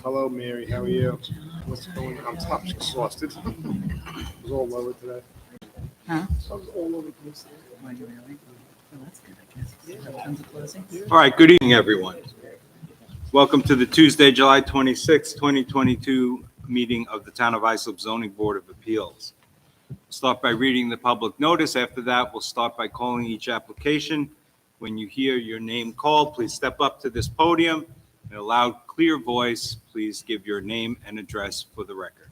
Hello, Mary. How are you? What's going on? I'm exhausted. I was all over today. Huh? I was all over the place today. Were you really? Well, that's good, I guess. Yeah. Tons of closings. All right, good evening, everyone. Welcome to the Tuesday, July 26, 2022 meeting of the Town of Islip Zoning Board of Appeals. We'll start by reading the public notice. After that, we'll start by calling each application. When you hear your name called, please step up to this podium. In a loud, clear voice, please give your name and address for the record.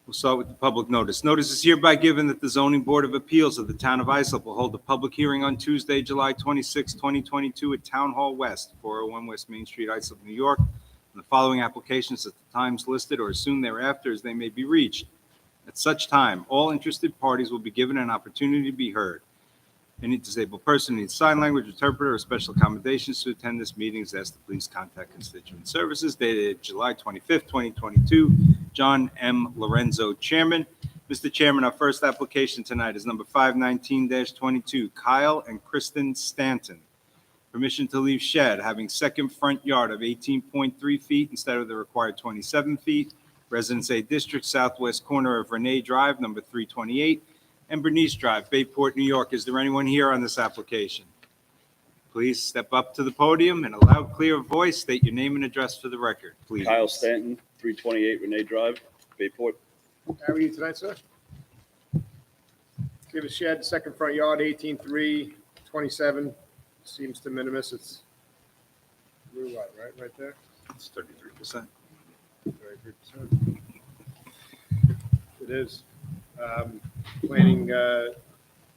We'll start with the public notice. Notice is hereby given that the Zoning Board of Appeals of the Town of Islip will hold a public hearing on Tuesday, July 26, 2022 at Town Hall West, 401 West Main Street, Islip, New York. And the following applications at the times listed or as soon thereafter as they may be reached. At such time, all interested parties will be given an opportunity to be heard. Any disabled person who needs sign language interpreter or special accommodations to attend this meeting is asked to please contact Constituent Services, dated July 25th, 2022. John M. Lorenzo, Chairman. Mr. Chairman, our first application tonight is number 519-22, Kyle and Kristen Stanton. Permission to leave shed having second front yard of 18.3 feet instead of the required 27 feet. Residence A District, southwest corner of Renee Drive, number 328. And Bernice Drive, Bayport, New York. Is there anyone here on this application? Please step up to the podium and in a loud, clear voice, state your name and address for the record, please. Kyle Stanton, 328 Renee Drive, Bayport. How are you tonight, sir? Give a shed, second front yard, 18.3, 27. Seems de minimis. It's blue light, right there. It's 33%. 33%. It is. Planning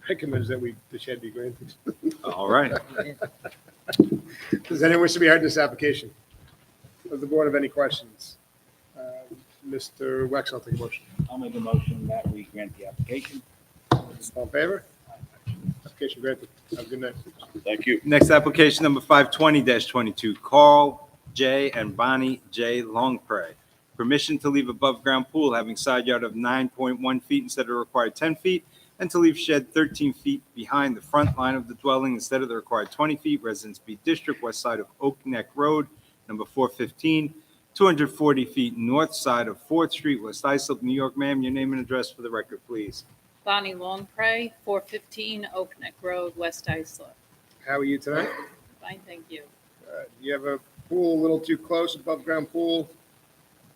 recommends that the shed be granted. All right. Does anyone wish to be heard in this application? Does the board have any questions? Mr. Wex, I'll take a motion. I'll make a motion that we grant the application. All in favor? Application granted. Have a good night. Thank you. Next application, number 520-22, Carl J. and Bonnie J. Longpre. Permission to leave above-ground pool having side yard of 9.1 feet instead of the required 10 feet, and to leave shed 13 feet behind the front line of the dwelling instead of the required 20 feet. Residence B District, west side of Oak Neck Road, number 415, 240 feet north side of 4th Street, West Islip, New York. Ma'am, your name and address for the record, please. Bonnie Longpre, 415 Oak Neck Road, West Islip. How are you tonight? Fine, thank you. You have a pool a little too close, above-ground pool,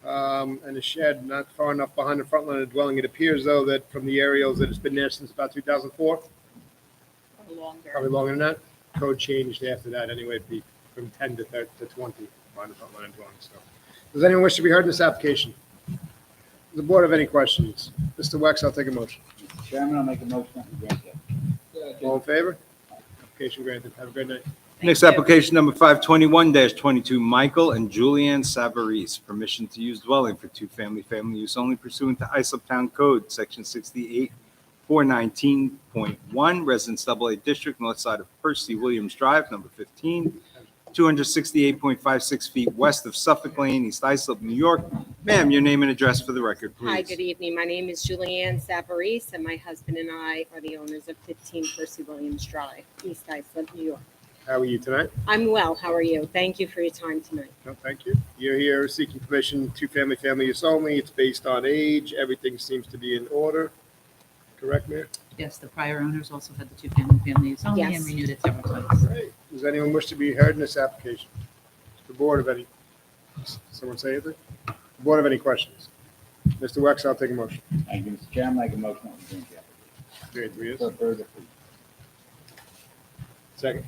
and a shed not far enough behind the front line of the dwelling. It appears, though, that from the aerials that it's been there since about 2004, Or longer. probably longer than that. Code changed after that anyway, it'd be from 10 to 20 behind the front line of the dwelling. So, does anyone wish to be heard in this application? Does the board have any questions? Mr. Wex, I'll take a motion. Mr. Chairman, I'll make a motion that we grant that. All in favor? Application granted. Have a great night. Next you. application, number 521-22, Michael and Julianne Savarese. Permission to use dwelling for two-family, family use only pursuant to Islip Town Code, Section 68-419.1, Residence AA District, north side of Percy Williams Drive, number 15, 268.56 feet west of Suffolk Lane, East Islip, New York. Ma'am, your name and address for the record, please. Hi, good evening. My name is Julianne Savarese, and my husband and I are the owners of 15 Percy Williams Drive, East Islip, New York. How are you tonight? I'm well. How are you? Thank you for your time tonight. No, thank you. You're here seeking permission, two-family, family use only. It's based on age. Everything seems to be in order. Correct, Mayor? Yes, the prior owners also had the two-family use only Yes. and renewed it several times. Great. Does anyone wish to be heard in this application? The board have any? Someone say anything? The board have any questions? Mr. Wex, I'll take a motion. Thank you, Mr. Chairman, I make a motion that we grant the application. Great, 3 years. For further, please. Second.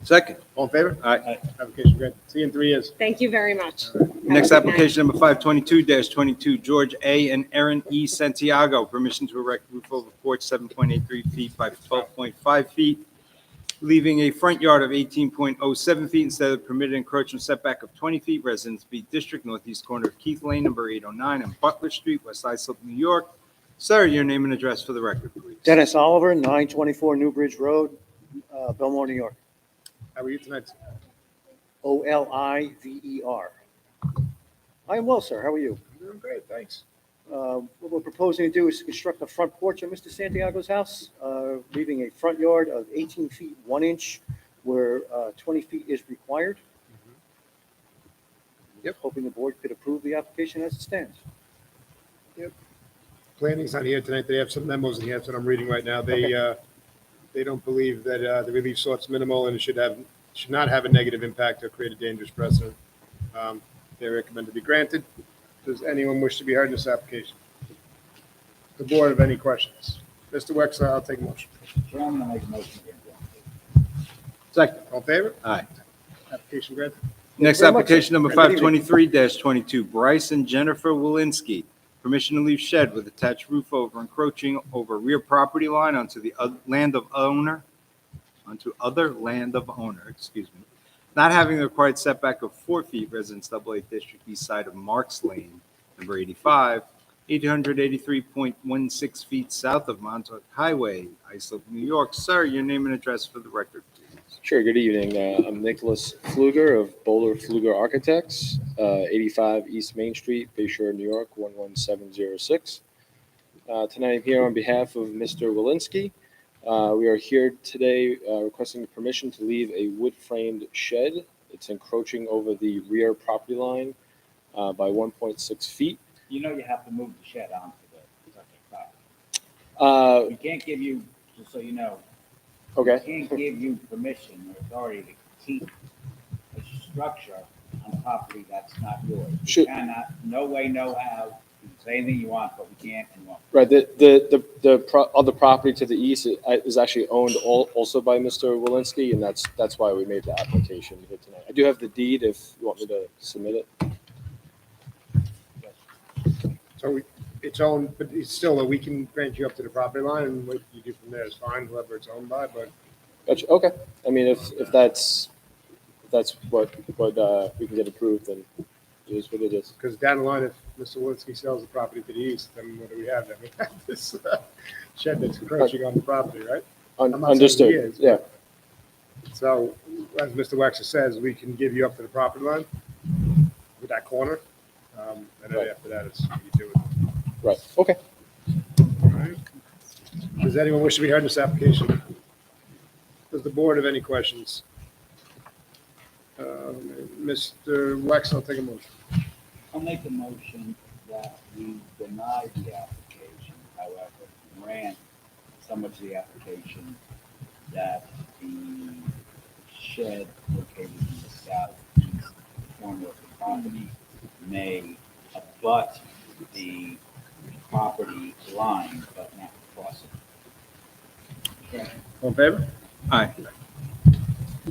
Second. All in favor? All right. Application granted. See you in 3 years. Thank you very much. All right. Have a Next good night. application, number 522-22, George A. and Erin E. Santiago. Permission to erect roof over porch 7.83 feet by 12.5 feet, leaving a front yard of 18.07 feet instead of the permitted encroachment setback of 20 feet. Residence B District, northeast corner of Keith Lane, number 809, and Butler Street, West Islip, New York. Sir, your name and address for the record, please. Dennis Oliver, 924 Newbridge Road, Belmore, New York. How are you tonight? Oliver. I am well, sir. How are you? I'm doing great, thanks. What we're proposing to do is to construct a front porch at Mr. Santiago's house, leaving a front yard of 18 feet 1 inch where 20 feet is required. Yep. Hoping the board could approve the application as it stands. Planning's not here tonight. They have some memos in here, that's what I'm reading right now. They don't believe that the relief sought's minimal and it should not have a negative impact or create a dangerous precedent. They recommend to be granted. Does anyone wish to be heard in this application? The board have any questions? Mr. Wexler, I'll take a motion. Mr. Chairman, I'll make a motion to grant the application. Second. All in favor? Aye. Application granted. Next very much, application number sir. Good evening. 523-22, Bryce and Jennifer Walensky. Permission to leave shed with attached roof over encroaching over rear property line onto the land of owner, excuse me. Not having the required setback of 4 feet, Residence AA District East side of Marks Lane, number 85, 883.16 feet south of Montauk Highway, Islip, New York. Sir, your name and address for the record, please. Sure, good evening. I'm Nicholas Pfluger of Bowler Pfluger Architects, 85 East Main Street, Bay Shore, New York, 11706. Tonight I'm here on behalf of Mr. Walensky. We are here today requesting permission to leave a wood-framed shed. It's encroaching over the rear property line by 1.6 feet. You know you have to move the shed onto the subject property. We can't give you, just so you know, Okay. we can't give you permission or authority to keep a structure on property that's not yours. Sure. You cannot, no way, no how, you can say anything you want, but we can't and won't. Right, other property to the east is actually owned also by Mr. Walensky, and that's why we made the application here tonight. I do have the deed if you want me to submit it. So it's owned, but it's still, we can grant you up to the property line and what you do from there is fine, whoever it's owned by, but Gotcha. Okay. I mean, if that's what we can get approved, then it is what it is. because down the line, if Mr. Walensky sells the property to the east, then what do we have? Then we have this shed that's encroaching on the property, right? I'm not saying he Understood. is. Yeah. So as Mr. Wexler says, we can give you up to the property line with that corner. And then Right. after that, it's, you do it. Right. Okay. All right. Does anyone wish to be heard in this application? Does the board have any questions? Mr. Wexler, I'll take a motion. I'll make a motion that we deny the application, however, grant so much of the application that the shed located in the southeast corner of the property may abut the property line, but not cross it. All in favor? Aye.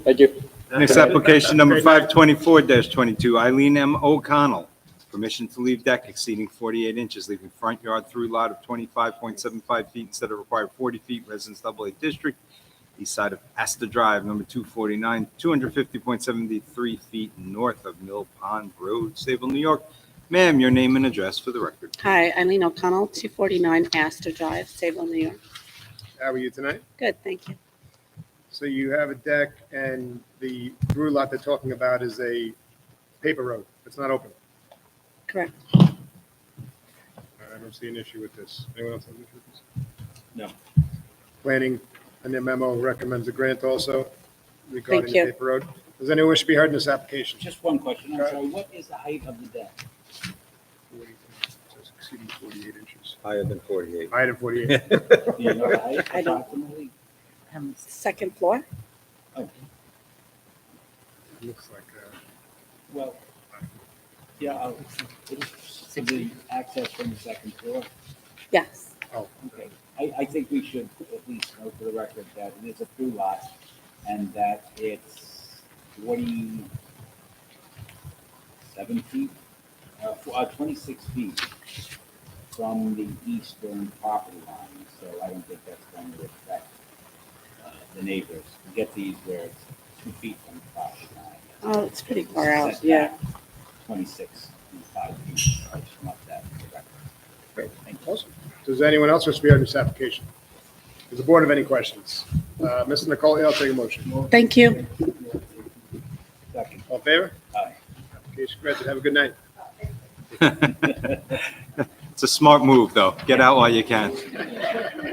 Thank you. Next application number 524-22, Eileen M. O'Connell. Permission to leave deck exceeding 48 inches, leaving front yard through lot of 25.75 feet instead of required 40 feet, Residence AA District, east side of Astor Drive, number 249, 250.73 feet north of Mill Pond Road, Sable, New York. Ma'am, your name and address for the record. Hi, Eileen O'Connell, 249 Astor Drive, Sable, New York. How are you tonight? Good, thank you. So you have a deck and the through lot they're talking about is a paper road. It's not open. Correct. I don't see an issue with this. Anyone else have an issue with this? No. Planning and their memo recommends a grant also regarding Thank the you. paper road. Does anyone wish to be heard in this application? Just one question, I'm sorry, what is the height of the deck? Says exceeding 48 inches. Higher than 48. Higher than 48. Do you know the height I don't. approximately? Second floor? Oh, Looks like, well, yeah, to the access from the second floor. Yes. Okay, I think we should at least note for the record that it is a through lot and that it's 47 feet, 26 feet from the eastern property line, so I don't think that's going to affect the neighbors. We get these where it's 2 feet from the property line. Oh, it's pretty far out, Setback, yeah. 26 and 5 feet, so I just want that for the record. Great. Thank you. awesome. Does anyone else wish to be heard in this application? Does the board have any questions? Mr. Nicole, I'll take a motion. Thank you. Second. All in favor? Aye. Application granted. Have a good night. It's a smart move, though. Get out while you can.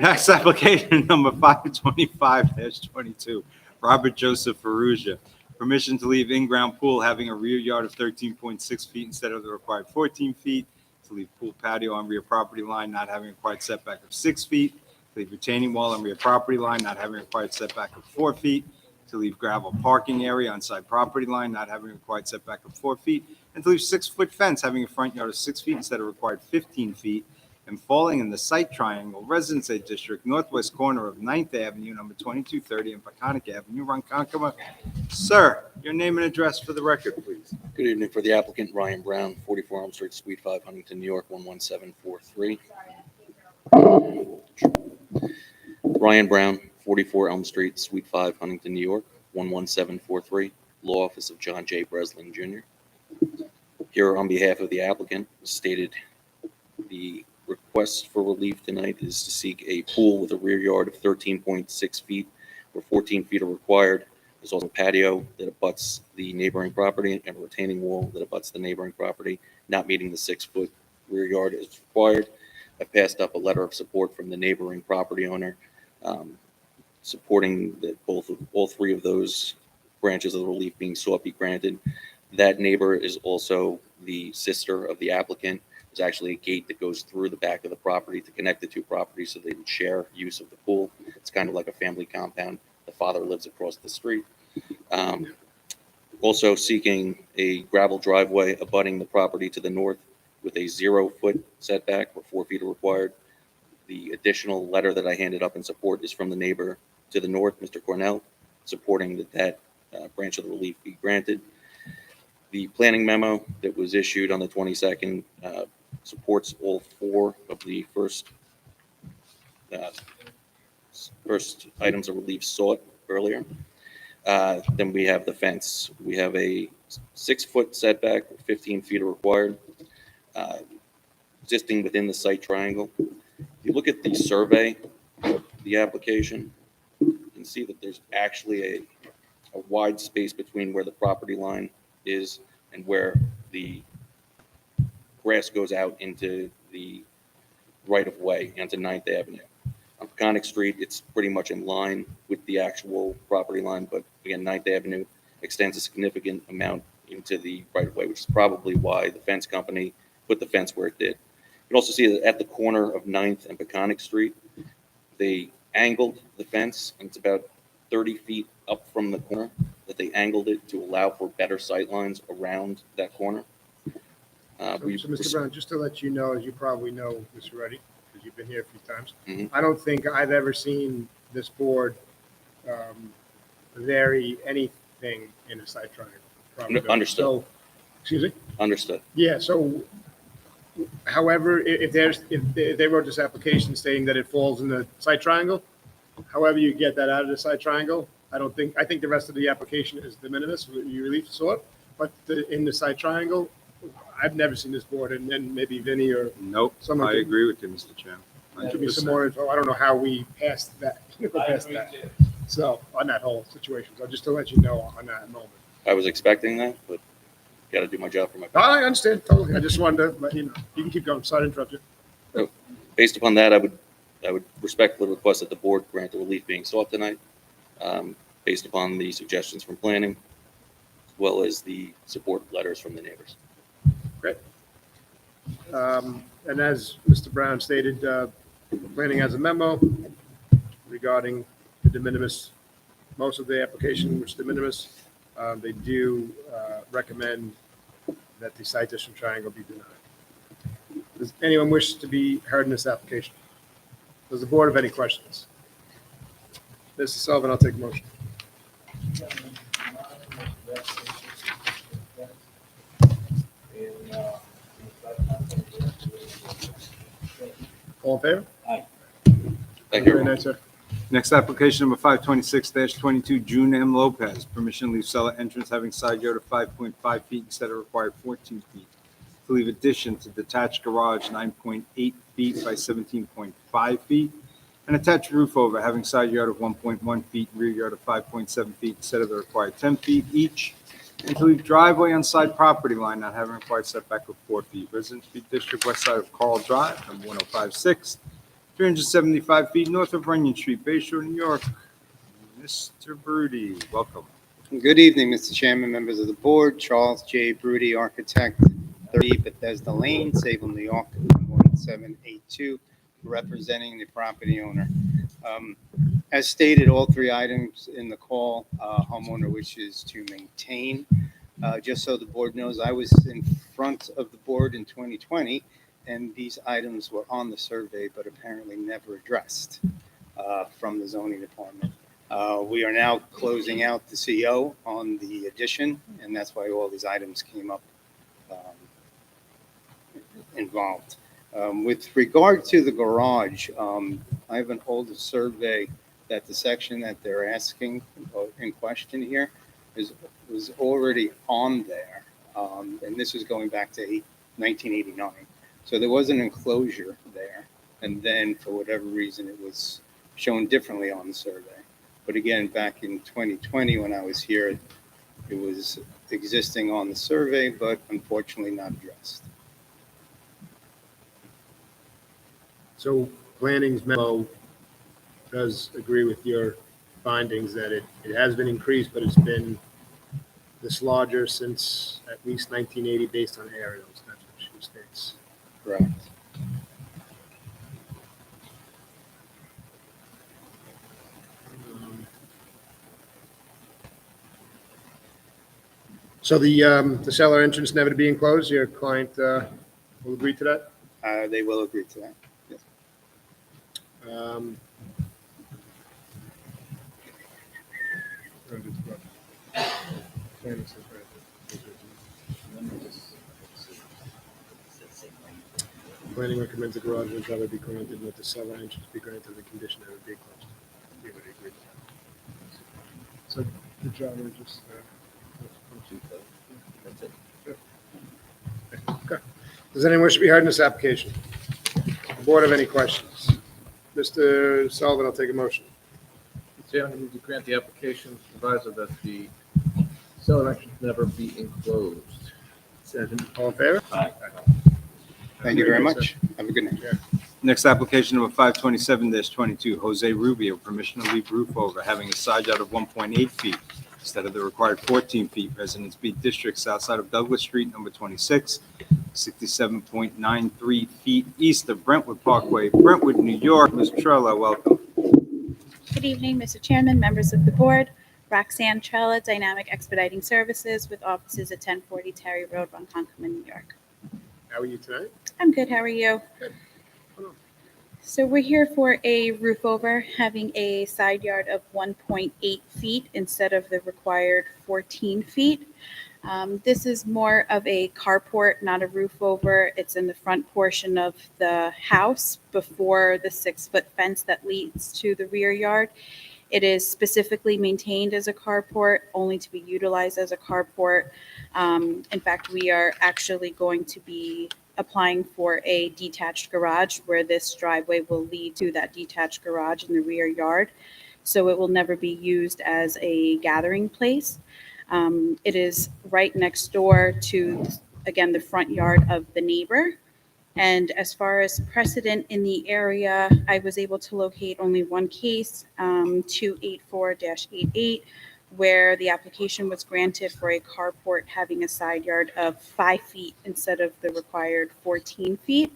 Next application, number 525-22, Robert Joseph Ferrugia. Permission to leave in-ground pool having a rear yard of 13.6 feet instead of the required 14 feet. To leave pool patio on rear property line not having a required setback of 6 feet. To leave retaining wall on rear property line not having a required setback of 4 feet. To leave gravel parking area on side property line not having a required setback of 4 feet. And to leave 6-foot fence having a front yard of 6 feet instead of required 15 feet. And falling in the site triangle Residence A District, northwest corner of 9th Avenue, number 2230, and Peconic Avenue, Ronkonkoma. Sir, your name and address for the record, please. Good evening for the applicant, Ryan Brown, 44 Elm Street, Suite 5, Huntington, New York, 11743. Ryan Brown, 44 Elm Street, Suite 5, Huntington, New York, 11743. Law Office of John J. Breslin, Jr. Here on behalf of the applicant, stated the request for relief tonight is to seek a pool with a rear yard of 13.6 feet, where 14 feet are required. There's also a patio that abuts the neighboring property and a retaining wall that abuts the neighboring property, not meeting the 6-foot rear yard is required. I passed up a letter of support from the neighboring property owner, supporting that all three of those branches of the relief being sought be granted. That neighbor is also the sister of the applicant. There's actually a gate that goes through the back of the property to connect the two properties so they can share use of the pool. It's kind of like a family compound. The father lives across the street. Also seeking a gravel driveway abutting the property to the north with a 0-foot setback where 4 feet are required. The additional letter that I handed up in support is from the neighbor to the north, Mr. Cornell, supporting that branch of the relief be granted. The planning memo that was issued on the 22nd supports all 4 of the first items of relief sought earlier. Then we have the fence. We have a 6-foot setback, 15 feet are required, existing within the site triangle. If you look at the survey of the application, you can see that there's actually a wide space between where the property line is and where the grass goes out into the right-of-way onto 9th Avenue. On Peconic Street, it's pretty much in line with the actual property line, but again, 9th Avenue extends a significant amount into the right-of-way, which is probably why the fence company put the fence where it did. You can also see that at the corner of 9th and Peconic Street, they angled the fence, and it's about 30 feet up from the corner that they angled it to allow for better sight lines around that corner. So, Mr. Brown, just to let you know, as you probably know, Mr. Reddy, because you've been here a few times, Mhm. I don't think I've ever seen this board vary anything in a site triangle. Probably don't. Understood. So, excuse me? Understood. Yeah, so however, if they wrote this application stating that it falls in the site triangle, however you get that out of the site triangle, I think the rest of the application is de minimis, you relief sought, but in the site triangle, I've never seen this board, and then maybe Vinny or Nope, Someone I can- agree with you, Mr. Chairman. give me some 100%. more info. I don't know how we passed that. So, on that whole situation, so just to let you know on that moment. I was expecting that, but got to do my job for my. I understand totally. I just wanted to let you know. You can keep going. Sorry to interrupt you. Based upon that, I would respectfully request that the board grant the relief being sought tonight, based upon the suggestions from planning, as well as the support letters from the neighbors. Great. And as Mr. Brown stated, planning has a memo regarding the de minimis, most of the application, which de minimis, they do recommend that the site distance triangle be denied. Does anyone wish to be heard in this application? Does the board have any questions? Mr. Sullivan, I'll take a motion. All in favor? Thank you. Very nice, sir. Next application number 526-22, June M. Lopez. Permission to leave cellar entrance having side yard of 5.5 feet instead of required 14 feet. To leave addition to detached garage 9.8 feet by 17.5 feet. An attached roof over having side yard of 1.1 feet, rear yard of 5.7 feet instead of the required 10 feet each. And to leave driveway on side property line not having required setback of 4 feet. Residence B District, west side of Carl Drive, number 1056. 375 feet north of Runyon Street, Bay Shore, New York. Mr. Brody, welcome. Good evening, Mr. Chairman, members of the board. Charles J. Brody, architect, 30 Bethesda Lane, Sable, New York, 11782, representing the property owner. As stated, all three items in the call, homeowner wishes to maintain. Just so the board knows, I was in front of the board in 2020, and these items were on the survey, but apparently never addressed from the zoning department. We are now closing out the CO on the addition, and that's why all these items came up involved. With regard to the garage, I have an older survey that the section that they're asking in question here was already on there, and this is going back to 1989. So there was an enclosure there, and then for whatever reason, it was shown differently on the survey. But again, back in 2020, when I was here, it was existing on the survey, but unfortunately not addressed. So planning's memo does agree with your findings that it has been increased, but it's been this larger since at least 1980 based on aerials. That's what she states. Correct. So the cellar entrance never to be enclosed, your client will agree to that? They will agree to that. Yes. Planning recommends the garage and trailer be granted, with the cellar entrance be granted the condition that it be closed. We would agree to that. So the driveway just. That's it. Okay. Does anyone wish to be heard in this application? The board have any questions? Mr. Sullivan, I'll take a motion. Mr. Chairman, I move to grant the application proviso that the cellar entrance never be enclosed. Second. All in favor? Thank you very much. Have a good night. Next application number 527-22, Jose Rubio, permission to leave roof over, having a side yard of 1.8 feet instead of the required 14 feet. Residence B District, south side of Douglas Street, number 26, 67.93 feet east of Brentwood Parkway, Brentwood, New York. Ms. Trella, welcome. Good evening, Mr. Chairman, members of the board. Roxanne Trella, Dynamic Expediting Services with offices at 1040 Terry Road, Ronkonkoma, New York. How are you tonight? I'm good. How are you? Good. So we're here for a roof over, having a side yard of 1.8 feet instead of the required 14 feet. This is more of a carport, not a roof over. It's in the front portion of the house before the 6-foot fence that leads to the rear yard. It is specifically maintained as a carport, only to be utilized as a carport. In fact, we are actually going to be applying for a detached garage where this driveway will lead to that detached garage in the rear yard. So it will never be used as a gathering place. It is right next door to, again, the front yard of the neighbor. And as far as precedent in the area, I was able to locate only one case, 284-88, where the application was granted for a carport having a side yard of 5 feet instead of the required 14 feet.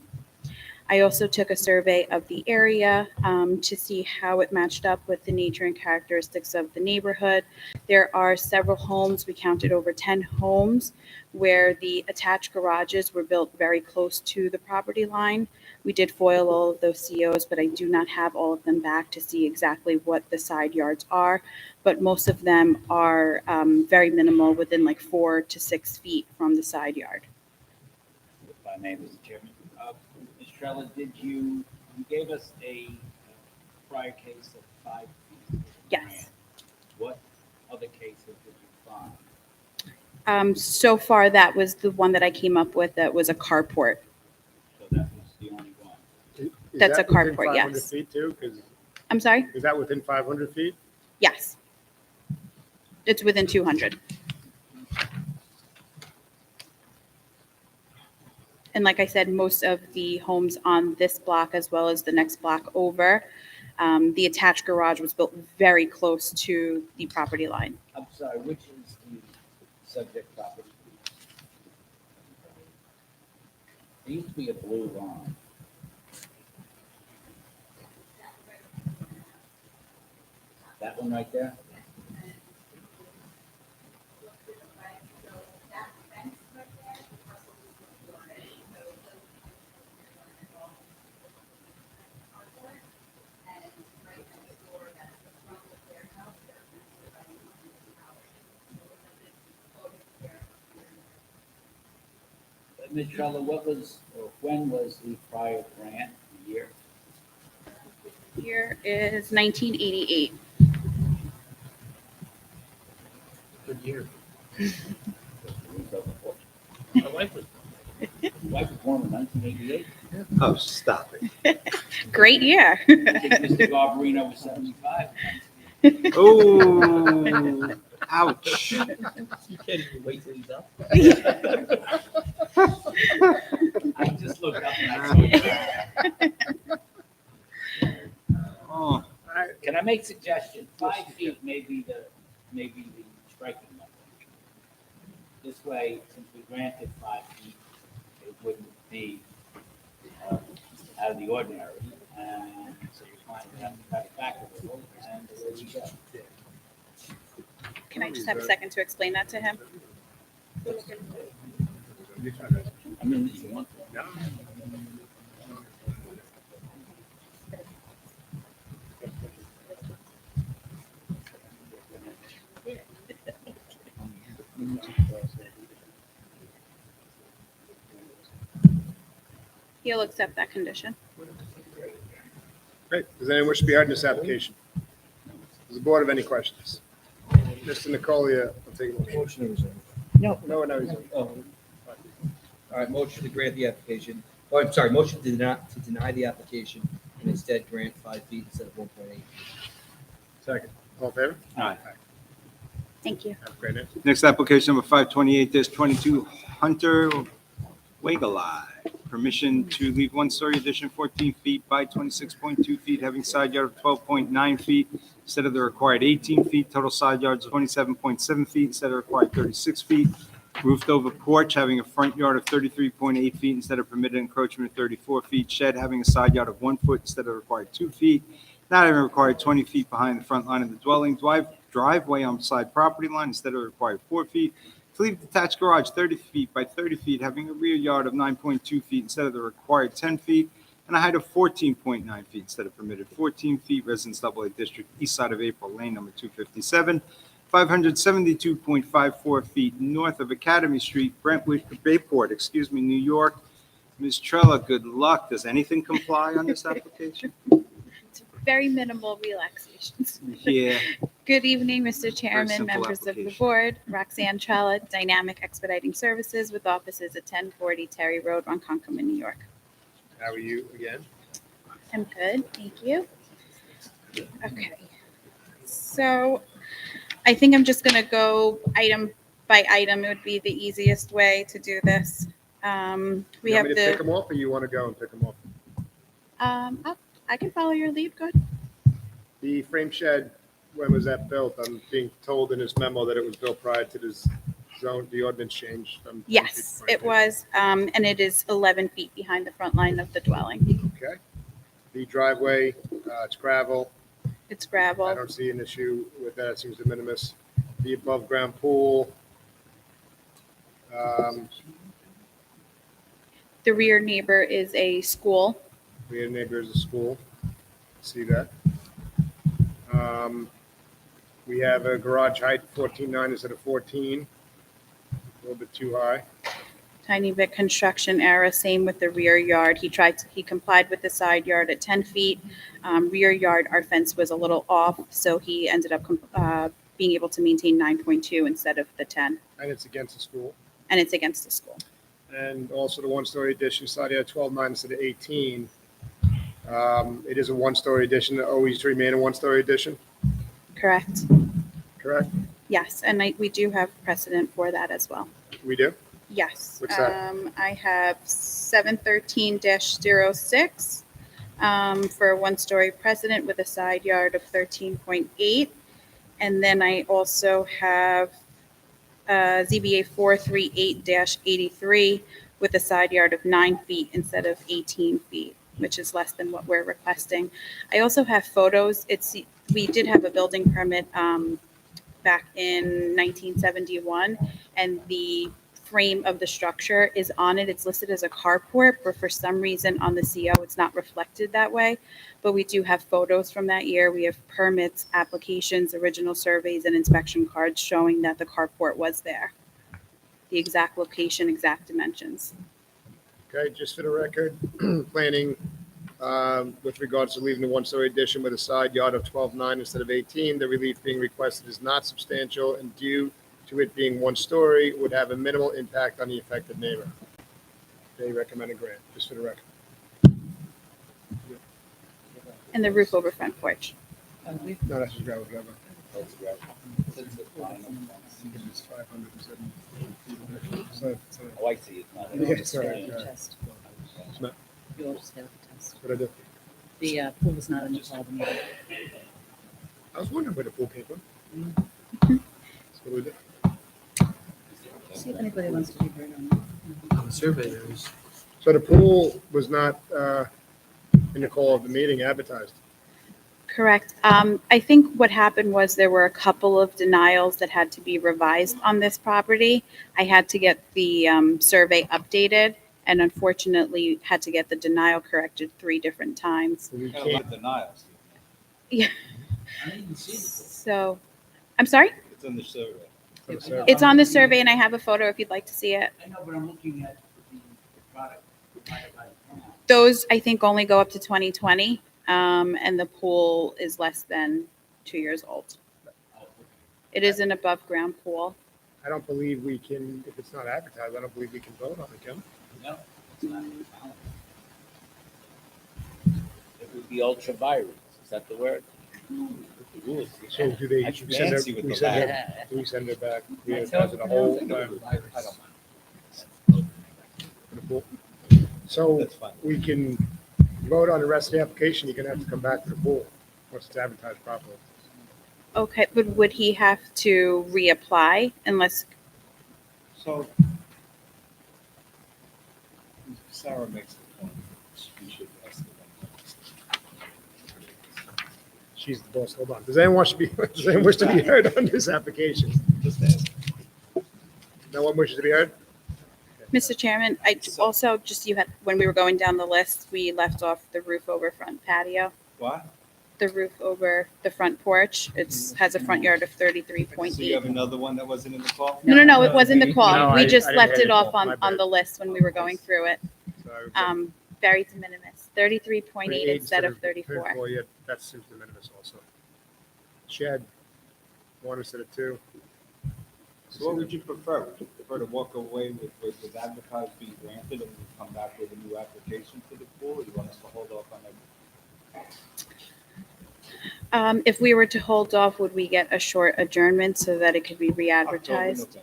I also took a survey of the area to see how it matched up with the nature and characteristics of the neighborhood. There are several homes, we counted over 10 homes, where the attached garages were built very close to the property line. We did FOIL all of those COs, but I do not have all of them back to see exactly what the side yards are. But most of them are very minimal, within like 4 to 6 feet from the side yard. If I may, Mr. Chairman. Ms. Trella, you gave us a prior case of 5 feet? Yes. What other cases did you find? So far, that was the one that I came up with that was a carport. So that was the only one? Is That's that a within carport, 500 yes. feet too? 'Cause I'm sorry? is that within 500 feet? Yes. It's within 200. And like I said, most of the homes on this block, as well as the next block over, the attached garage was built very close to the property line. I'm Sorry, which is the subject property? There used to be a blue line. That one right there? Ms. Trello, what was, or when was the prior grant, the year? Here is 1988. Good year. My wife was born in 1988. Oh, stop it. Great year. I think Mr. Garbarino was 75. Oh, ouch. You can't even wait till he's up. I just looked up and I saw it. Oh, Can I make suggestion? 5 feet may be the striking number. This way, since we granted 5 feet, it wouldn't be out of the ordinary. And so your client would have to cut it back a little, and there you go. Can I just have a second to explain that to him? I mean, if you want to. He'll accept that condition. Great. Does anyone wish to be heard in this application? Does the board have any questions? Mr. Nicolia, I'll take a motion. Motion to reserve. No, he's on. Oh. All right, motion to grant the application, oh, I'm sorry, motion to deny the application and instead grant 5 feet instead of 1.8. Second. All in favor? Aye. Thank you. Have a great night. Next application number 528-22, Hunter Wagelai. Permission to leave one-story addition 14 feet by 26.2 feet, having side yard of 12.9 feet instead of the required 18 feet. Total side yards of 27.7 feet instead of required 36 feet. Roofed over porch having a front yard of 33.8 feet instead of permitted encroachment of 34 feet. Shed having a side yard of 1 foot instead of required 2 feet. Not having required 20 feet behind the front line of the dwelling. Driveway on side property line instead of required 4 feet. To leave detached garage 30 feet by 30 feet, having a rear yard of 9.2 feet instead of the required 10 feet, and a height of 14.9 feet instead of permitted 14 feet. Residence AA District, east side of April Lane, number 257, 572.54 feet north of Academy Street, Bayport, New York. Ms. Trella, good luck. Does anything comply on this application? Very minimal relaxations. Yeah. Good evening, Mr. Chairman, simple members of the application. board. Roxanne Trella, Dynamic Expediting Services with offices at 1040 Terry Road, Ronkonkoma, New York. How are you again? I'm good, thank you. Okay. So I think I'm just going to go item by item. It would be the easiest way to do this. We You have want me to pick the, them off, or you want to go and pick them off? I can follow your lead, good. The frame shed, when was that built? I'm being told in his memo that it was built prior to this zone, the ordinance change. Yes, it was, and it is 11 feet behind the front line of the dwelling. Okay. The driveway, it's gravel. It's I gravel. don't see an issue with that. It seems de minimis. The above-ground pool. The rear neighbor is a school. We had neighbors at school. See that. We have a garage height 14.9 instead of 14. A little bit too high. Tiny bit construction error, same with the rear yard. He complied with the side yard at 10 feet. Rear yard, our fence was a little off, so he ended up being able to maintain 9.2 instead of the 10, And it's against the school. and it's against the school. And also the one-story addition, started at 12.9 instead of 18. It is a one-story addition, always to remain a one-story addition, Correct? correct? Yes, and we do have precedent for that as well. We do? Yes. What's that? I have 713-06 for a one-story precedent with a side yard of 13.8. And then I also have ZBA 438-83 with a side yard of 9 feet instead of 18 feet, which is less than what we're requesting. I also have photos. We did have a building permit back in 1971, and the frame of the structure is on it. It's listed as a carport, but for some reason on the CO, it's not reflected that way. But we do have photos from that year. We have permits, applications, original surveys, and inspection cards showing that the carport was there. The exact location, exact dimensions. Okay, just for the record, planning with regards to leaving the one-story addition with a side yard of 12.9 instead of 18, the relief being requested is not substantial and due to it being one story would have a minimal impact on the affected neighbor. They recommend a grant, just for the record. And the roof over front porch. No, that's just gravel driveway. It's 570. Oh, I see, it's not. Yeah, it's all right, yeah. Test. It's not- You all just have to test. What I do? The pool was not installed immediately. I was wondering where the pool came from. That's what we did. See if anybody wants to be heard on that. On the survey, there was. So the pool was not in the call of the meeting advertised. Correct. I think what happened was there were a couple of denials that had to be revised on this property. I had to get the survey updated and unfortunately had to get the denial corrected 3 different times. We Kind of can't, like denials. Yeah. I didn't even see the So, I'm sorry? It's in the survey. It's on the survey and I have a photo if you'd like to see it. I know, but I'm looking at the product provided by the town. Those, I think, only go up to 2020, and the pool is less than 2 years old. It is an above-ground pool. I don't believe we can, if it's not advertised, I don't believe we can vote on it, Kim. No, it's not. It would be ultra virus, is that the word? So do they, That's we send fancy it, with we the send back. it, do we send it back? We advertise it a whole time I don't mind. for the pool? So That's fine. we can vote on the rest of the application, you're gonna have to come back to the pool once it's advertised properly. Okay, but would he have to reapply unless, So Sarah makes the point. We should ask the She's the boss, hold on. Does anyone wish to be heard on this application? Just ask. No one wishes to be heard? Mr. Chairman, I also, just you had, when we were going down the list, we left off the roof over front patio, What? the roof over the front porch. Has a front yard of So you 33.8. have another one that wasn't in the call? No, it wasn't the No, call. We I just didn't left hear it the off call. My on the bad. list when we were going through it. So, Very de minimis, 33.8 instead of 34. 34, yeah, that seems de minimis also. Shed, 1 instead of 2. So what would you prefer? Would you prefer to walk away with advertised being granted and come back with a new application for the pool? Or you want us to hold off on everything? If we were to hold off, would we get a short adjournment so that it could be re-advertised?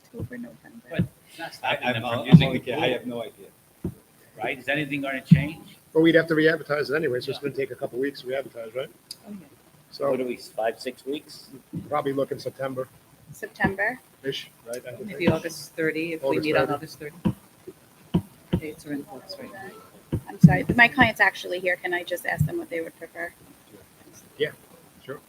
October, November. But it's not stopping them I'm from using only the kidding. I pool, have no idea. right? Is anything gonna change? But we'd have to re-advertise it anyway, so it's gonna take a couple weeks to re-advertise, right? What are So we, 5-6 weeks? probably looking September-ish, September. right? I would think. Maybe August 30, if we August meet on 30. August 30. Dates are in books right now. I'm sorry, my client's actually here. Can I just ask them what they would prefer? Yeah, sure.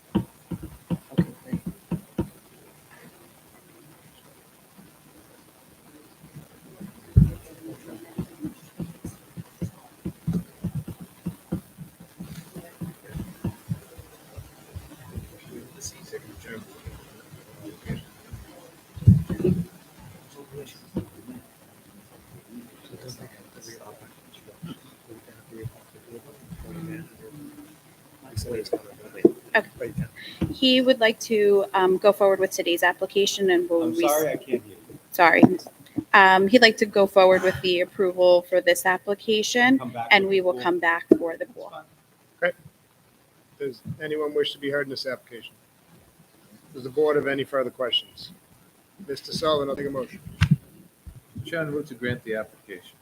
Okay, great. He would like to go forward with today's application and we'll. I'm sorry, I can't hear you. Sorry. He'd like to go forward with the approval for this application Come back and with we the will pool. come back for the pool. Does anyone wish to be heard in this application? Does the board have any further questions? Mr. Sullivan, I'll take a motion. Chairman, move to grant the application.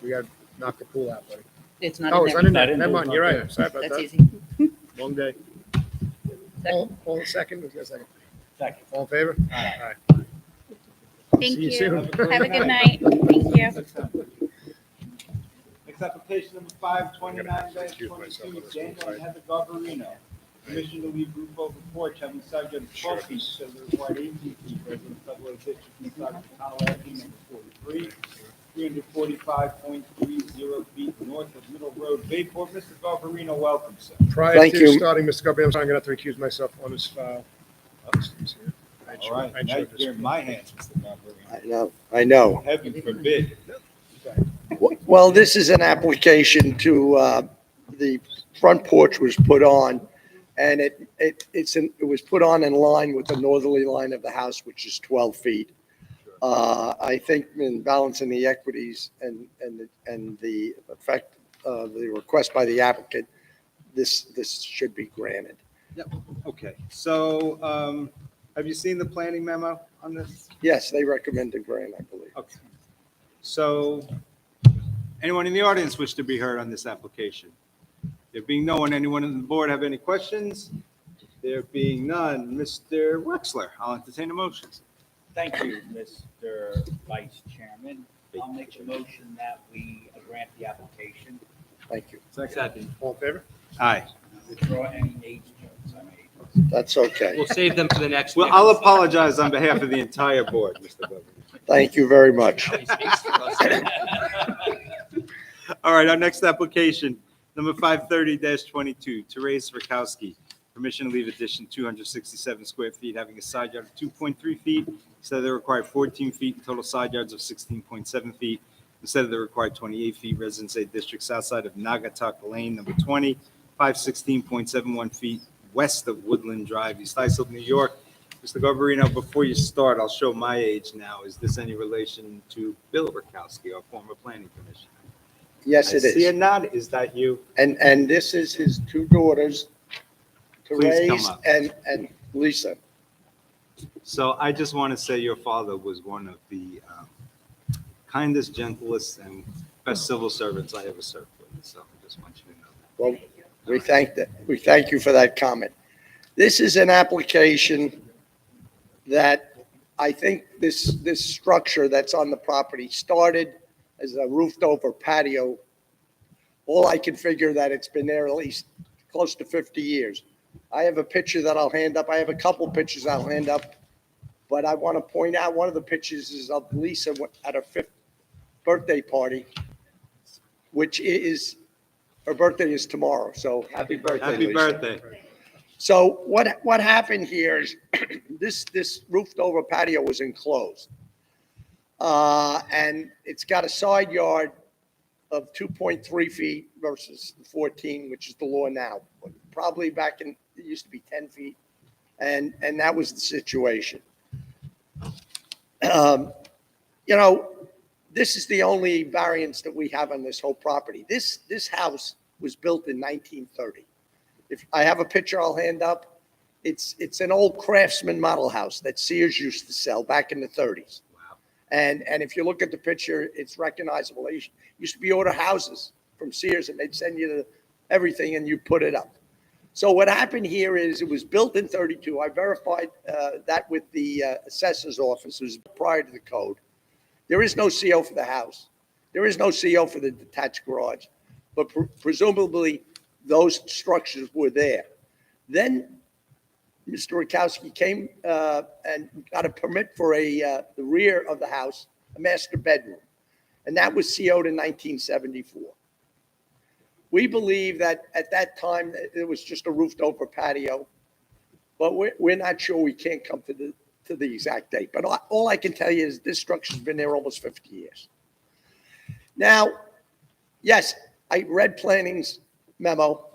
We got to knock the pool out, buddy. It's not Oh, in it's there. not in Not there. in Never there. mind, you're right. Sorry about That's that. easy. Long day. All second? Who's got a second? Second. All in favor? Aye. Thank See you you. soon. Have a good night. Thank you. Next application number 529-22, Daniel and Heather Garbarino. Permission to leave roof over porch having side yard of 12 feet, so the required 18 feet, residence Federal District inside of Colorado, number 43, 345.30 feet north of Middle Road, Bayport. Mr. Garbarino, welcome, sir. Prior Thank to you. starting, Mr. Guthrie, I'm going to have to recuse myself on this file. All right, now you're in my hands, Mr. Garbarino. I know. Heaven forbid. Well, this is an application to, the front porch was put on, and it was put on in line with the northerly line of the house, which is 12 feet. I think in balancing the equities and the effect of the request by the applicant, this should be granted. Okay, so have you seen the planning memo on this? Yes, they recommend a grant, I believe. Okay. So anyone in the audience wish to be heard on this application? There being no one, anyone on the board have any questions? There being none, Mr. Wexler, I'll entertain a motion. Thank you, Mr. Vice Chairman. I'll make a motion that we grant the application. Thank you. Second. All in favor? Aye. Withdraw any age jokes I made. That's okay. We'll save them for the next. Well, I'll apologize on behalf of the entire board, Mr. Bovee. Thank you very much. All right, our next application, number 530-22, Therese Rakowski. Permission to leave addition 267 square feet, having a side yard of 2.3 feet, instead of the required 14 feet, and total side yards of 16.7 feet, instead of the required 28 feet. Residence A District, south side of Naugatuck Lane, number 20, 516.71 feet west of Woodland Drive, East Islip, New York. Mr. Garbarino, before you start, I'll show my age now. Is this any relation to Bill Rakowski, our former planning commissioner? Yes, it I see a is. nod. Is that you? And this is his two daughters, Please come Therese up. and Lisa. So I just want to say your father was one of the kindest, gentlest, and best civil servants I ever served with. So I just want you to know that. Well, we thank you for that comment. This is an application that I think this structure that's on the property started as a roofed over patio. All I can figure that it's been there at least close to 50 years. I have a picture that I'll hand up. I have a couple pictures I'll hand up, but I want to point out one of the pictures is of Lisa at her 5th birthday party, which is, her birthday is tomorrow. So happy birthday, Happy Lisa. birthday. So what happened here is this roofed over patio was enclosed. And it's got a side yard of 2.3 feet versus 14, which is the law now. Probably back in, it used to be 10 feet. And that was the situation. You know, this is the only variance that we have on this whole property. This house was built in 1930. If I have a picture I'll hand up, it's an old Craftsman model house that Sears used to sell back in the 30s. Wow. And if you look at the picture, it's recognizable. They used to be order houses from Sears, and they'd send you everything and you put it up. So what happened here is it was built in 32. I verified that with the assessor's office. It was prior to the code. There is no CO for the house. There is no CO for the detached garage, but presumably those structures were there. Then Mr. Rakowski came and got a permit for the rear of the house, a master bedroom, and that was CO'd in 1974. We believe that at that time it was just a roofed over patio, but we're not sure. We can't come to the exact date. But all I can tell you is this structure's been there almost 50 years. Now, yes, I read planning's memo.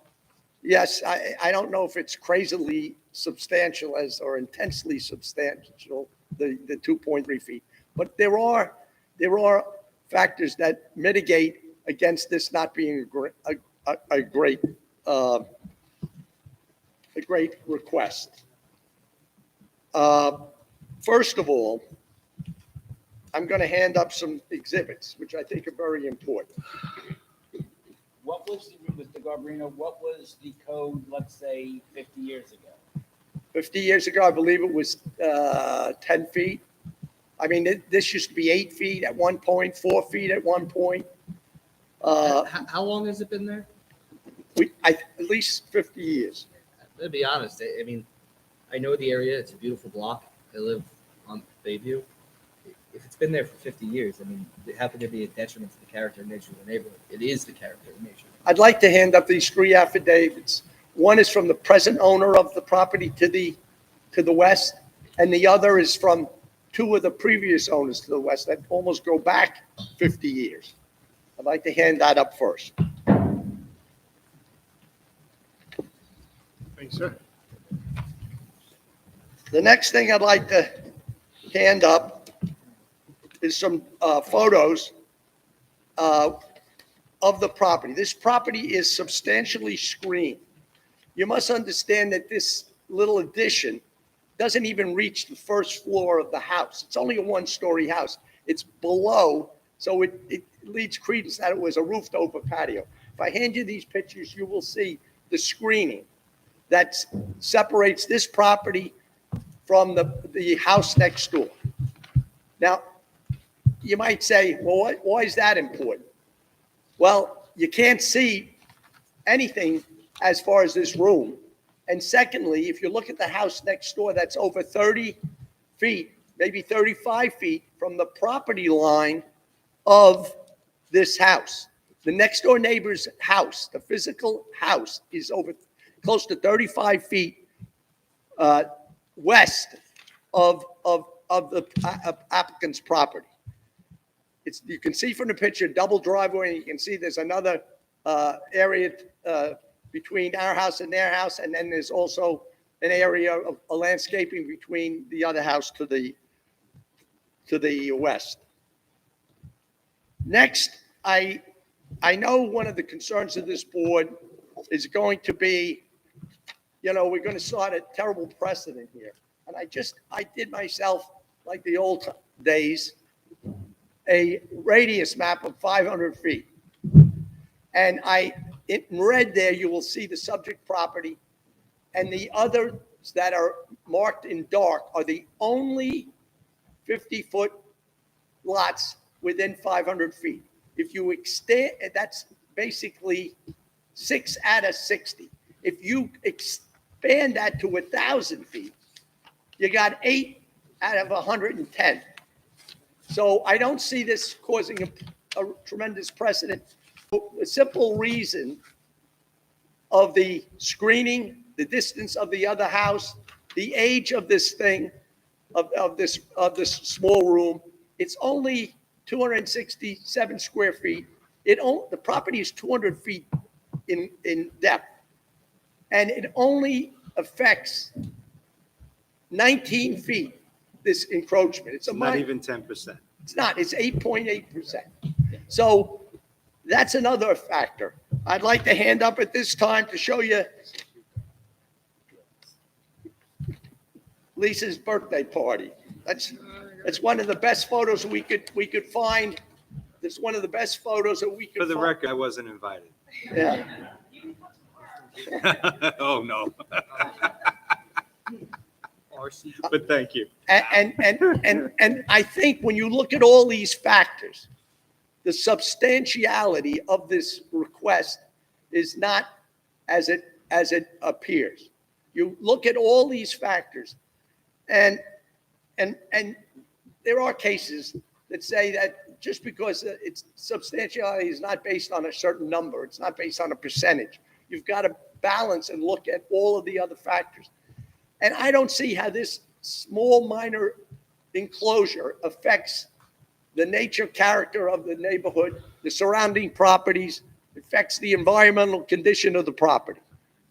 Yes, I don't know if it's crazily substantial or intensely substantial, the 2.3 feet, but there are factors that mitigate against this not being a great request. First of all, I'm going to hand up some exhibits, which I think are very important. what was, Mr. Garbarino, what was the code, let's say, 50 years ago? 50 years ago, I believe it was 10 feet. I mean, this used to be 8 feet at one point, 4 feet at one point. How long has it been there? At least 50 years. To be honest, I mean, I know the area. It's a beautiful block. I live on Bayview. If it's been there for 50 years, I mean, how could there be a detriment to the character and nature of the neighborhood? It is the character and nature. I'd like to hand up these 3 affidavits. One is from the present owner of the property to the west, and the other is from 2 of the previous owners to the west that almost go back 50 years. I'd like to hand that up first. Thanks, sir. The next thing I'd like to hand up is some photos of the property. This property is substantially screened. You must understand that this little addition doesn't even reach the first floor of the house. It's only a 1-story house. It's below, so it leads credence that it was a roofed over patio. If I hand you these pictures, you will see the screening that separates this property from the house next door. Now, you might say, well, why is that important? Well, you can't see anything as far as this room. And secondly, if you look at the house next door, that's over 30 feet, maybe 35 feet from the property line of this house. The next door neighbor's house, the physical house, is over close to 35 feet west of the applicant's property. You can see from the picture, double driveway, and you can see there's another area between our house and their house, and then there's also an area of a landscaping between the other house to the west. Next, I know one of the concerns of this board is going to be, we're going to start a terrible precedent here. And I did myself, like the old days, a radius map of 500 feet. And in red there, you will see the subject property, and the others that are marked in dark are the only 50-foot lots within 500 feet. If you extend, that's basically 6 out of 60. If you expand that to 1,000 feet, you got 8 out of 110. So I don't see this causing a tremendous precedent. A simple reason of the screening, the distance of the other house, the age of this thing, of this small room. It's only 267 square feet. The property is 200 feet in depth, and it only affects 19 feet, this encroachment. It's Not even 10%. It's not. It's 8.8%. So that's another factor. I'd like to hand up at this time to show you Lisa's birthday party. That's one of the best photos we could find. It's one of the best photos that we could For the find. record, I wasn't invited. Yeah. Oh, no. But thank you. And I think when you look at all these factors, the substantiality of this request is not as it appears. You look at all these factors, and there are cases that say that just because its substantiality is not based on a certain number, it's not based on a percentage. You've got to balance and look at all of the other factors. And I don't see how this small minor enclosure affects the nature character of the neighborhood, the surrounding properties, affects the environmental condition of the property.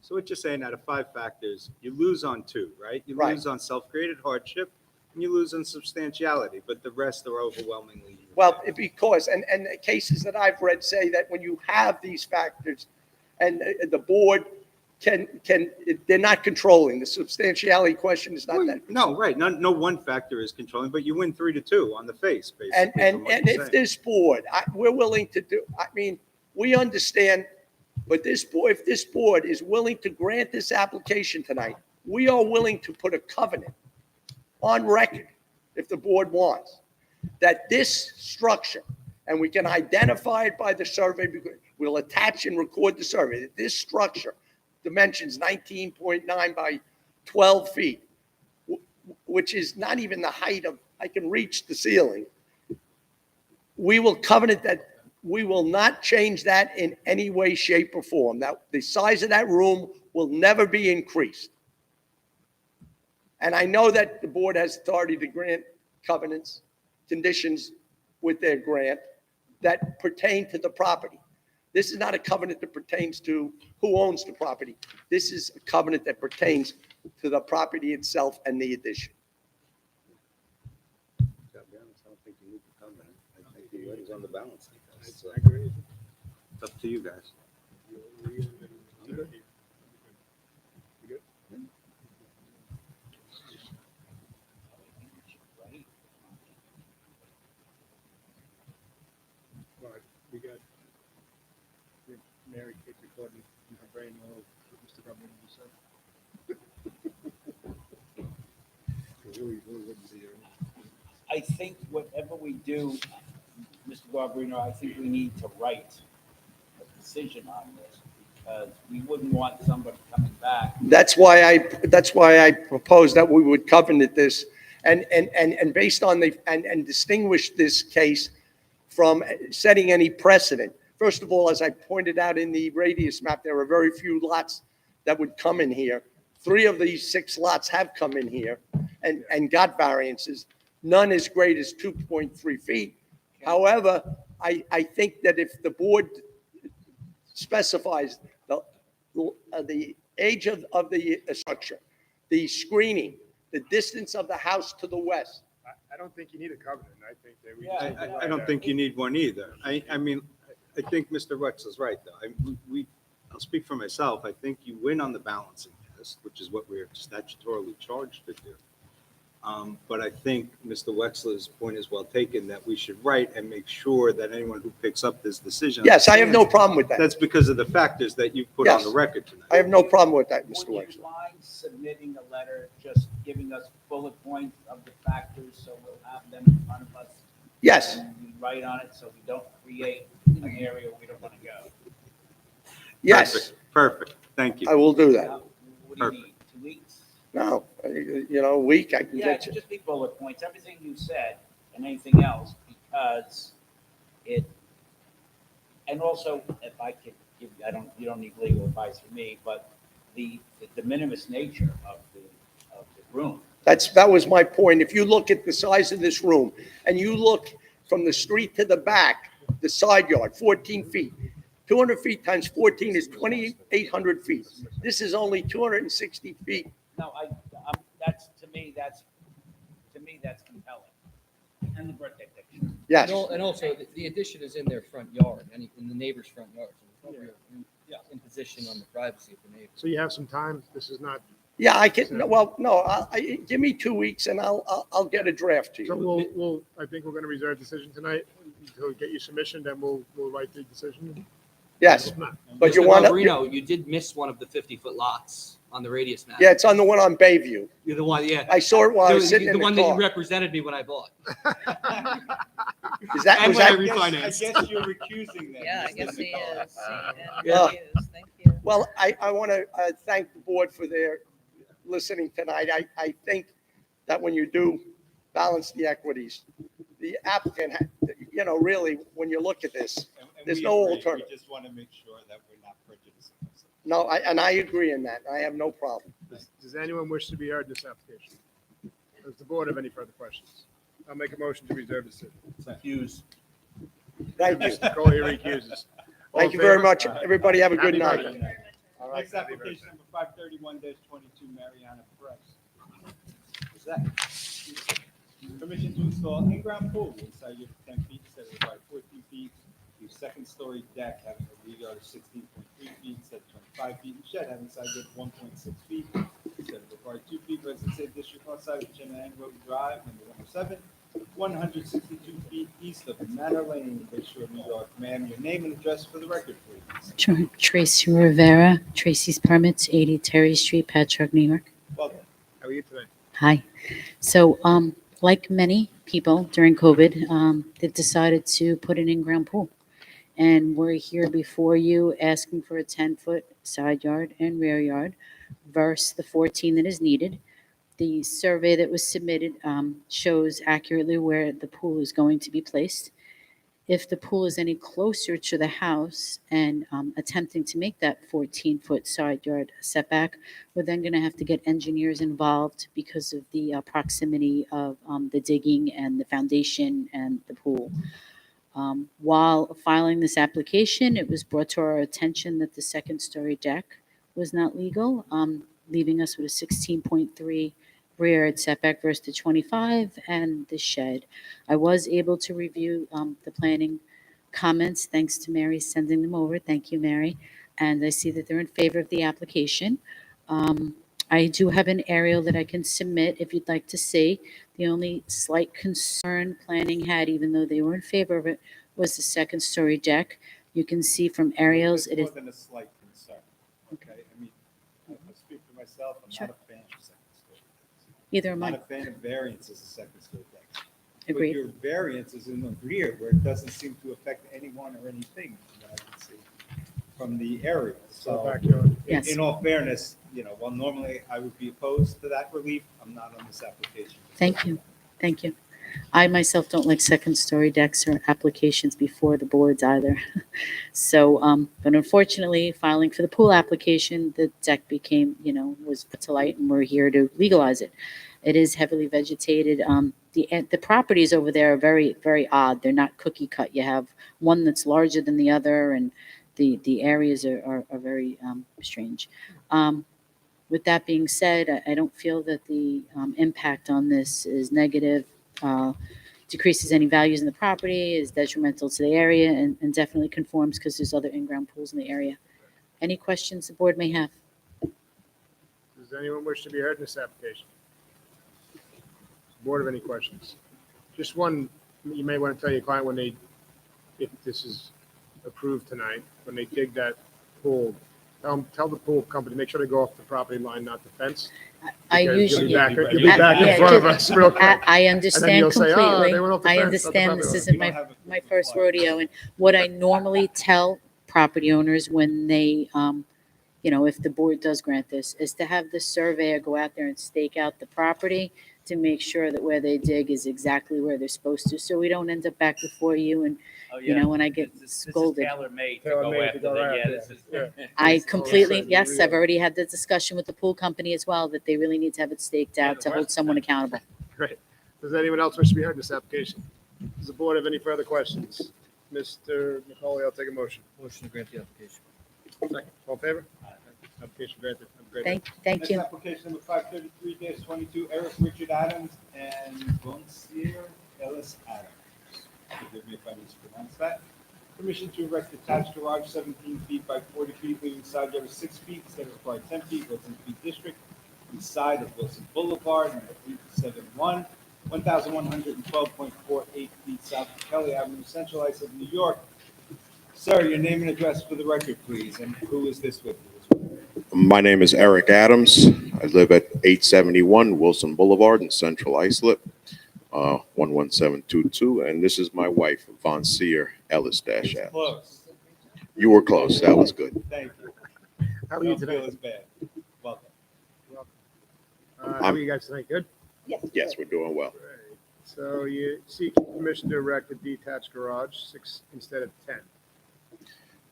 So what you're saying, out of 5 factors, you lose on 2, right? You Right. lose on self-created hardship, and you lose on substantiality, but the rest are overwhelmingly. Well, because, and the cases that I've read say that when you have these factors and the board they're not controlling. The substantiality question is not that. No, right. No one factor is controlling, but you win 3-2 on the face, basically. And from what and you're if saying. this board, we're willing to do, I mean, we understand But this board, if this board is willing to grant this application tonight, we are willing to put a covenant on record, if the board wants, that this structure, and we can identify it by the survey, because we'll attach and record the survey, that this structure, dimensions 19.9 by 12 feet, which is not even the height of, I can reach the ceiling. We will covenant that we will not change that in any way, shape, or form. That the size of that room will never be increased. And I know that the board has authority to grant covenants, conditions with their grant that pertain to the property. This is not a covenant that pertains to who owns the property. This is a covenant that pertains to the property itself and the addition. I don't think you need to comment. I think the word's on the balance. I agree. It's up to you guys. You good? All right, we got Mary keep recording in her brain while Mr. Governor said. Really wouldn't be here. I think whatever we do, Mr. Garbarino, I think we need to write a decision on this, because we wouldn't want somebody coming back. That's why I proposed that we would covenant this and based on and distinguish this case from setting any precedent. First of all, as I pointed out in the radius map, there are very few lots that would come in here. 3 of these 6 lots have come in here and got variances. None as great as 2.3 feet. However, I think that if the board specifies the age of the structure, the screening, the distance of the house to the west. I don't think you need a covenant. I think that we. I don't think you need one either. I mean, I think Mr. Rex is right, though. I'll speak for myself. I think you win on the balancing test, which is what we're statutorily charged to do. But I think Mr. Wexler's point is well taken, that we should write and make sure that anyone who picks up this decision. Yes, I have no problem with that. That's because of the factors that you put on the Yes. record tonight. I have no problem with that, Mr. Would you Wexler. mind submitting a letter, just giving us bullet points of the factors, so we'll have them in front of us? Yes. And we write on it, so we don't create an area we don't want to go. Yes, Perfect. Thank you. I will do that. What do you need, 2 weeks? No, a week I can Yeah, it get should you. just be bullet points, everything you said and anything else, because and also, if I could give, you don't need legal advice from me, but the de minimis nature of the room. That was my point. If you look at the size of this room and you look from the street to the back, the side yard, 14 feet. 200 feet times 14 is 2,800 feet. This is only 260 feet. No, to me, that's compelling. And the birthday picture. Yes. And also, the addition is in their front yard, and in the neighbor's front yard. So there's no real imposition on the privacy of the neighbor. So you have some time. This is not. Yeah, I can, well, no, give me 2 weeks and I'll get a draft to So you. I think we're going to reserve decision tonight to get your submission, then we'll write the decision. Yes, If not, but you Mr. want to, Garbarino, you did miss one of the 50-foot lots on the radius map. yeah, it's on the one on Bayview. You're the one, yeah. I saw it while I was sitting in The the one that you car. represented me when I bought. Is that, And was when I that? refinanced. I guess you're recusing that. Yeah, I Mr. guess he Nicola. is. Yeah. He is. Thank you. Well, I want to thank the board for their listening tonight. I think that when you do balance the equities, the applicant, really, when you look at this, And there's we no agree. alternative. We just want to make sure that we're not prejudicing ourselves. No, I agree in that. I have no problem. Does anyone wish to be heard in this application? Does the board have any further questions? I'll make a motion to reserve decision. Accused. Thank you. Mr. Collier recuses. All Thank in you very favor? much. Everybody have a good Happy night. birthday. All right, Next happy application birthday. number 531-22, Mariana Perez. Is that? Permission to install in-ground pool inside your 10 feet instead of required 14 feet. Your second-story deck having a rear yard of 16.3 feet instead of 25 feet. And shed having side yard of 1.6 feet instead of required 2 feet. Residence safe district outside of Jim and Road Drive, number 107. 162 feet east of Manor Lane, Bay Shore, New York. Ma'am, your name and address for the record, please. Sure. Tracy Rivera, Tracy's Permits, 80 Terry Street, Patchogue, New York. Welcome. How are you today? Hi. So, like many people during COVID, they decided to put an in-ground pool. And we're here before you asking for a 10-foot side yard and rear yard versus the 14 that is needed. The survey that was submitted shows accurately where the pool is going to be placed. If the pool is any closer to the house and attempting to make that 14-foot side yard setback, we're then going to have to get engineers involved because of the proximity of the digging and the foundation and the pool. While filing this application, it was brought to our attention that the second-story deck was not legal, leaving us with a 16.3 rear yard setback versus the 25 and the shed. I was able to review the planning comments, thanks to Mary sending them over. Thank you, Mary. And I see that they're in favor of the application. I do have an aerial that I can submit if you'd like to see. The only slight concern planning had, even though they were in favor of it, was the second-story deck. You can see from aerials, it is. More than a slight concern, okay? I mean, I speak for myself, I'm Sure. not a fan of second-story decks. Either I'm am not I. a fan of variances of second-story decks. Agreed. But your variance is in the rear where it doesn't seem to affect anyone or anything that I can see from the area. So backyard. Yes. in all fairness, you know, while normally I would be opposed to that relief, I'm not on this application. Thank you. Thank you. I myself don't like second-story decks or applications before the boards either. So, but unfortunately, filing for the pool application, the deck became, was put to light, and we're here to legalize it. It is heavily vegetated. The properties over there are very, very odd. They're not cookie cut. You have one that's larger than the other, and the areas are very strange. With that being said, I don't feel that the impact on this is negative, decreases any values in the property, is detrimental to the area, and definitely conforms because there's other in-ground pools in the area. Any questions the board may have? Does anyone wish to be heard in this application? Board of any questions? Just one, you may want to tell your client when they, if this is approved tonight, when they dig that pool, tell the pool company, make sure they go off the property line, not the fence. I Because usually. You'll be back in Yeah, front of just- us real quick. I And then understand you'll say, "Oh, completely. they went off the I fence, not the understand this property isn't line." You don't have my first rodeo, and what I normally tell property owners when they, if the board does grant this, is to have the surveyor go out there and stake out the property to make sure that where they dig is exactly where they're supposed to, so we don't end up back before you and, when I get scolded. Tailor-made Tailor-made to go out there. Yeah. I Yes, completely, also, yes, really. I've already had the discussion with the pool company as well, that they really need to have it staked out to hold someone accountable. Great. Does anyone else wish to be heard in this application? Does the board have any further questions? Mr. McCauley, I'll take a motion. Motion to grant the application. Second, all in favor? Application granted. Have a great day. Thank Next you. application number 533-22, Eric Richard Adams and Bonsier Ellis Adams. Forgive me if I mispronounce that. Permission to erect attached garage 17 feet by 40 feet, leaving side yard of 6 feet, instead of required 10 feet, Wilson Peak District, east side of Wilson Boulevard, number 871, 1,112.48 feet south of Kelly Avenue, Central Islip, New York. Sir, your name and address for the record, please, and who is this with you as well? My name is Eric Adams. I live at 871 Wilson Boulevard in Central Islip, 11722, and this is my wife, Von Seer Ellis Dash Adams. Close. You were close. That was good. Thank you. How are you Don't today? feel as bad. Welcome. How are you guys tonight? Good? Yes, we're doing well. Great. So you seek permission to erect a detached garage, 6 instead of 10.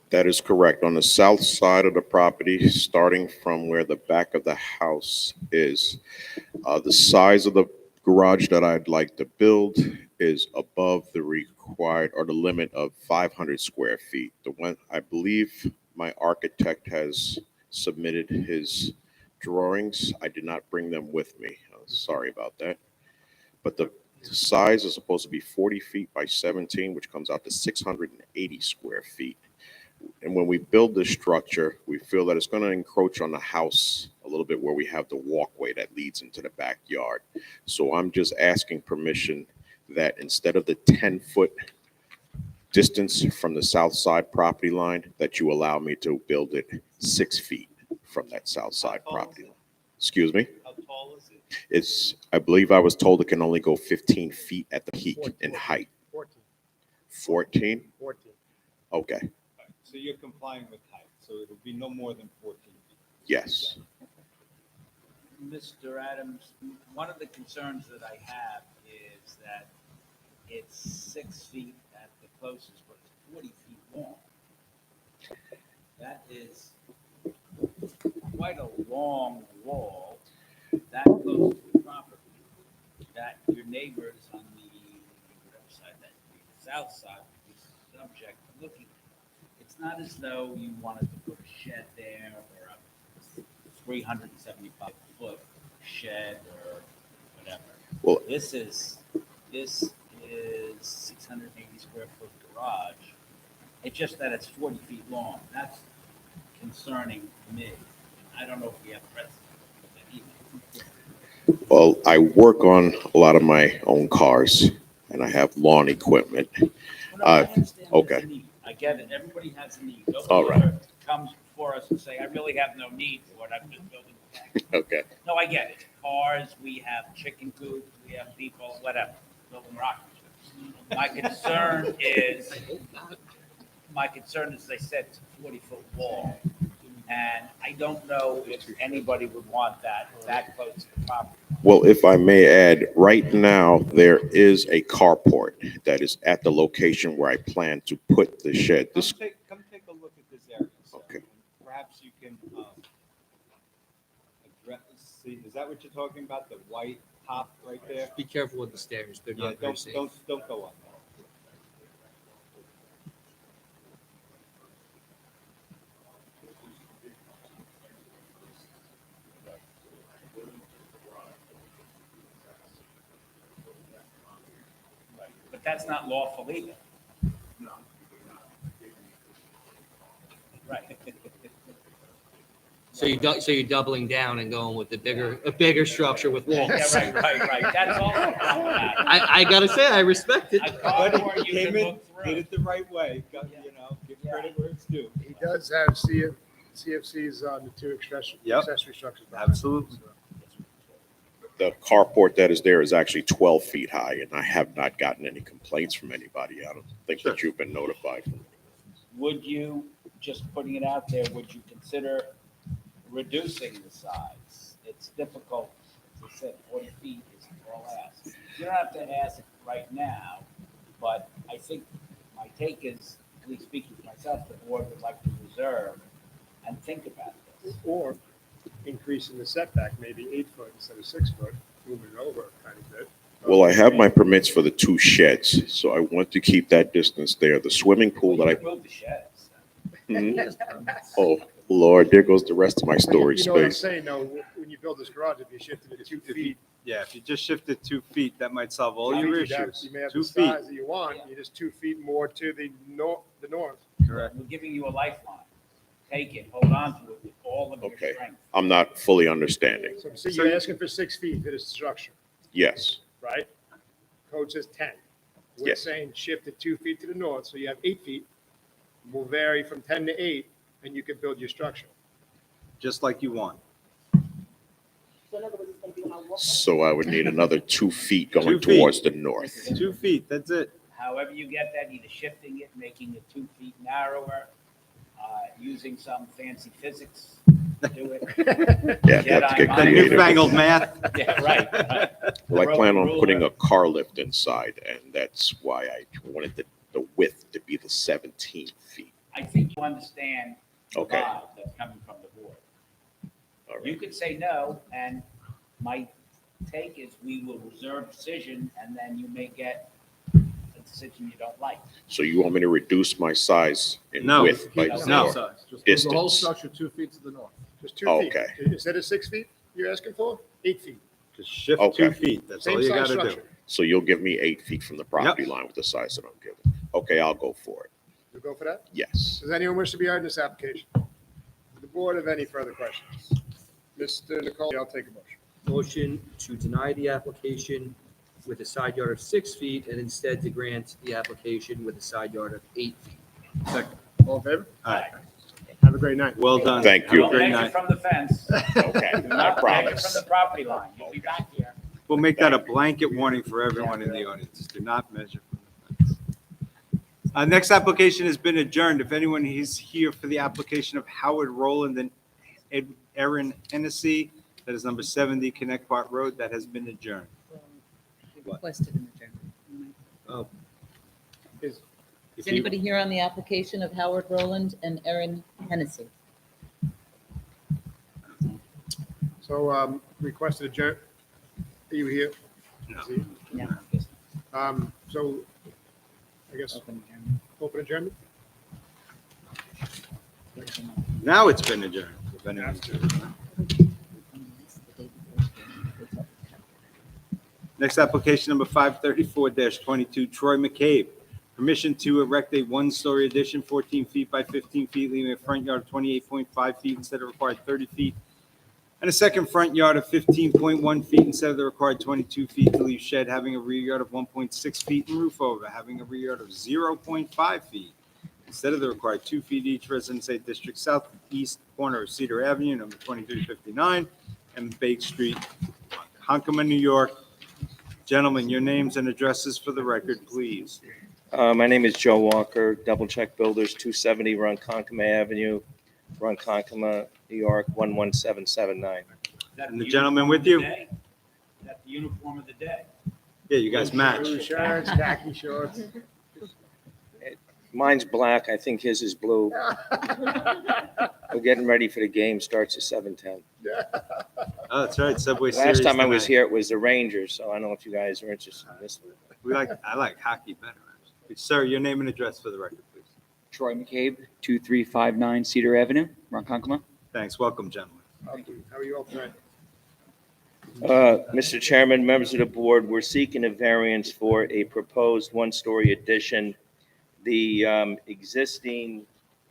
That is correct. On the south side of the property, starting from where the back of the house is, the size of the garage that I'd like to build is above the required or the limit of 500 square feet. The one, I believe my architect has submitted his drawings. I did not bring them with me. Sorry about that. But the size is supposed to be 40 feet by 17, which comes out to 680 square feet. And when we build this structure, we feel that it's going to encroach on the house a little bit where we have the walkway that leads into the backyard. So I'm just asking permission that instead of the 10-foot distance from the south side property line, that you allow me to build it 6 feet from that south side property line. Excuse me? How tall is it? It's, I believe I was told it can only go 15 feet at the peak in height. 14. 14? 14. Okay, So you're complying with height, so it'll be no more than 14 feet. yes. Mr. Adams, one of the concerns that I have is that it's 6 feet at the closest, but it's 40 feet long. That is quite a long wall, that close to the property, that your neighbors on the side, that the south side, would be subject to looking. It's not as though you wanted to put a shed there or a 375-foot shed or whatever. Well- This is 680 square foot garage. It's just that it's 40 feet long. That's concerning to me. I don't know if we have precedent for that either. Well, I work on a lot of my own cars, and I have lawn equipment. Well, no, I understand there's okay. a need. I get it. Everybody has a need. All Nobody right. ever comes before us and say, I really have no need for it. I'm just building a tank. Okay. No, I get it. Cars, we have chicken coops, we have people, whatever, building rocket ships. My concern is, as I said, it's a 40-foot wall. And I don't know if anybody would want that close to the property. Well, if I may add, right now, there is a carport that is at the location where I plan to put the shed. This, Come take a look at this area. sir, Okay. and Perhaps you can address, see, is that what you're talking about, the white top right there? Be careful with the stairs. They're Yeah, not very safe. don't go up. But that's not lawful either. Right. So you're doubling down and going with a bigger structure with walls. Yeah, right. That's all problematic. I gotta say, I respect it. A carport you Came can in, look through. did it the right way, give credit where it's due. He does have CFCs on the two accessory Yep. structures. behind it. Absolutely. the carport that is there is actually 12 feet high, and I have not gotten any complaints from anybody. I don't think that you've been notified. Would you, just putting it out there, would you consider reducing the size? It's difficult, as I said, 40 feet is a tall ask. You don't have to ask it right now, but I think my take is, at least speaking for myself, the board would like to reserve and think about this. Or increasing the setback, maybe 8 foot instead of 6 foot, moving it over a tiny bit. Well, I have my permits for the 2 sheds, so I want to keep that distance there. The swimming pool that I, Move the sheds. Mhm. Oh, Lord, there goes the rest of my storage You know what I'm space. saying, though, when you build this garage, if you shifted it 2 feet. Yeah, if you just shifted 2 feet, that might solve all your you'd have- issues. You may have 2 the feet. size that you want, you're just 2 feet more to the north. Correct. We're giving you a lifeline. Take it, hold on to it with all of your Okay. strength. I'm not fully understanding. So you're asking for 6 feet for this structure, Yes, right? Code says 10. We're Yes. saying shift it 2 feet to the north, so you have 8 feet. Will vary from 10 to 8, and you can build your structure. Just like you want. so I would need another 2 feet 2 going feet. towards the north. 2 feet, that's it. However you get that, either shifting it, making it 2 feet narrower, using some fancy physics to do it. Yeah, you have to get Jedi mind. The creative. newfangled math. Yeah, right. Well, I plan on Ruler. putting a car lift inside, and that's why I wanted the width to be the 17 feet. I think you understand the Okay. vibe that's coming from the board. All You right. could say no, and my take is we will reserve decision, and then you may get a decision you don't like. So you want me to reduce my size in No. width by No. No. distance? The whole structure 2 feet to the north. Just 2 feet. Okay. Instead of 6 feet you're asking for, 8 feet. Just shift Okay. 2 feet, that's all Same you size gotta do. structure. So you'll give me 8 feet from the property Yep. line with the size that I'm giving. Okay, I'll go for it. You go for that? Yes. Does anyone wish to be heard in this application? Does the board have any further questions? Mr. Nicole, I'll take a motion. Motion to deny the application with a side yard of 6 feet and instead to grant the application with a side yard of 8 feet. Second. All in favor? Aye. Have a great night. Well done. Thank Have you. a great Measure night. from the fence. Okay, Do I not measure promise. from the property line. You'll be back here. We'll make that a blanket warning for everyone in the audience. Do not measure from the fence. Next application has been adjourned. If anyone is here for the application of Howard Rowland and Erin Hennessy, that is number 70 Connect Park Road, that has been adjourned. Requested an adjournment. Oh. Is Is anybody here on the application of Howard Rowland and Erin Hennessy? So, requested adjourn. Are you here? No. Is he? No. So, I guess, open adjournment? Now it's been adjourned. If anyone's here. Next application number 534-22, Troy McCabe. Permission to erect a one-story addition, 14 feet by 15 feet, leaving a front yard of 28.5 feet instead of required 30 feet, and a second front yard of 15.1 feet instead of the required 22 feet to leave shed having a rear yard of 1.6 feet and roof over, having a rear yard of 0.5 feet instead of the required 2 feet each. Residence 8 District, southeast corner of Cedar Avenue, number 2359, and Bake Street, Honkema, New York. Gentlemen, your names and addresses for the record, please. My name is Joe Walker, Double Check Builders, 270 Ronkonkoma Avenue, Ronkonkoma, New York, 11779. And the gentleman with you? That's the uniform of the day. Yeah, you guys match. Blue shirts, khaki shorts. Mine's black, I think his is blue. We're getting ready for the game, starts at 7:10. Oh, that's right, Subway Series. Last time I was tonight. here, it was the Rangers, so I don't know if you guys are interested in this one. I like hockey better. actually. Sir, your name and address for the record, please. Troy McCabe, 2359 Cedar Avenue, Ronkonkoma. Thanks. Welcome, gentlemen. How are you all tonight? Mr. Chairman, members of the board, we're seeking a variance for a proposed one-story addition. The existing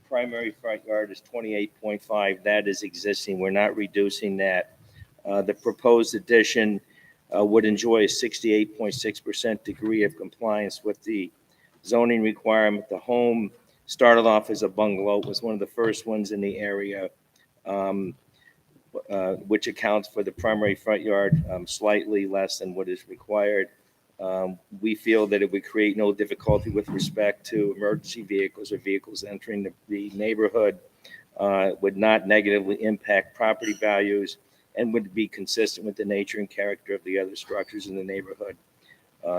primary front yard is 28.5. That is existing. We're not reducing that. The proposed addition would enjoy a 68.6% degree of compliance with the zoning requirement. The home started off as a bungalow. It was one of the first ones in the area, which accounts for the primary front yard slightly less than what is required. We feel that it would create no difficulty with respect to emergency vehicles or vehicles entering the neighborhood, would not negatively impact property values, and would be consistent with the nature and character of the other structures in the neighborhood.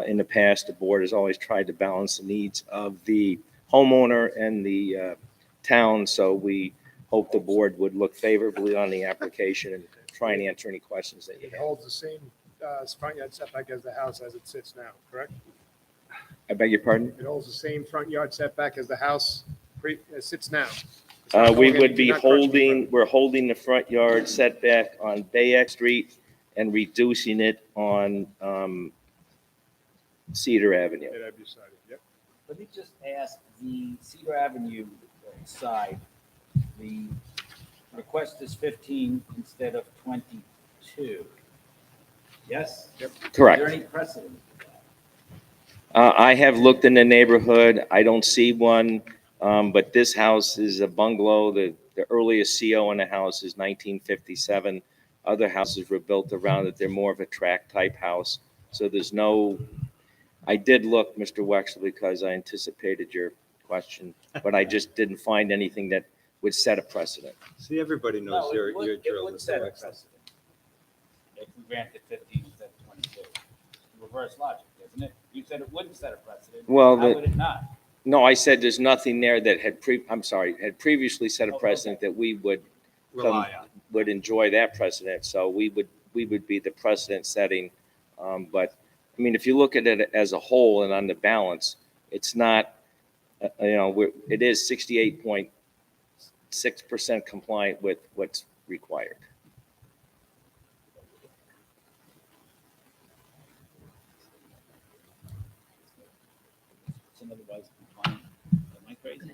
In the past, the board has always tried to balance the needs of the homeowner and the town, so we hope the board would look favorably on the application and try and answer any questions that you It have. holds the same front yard setback as the house as it sits now, correct? I beg your pardon? It holds the same front yard setback as the house as sits now. We would be we're holding the front yard setback on Bayek Street and reducing it on Cedar Avenue. Yep. Let me just ask, the Cedar Avenue side, the request is 15 instead of 22. Yes? Correct. Is there any precedent for that? I have looked in the neighborhood. I don't see one, but this house is a bungalow. The earliest CO in the house is 1957. Other houses were built around it. They're more of a tract type house. So there's no, I did look, Mr. Wexler, because I anticipated your question, but I just didn't find anything that would set a precedent. See, everybody knows No, your it would drill. set Mr. a Wexler. precedent. If we granted 15 instead of 22. Reverse logic, isn't it? You said it wouldn't set a precedent. Well, How would it not? No, I said there's nothing there that had had previously set a precedent that we would Rely on. would enjoy that precedent. So we would be the precedent setting. But I mean, if you look at it as a whole and on the balance, it's not, it is 68.6% compliant with what's required. It's an otherwise compliant. Am I crazy?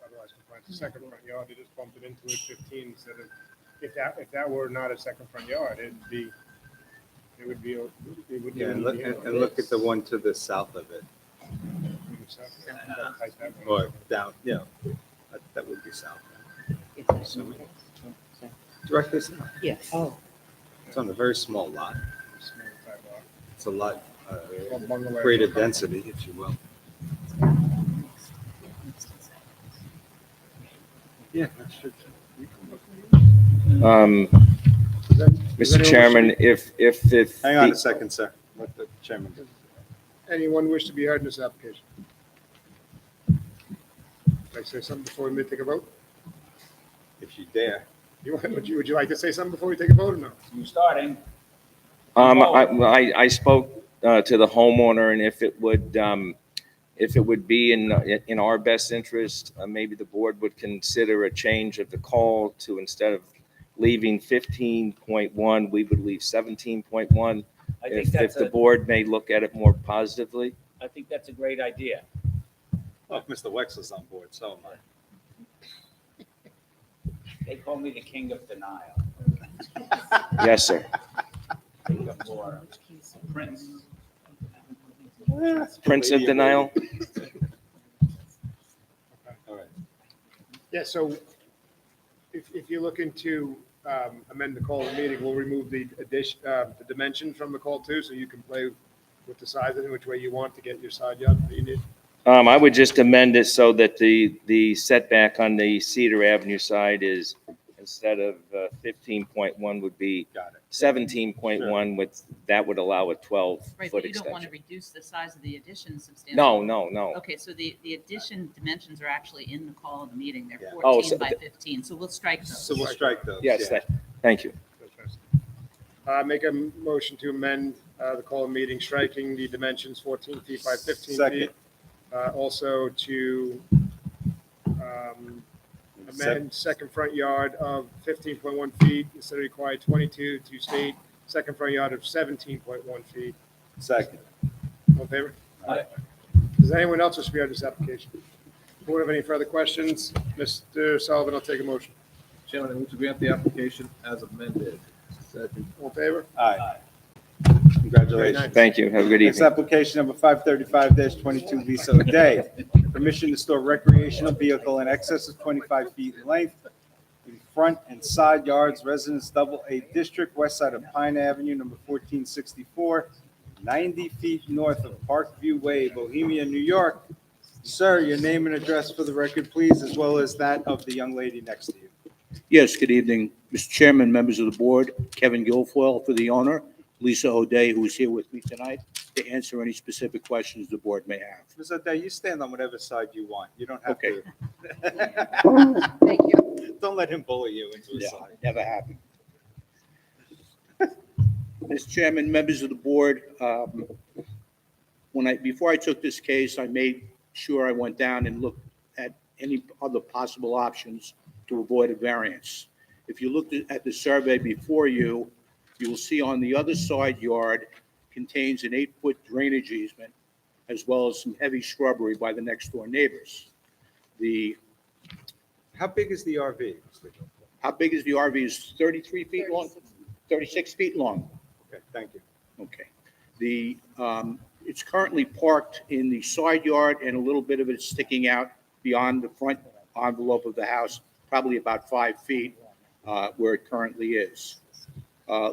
Otherwise, compliant. The second front yard, you just bumped it into it 15 instead of if that were not a second front yard, it would be, it would. Yeah, and look at the one to the south of it, or down, that would be south. Directly south. Yes. Oh. It's on a very small lot. It's a lot, greater density, if you will. Yeah, that's true. Mr. Chairman, if. Hang on a second, sir. Let the chairman do it. Anyone wish to be heard in this application? Can I say something before we take a vote? If you dare. Would you like to say something before we take a vote or no? You starting? I spoke to the homeowner, and if it would be in our best interest, maybe the board would consider a change of the call to, instead of leaving 15.1, we would leave 17.1. I think If that's the a, board may look at it more positively. I think that's a great idea. Well, if Mr. Wexler's on board, so am I. They call me the king of denial. Yes, sir. Or Prince. Prince of denial? All right. Yeah, so if you're looking to amend the call of the meeting, we'll remove the the dimension from the call too, so you can play with the size of it, which way you want to get your side yard that you need. I would just amend it so that the setback on the Cedar Avenue side is, instead of 15.1 would be 17.1 with, that would allow a 12-foot Right, but you don't want to extension. reduce the size of the addition substantially. No. Okay, so the addition dimensions are actually in the call of the meeting. They're Yeah. 14 so by th- 15, so we'll strike those. So we'll strike those. Yes, yeah. thank you. Make a motion to amend the call of meeting, striking the dimensions 14 feet by 15 Second. feet. Also to amend second front yard of 15.1 feet instead of required 22 to state second front yard of 17.1 feet. Second. All in favor? Aye. Does anyone else wish to be on this application? Board have any further questions? Mr. Sullivan, I'll take a motion. Chairman, I move to grant the application as amended. Second. All in favor? Aye. Congratulations. Thank you. Have a good Next evening. application number 535-22 Visa O'Day. Permission to store recreational vehicle in excess of 25 feet in length in front and side yards, Residence Double A District, west side of Pine Avenue, number 1464, 90 feet north of Parkview Way, Bohemia, New York. Sir, your name and address for the record, please, as well as that of the young lady next to you. Yes, good evening, Mr. Chairman, members of the board, Kevin Guilfoyle for the owner, Lisa O'Day, who is here with me tonight, to answer any specific questions the board may have. Ms. O'Day, you stand on whatever side you want. You don't have Okay. to. Thank you. Don't let him bully you into a Yeah, side. never happened. Mr. Chairman, members of the board, before I took this case, I made sure I went down and looked at any other possible options to avoid a variance. If you looked at the survey before you, you will see on the other side yard contains an 8-foot drainage easement, as well as some heavy shrubbery by the next door neighbors. How big is the RV? How big is the RV? Is 33 feet long? 36 feet long. Okay, thank you. Okay. It's currently parked in the side yard, and a little bit of it sticking out beyond the front envelope of the house, probably about 5 feet, where it currently is.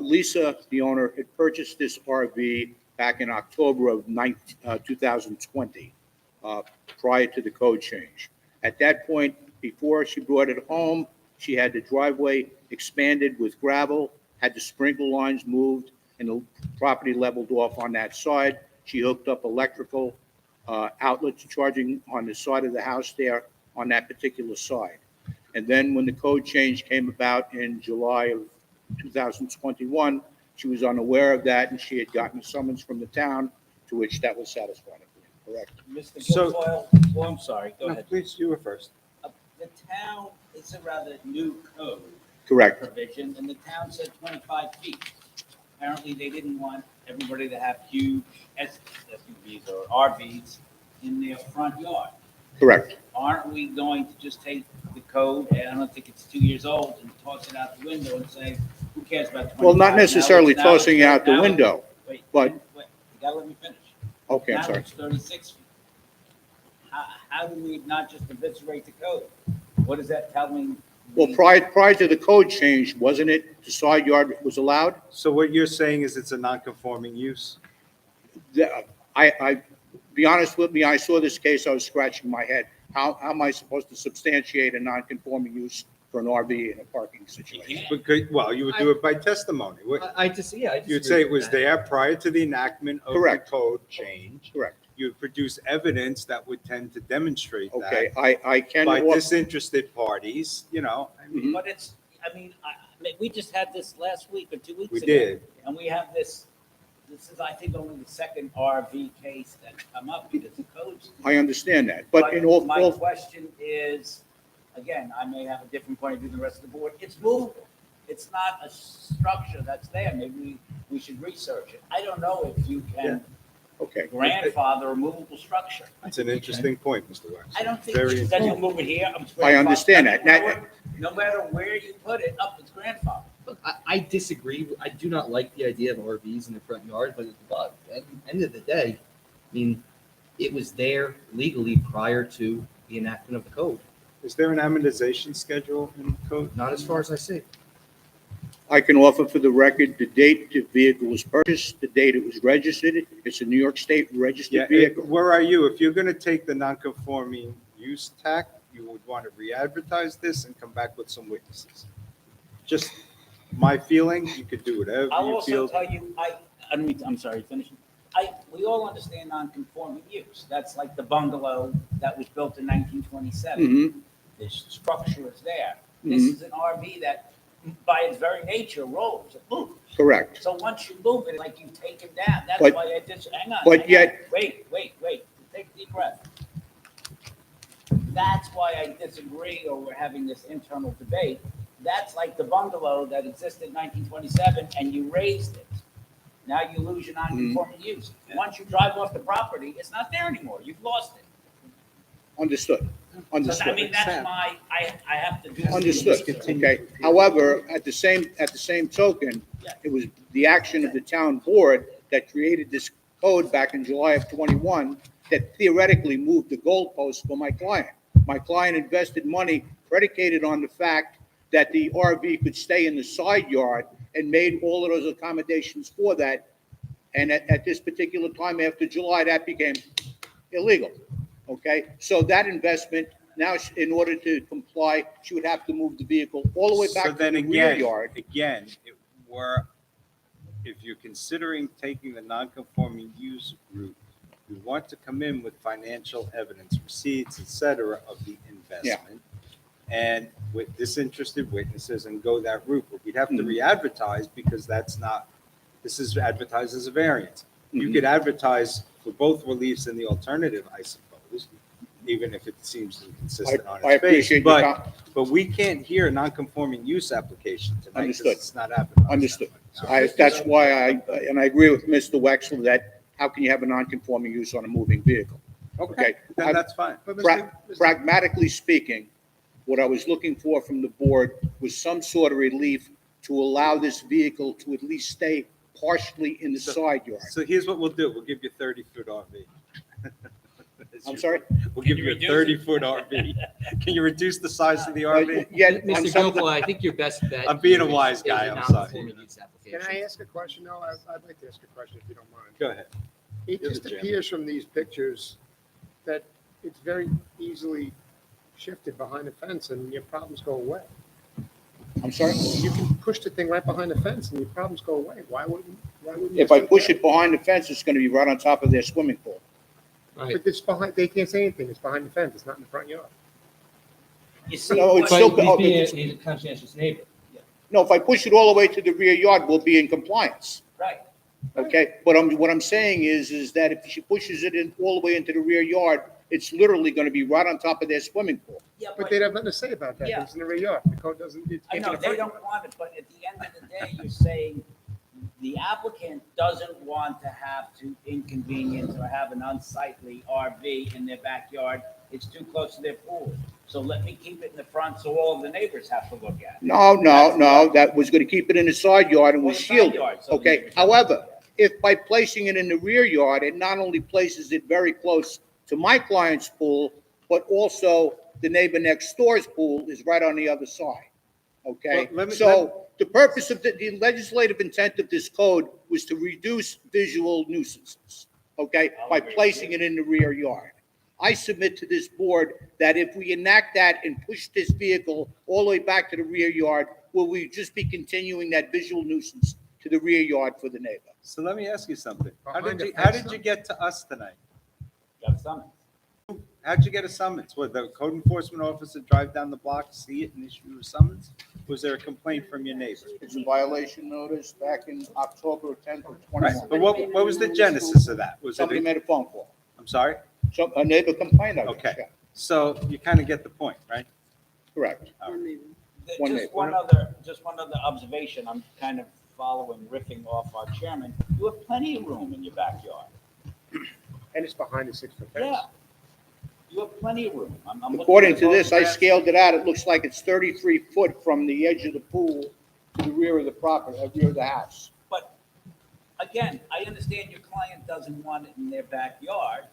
Lisa, the owner, had purchased this RV back in October of 2020, prior to the code change. At that point, before she brought it home, she had the driveway expanded with gravel, had the sprinkler lines moved, and the property leveled off on that side. She hooked up electrical outlets charging on the side of the house there on that particular side. And then when the code change came about in July of 2021, she was unaware of that, and she had gotten a summons from the town, to which that was satisfied. Correct. Mr. So- Guilfoyle, well, I'm sorry, go No, ahead. please, you were first. The town, it's a rather new code. Correct. Provision, and the town said 25 feet. Apparently, they didn't want everybody to have huge SUVs or RVs in their front yard. Correct. Aren't we going to just take the code, and I don't think it's 2 years old, and toss it out the window and say, who cares about 25? Well, not Now necessarily it's- now it's tossing out the now it- window, Wait, but- wait, you gotta let me finish. Okay, I'm Now sorry. it's 36 feet. How do we not just eviscerate the code? What is that telling? Well, prior to the code change, wasn't it, the side yard was allowed? So what you're saying is it's a non-conforming use? Be honest with me, I saw this case, I was scratching my head. How am I supposed to substantiate a non-conforming use for an RV in a parking situation? Because, well, you would do it by testimony. I just, yeah, I You'd disagree say it with was that. there prior to the enactment of the Correct. code change. Correct. You would produce evidence that would tend to demonstrate that. Okay, I can. By disinterested parties, you know, I mean, But it's, we just had this last week or 2 weeks We ago. did. And we have this is, I think, only the second RV case that's come up because the code's. I understand that, but in all, My question is, again, I may have a different point of view than the rest of the board, it's movable. It's not a structure that's there, maybe we should research it. I don't know if you can okay. grandfather a movable structure. That's an interesting point, Mr. Wax. I don't think, Very then you interesting. move it here. I understand that. No matter where you put it, up, it's grandfather. Look, I disagree. I do not like the idea of RVs in the front yard, but at the end of the day, I mean, it was there legally prior to the enactment of the code. Is there an amortization schedule in the code? Not as far as I see. I can offer for the record the date the vehicle was purchased, the date it was registered. It's a New York State registered vehicle. Where are you? If you're going to take the non-conforming use tack, you would want to re-advertise this and come back with some witnesses. Just my feeling, you could do whatever I'll you also feel. tell you, I'm sorry, finish. We all understand non-conforming use. That's like the bungalow that was built in 1927. Mhm. The structure is there. This Mhm. is an RV that, by its very nature, rolls, it moves. Correct. So once you move it, like you take it down, that's But- why I just, hang on. but hang on. yet- Wait, take a deep breath. That's why I disagree, or we're having this internal debate. That's like the bungalow that existed in 1927, and you raised it. Now you lose your non-conforming use. Once you drive off the property, it's not there anymore. You've lost it. Understood. So, Understood. I mean, that's my, I have to do. some Understood, research. okay. However, at the same token, it was the action of the town board that created this code back in July of 21 that theoretically moved the goalposts for my client. My client invested money predicated on the fact that the RV could stay in the side yard and made all of those accommodations for that. And at this particular time after July, that became illegal. Okay, so that investment, now in order to comply, she would have to move the vehicle all the way So back to then the rear again, yard. If you're considering taking the non-conforming use route, you want to come in with financial evidence, receipts, et cetera, of the investment. And with disinterested witnesses and go that route, but we'd have to re-advertise because this is advertised as a variance. You could advertise for both reliefs and the alternative, I suppose, even if it seems inconsistent on I its face. appreciate your But we can't hear a non-conforming use application tonight because Understood. it's not advertised. Understood. That's why and I agree with Mr. Wexler that how can you have a non-conforming use on a moving vehicle? Okay, then that's fine. Pragmatically speaking, what I was looking for from the board was some sort of relief to allow this vehicle to at least stay partially in the side yard. So here's what we'll do. We'll give you 30-foot RV. I'm sorry? We'll give you a 30-foot RV. Can you reduce the size of the RV? Mr. Gopal, I think your best bet. I'm being a here wise is guy, a I'm sorry. non-conforming use application. Can I ask a question? No, I'd like to ask a question if you don't mind. Go ahead. It You're just the chairman. appears from these pictures that it's very easily shifted behind the fence and your problems go away. I'm sorry? You can push the thing right behind the fence and your problems go away. Why wouldn't you If I say push that? it behind the fence, it's gonna be right on top of their swimming pool. But it's behind, they can't say anything. It's behind the fence. It's not in the front yard. You see, No, it's what- still, He's oh, being it's- he's a conscientious neighbor. no, if I push it all the way to the rear yard, we'll be in compliance. Right. Okay, but what I'm saying is that if she pushes it in all the way into the rear yard, it's literally gonna be right on top of their swimming pool. Yeah, But they have nothing to say about that. Yeah. It's in the rear yard. The code doesn't, it I can't know, be the they front don't yard. want it, but at the end of the day, you're saying the applicant doesn't want to have to inconvenience or have an unsightly RV in their backyard. It's too close to their pool. So let me keep it in the front so all of the neighbors have to look at it. No, that was gonna keep it in the side yard and was Or side shielded. yard, so the Okay, neighbors have- however, if by placing it in the rear yard, it not only places it very close to my client's pool, but also the neighbor next door's pool is right on the other side. Okay? Well, let me- So the purpose of the legislative intent of this code was to reduce visual nuisances, okay, by placing it in the rear yard. I submit to this board that if we enact that and push this vehicle all the way back to the rear yard, will we just be continuing that visual nuisance to the rear yard for the neighbor? So let me ask you something. How Behind did the you, how fence, did you get to us tonight? Got some. How'd you get a summons? Would the code enforcement officer drive down the block, see it, and issue a summons? Was there a complaint from your neighbor? It's a violation notice back in October 10th of Right, 21. but what was the genesis of that? Was Somebody it, made a phone call. I'm sorry? So a neighbor complained of it. Okay. yeah, So you kind of get the point, right? Correct. One Just neighbor. one other observation, I'm kind of following, riffing off our chairman. You have plenty of room in your backyard. And it's behind the 6-foot fence. Yeah. You have plenty of room. I'm looking According at to this, I photographs. scaled it out, it looks like it's 33 foot from the edge of the pool to the rear of the property, rear of the house. But again, I understand your client doesn't want it in their backyard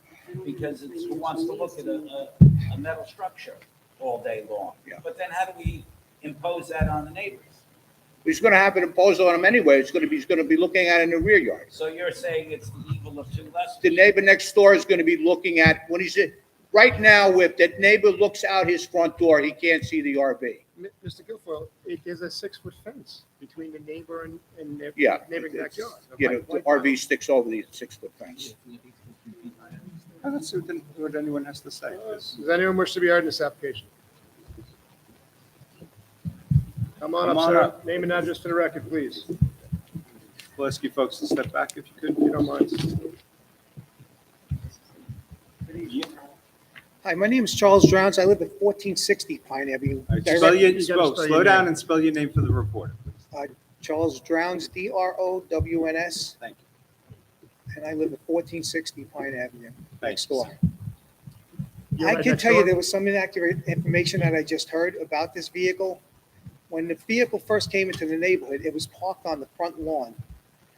because it's who wants to look at a metal structure all day long. Yeah. But then how do we impose that on the neighbors? He's gonna have it imposed on him anyway, he's gonna be looking at it in the rear yard. So you're saying it's the evil of two lessons? The neighbor next door is gonna be looking at, when he's, right now, if that neighbor looks out his front door, he can't see the RV. Mr. Guilfoyle, there's a 6-foot fence between the neighbor and their Yeah. neighboring backyard. You know, the RV sticks over the 6-foot fence. Oh, let's see what anyone has to say. Does anyone wish to be heard in this application? Come on Come up, on sir. up. Name and address for the record, please, We'll ask you folks to step back if you could. if you don't mind. Hi, my name is Charles Drowns. I live at 1460 Pine Avenue. All right, Direct- spell your, You gotta spell your slow down name. and spell your name for the reporter. Charles Drowns, Drowns, Thank you. and I live at 1460 Pine Avenue, next door. You're I right can next tell you door? there was some inaccurate information that I just heard about this vehicle. When the vehicle first came into the neighborhood, it was parked on the front lawn,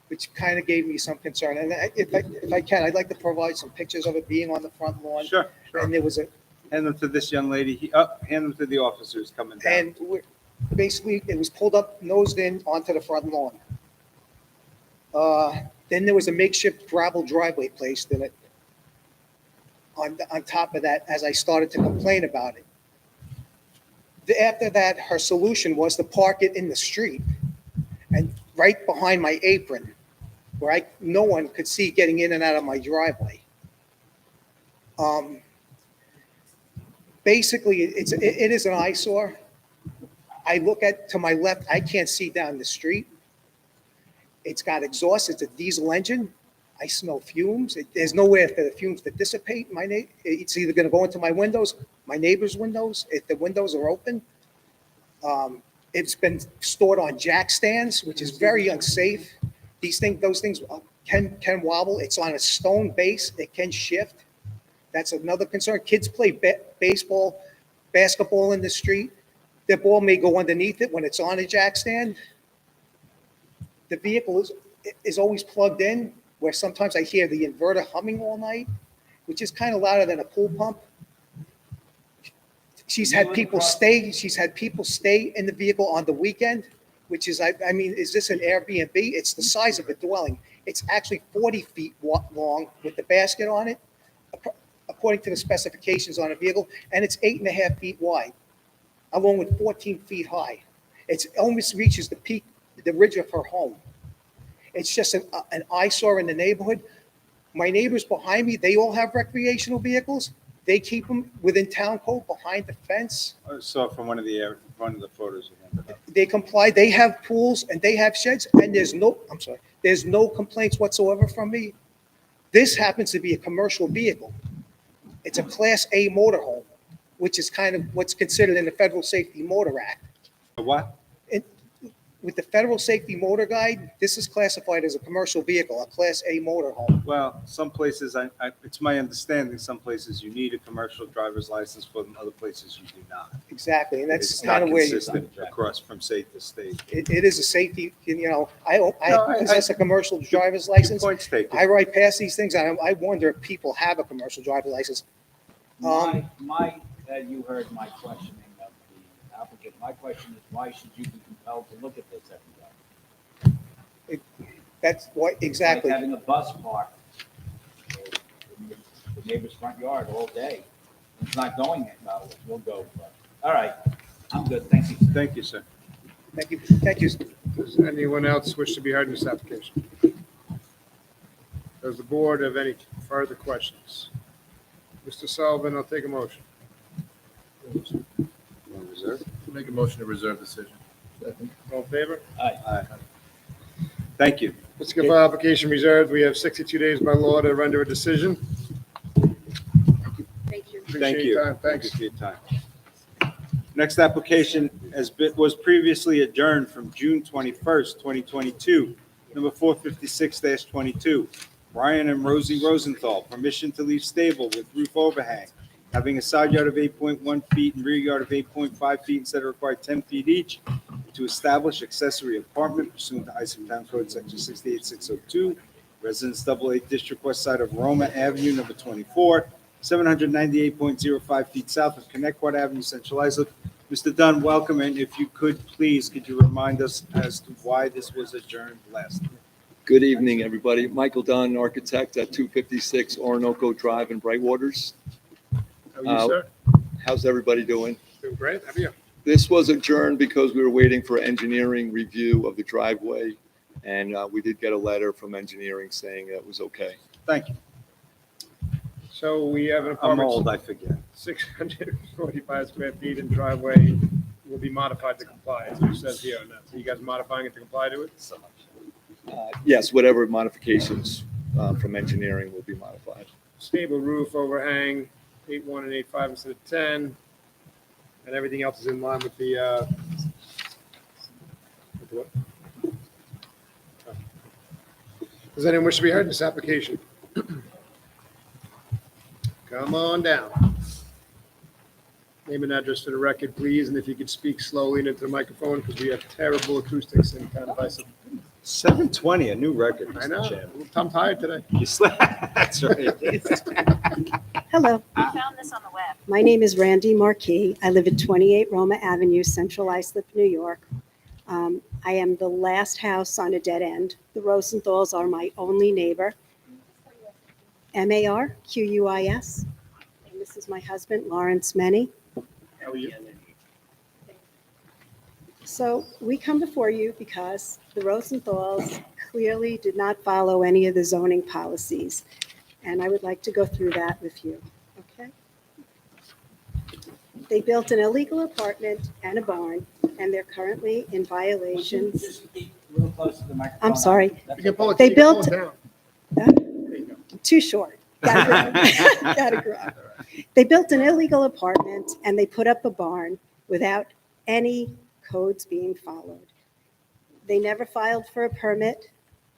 which kind of gave me some concern. And if I can, I'd like to provide some pictures of it being on the front lawn. Sure, sure. And there was a, Hand them to this young lady. Hand them to the officers coming down. and basically, it was pulled up, nosed in onto the front lawn. Then there was a makeshift gravel driveway placed in it. On top of that, as I started to complain about it. After that, her solution was to park it in the street and right behind my apron, where no one could see getting in and out of my driveway. Basically, it is an eyesore. I look to my left, I can't see down the street. It's got exhaust, it's a diesel engine. I smell fumes. There's nowhere for the fumes to dissipate. It's either gonna go into my windows, my neighbor's windows, if the windows are open. It's been stored on jack stands, which is very unsafe. Those things can wobble. It's on a stone base. It can shift. That's another concern. Kids play baseball, basketball in the street. Their ball may go underneath it when it's on a jack stand. The vehicle is always plugged in, where sometimes I hear the inverter humming all night, which is kind of louder than a pool pump. She's had people stay in the vehicle on the weekend, which is, I mean, is this an Airbnb? It's the size of a dwelling. It's actually 40 feet long with the basket on it, according to the specifications on the vehicle, and it's 8.5 feet wide, along with 14 feet high. It almost reaches the peak, the ridge of her home. It's just an eyesore in the neighborhood. My neighbors behind me, they all have recreational vehicles. They keep them within town code behind the fence. I saw from one of the photos you handed up. They comply. They have pools and they have sheds, and there's no complaints whatsoever from me. This happens to be a commercial vehicle. It's a Class A motorhome, which is kind of what's considered in the Federal Safety Motor Act. What? with the Federal Safety Motor Guide, this is classified as a commercial vehicle, a Class A motorhome. Well, some places, it's my understanding, some places you need a commercial driver's license for them, other places you do not. Exactly, and that's It's kind not of where consistent across from state to state. it is a safety, I No, I- possess a commercial driver's license. Point's taken. I ride past these things, and I wonder if people have a commercial driver's license. You heard my questioning of the applicant. My question is, why should you be compelled to look at this every day? That's what, exactly. Like having a bus parked in the neighbor's front yard all day. It's not going it, well, we'll go, but, all right, I'm good, thank you. Thank you, sir. Thank you, thank you. Does anyone else wish to be heard in this application? Does the board have any further questions? Mr. Sullivan, I'll take a motion. Make a motion to reserve decision. All in favor? Aye. Thank you. Let's give our application reserved. We have 62 days by law to render a decision. Thank you. Thank Appreciate you. your time. Thank you Thanks. for your time. Next application was previously adjourned from June 21st, 2022, number 456-22. Brian and Rosie Rosenthal, permission to leave stable with roof overhang, having a side yard of 8.1 feet and rear yard of 8.5 feet instead of required 10 feet each, to establish accessory apartment pursuant to Isom Town Code Section 68602, Residence AA District West side of Roma Avenue, number 24, 798.05 feet south of Connecticut Avenue, Central Islip. Mr. Dunn, welcome, and if you could you remind us as to why this was adjourned last time? Good evening, everybody. Michael Dunn, architect at 256 Orinoco Drive in Brightwaters. How are you, sir? How's everybody doing? Doing great. How are you? This was adjourned because we were waiting for engineering review of the driveway, and we did get a letter from engineering saying that it was okay. Thank you. So we have an I'm apartment. old, I forget. 645 square feet and driveway will be modified to comply, as it says here. So you guys modifying it to comply to it? Yes, whatever modifications from engineering will be modified. Stable roof overhang, 8.1 and 8.5 instead of 10. And everything else is in line with the, with what? Oh. Does anyone wish to be heard in this application? Come on down. Name and address for the record, please, and if you could speak slowly into the microphone, because we have terrible acoustics in Town of Islip. 720, a new record, I Mr. know. Chairman. I'm tired today. You slept, that's right. Hello. I found this on the web. My name is Randy Marquis. I live at 28 Roma Avenue, Central Islip, New York. I am the last house on a dead end. The Rosenthals are my only neighbor. Marquis. And this is my husband, Lawrence Menny. How are you? So we come before you because the Rosenthals clearly did not follow any of the zoning policies. And I would like to go through that with you, okay? They built an illegal apartment and a barn, and they're currently in violations. Just speak real close to the microphone. I'm sorry. You can pull it, They you can pull built- it down. Too short. Gotta grow. Gotta grow. They built an illegal apartment and they put up a barn without any codes being followed. They never filed for a permit.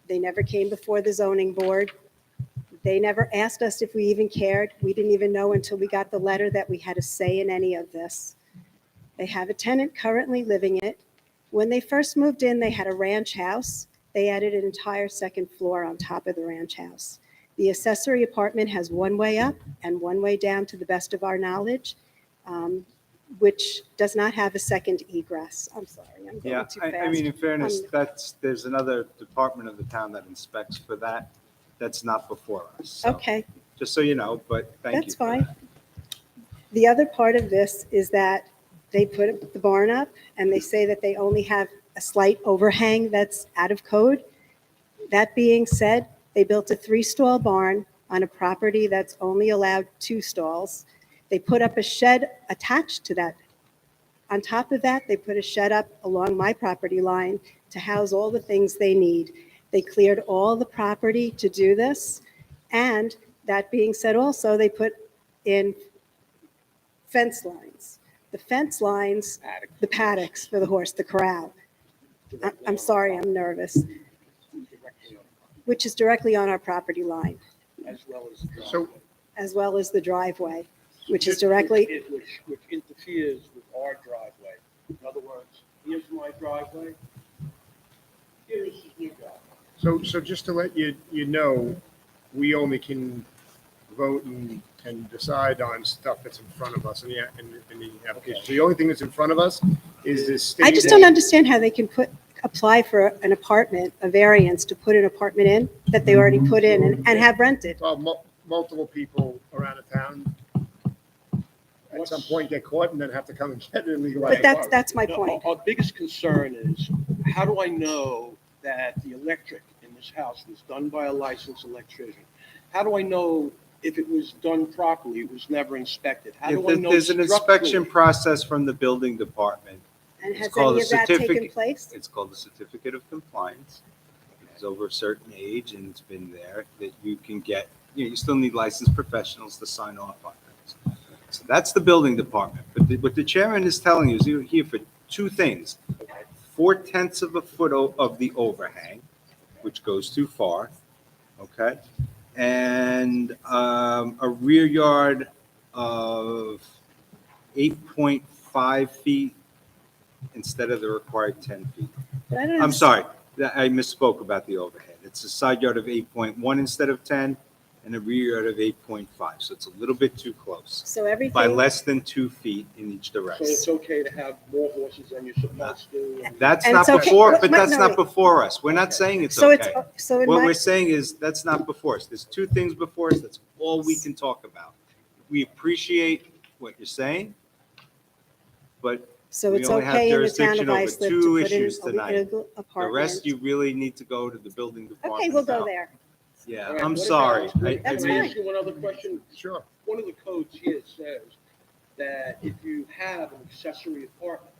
They never came before the zoning board. They never asked us if we even cared. We didn't even know until we got the letter that we had a say in any of this. They have a tenant currently living it. When they first moved in, they had a ranch house. They added an entire second floor on top of the ranch house. The accessory apartment has one way up and one way down to the best of our knowledge, which does not have a second egress. I'm sorry, I'm Yeah, going too fast. I mean, in fairness, Um, there's another department of the town that inspects for that. That's not before us. So, Okay, just so you know, but thank you. that's fine. The other part of this is that they put the barn up and they say that they only have a slight overhang that's out of code. That being said, they built a 3-stall barn on a property that's only allowed 2 stalls. They put up a shed attached to that. On top of that, they put a shed up along my property line to house all the things they need. They cleared all the property to do this. And that being said also, they put in fence lines. The fence lines, the paddocks for the horse, the corral. I'm sorry, I'm nervous, which is directly on our property line, As well as the driveway. So, as well as the driveway, which is directly, Which interferes with our driveway. In other words, here's my driveway, here's your driveway. so just to let you know, we only can vote and decide on stuff that's in front of us in the application. So the only thing that's in front of us is this I just don't understand how they can apply for an apartment, a variance to put an apartment in that they already put in and have rented. Well, multiple people around the town at some point get caught and then have to come and get an illegal. But that's my point. Our biggest concern is, how do I know that the electric in this house was done by a licensed electrician? How do I know if it was done properly, it was never inspected? How do I know There's an inspection structurally? process from the building department. And has called any a of that taken certificate. place? It's called the certificate of compliance. It's over a certain age and it's been there that you can get, you still need licensed professionals to sign off on things. So that's the building department. But what the chairman is telling you is you're here for two things. 4/10 of a foot of the overhang, which goes too far, okay? And a rear yard of 8.5 feet instead of the required 10 feet. But I don't I'm sorry, I misspoke about the overhead. It's a side yard of 8.1 instead of 10 and a rear yard of 8.5. So it's a little bit too close. So everything. By less than 2 feet in each So direction. it's okay to have more horses than you're supposed to? That's And not it's okay- before, but but that's no, not wait. before us. We're not saying it's So it's, okay. so in What we're my, saying is that's not before us. There's two things before us. That's all we can talk about. We appreciate what you're saying, but so we it's only have okay in the town jurisdiction of over Islip two to put in issues a tonight. illegal the apartment. rest you really need to go to the building department. Okay, we'll go about. there. Yeah, All right, I'm what sorry. about- I That's Can I mean, ask you one other question? Sure. One of the codes here says that if you have an accessory apartment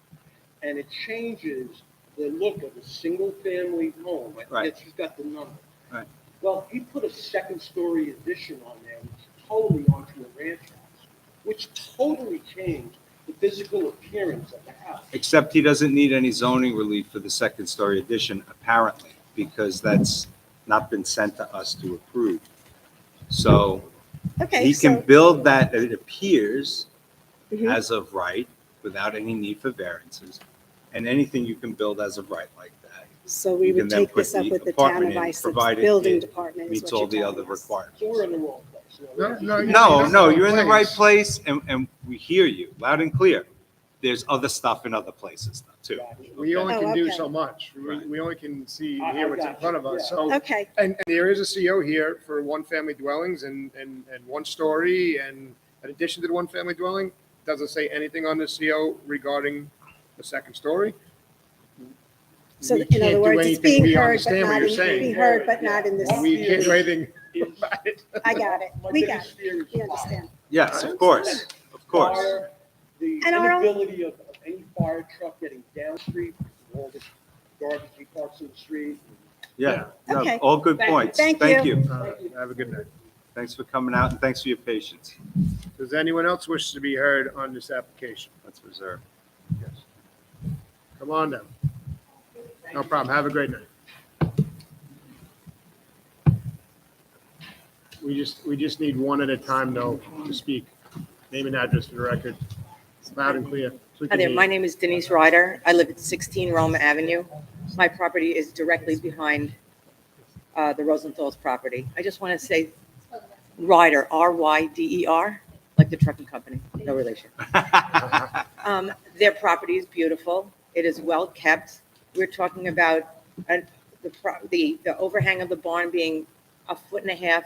and it changes the look of a single-family home, I Right. guess you've got the number. Right. Well, he put a second-story addition on there, which is totally onto a ranch house, which totally changed the physical appearance of the house. Except he doesn't need any zoning relief for the second story addition, apparently, because that's not been sent to us to approve. So Okay, he can so, build that, it appears, Mhm. as of right, without any need for variances. And anything you can build as of right like that. so we you can would then take put this up the with the town apartment of in, Islip's provided building it department is Meets what all the you're other telling us. requirements. So we're in the wrong place. No, you're in the right place and we hear you loud and clear. There's other stuff in other places too. We only Oh, can do okay. so much. Right. We only can see I and hear what's in got front you, of us, yeah. so. Okay, And there is a CO here for one-family dwellings and one story, and in addition to the one-family dwelling, doesn't say anything on the CO regarding the second story. so We in can't other do words, it's anything. being We heard, but understand what not you're in, saying. being heard, but not in this. We can't do anything about it. I got it. My We got biggest it. fear is We understand. Yes, of course, of course. Fire, the And our own- inability of any fire truck getting down street, all the garbage he parks in the street. Yeah, no, Okay. all good Thank you. points. Thank Thank you. you. Have a good night. Thanks for coming out and thanks for your patience. Does anyone else wish to be heard on this application? That's reserved. Yes. Come on down. No problem. Have a great night. We just need one at a time though to speak. Name and address for the record. It's loud and clear. So we Hi can there, hear my you. name is Denise Ryder. I live at 16 Roma Avenue. My property is directly behind the Rosenthal's property. I just want to say Ryder, R-Y-D-E-R, like the trucking company, no relation. Their property is beautiful. It is well kept. We're talking about the overhang of the barn being 1.5 feet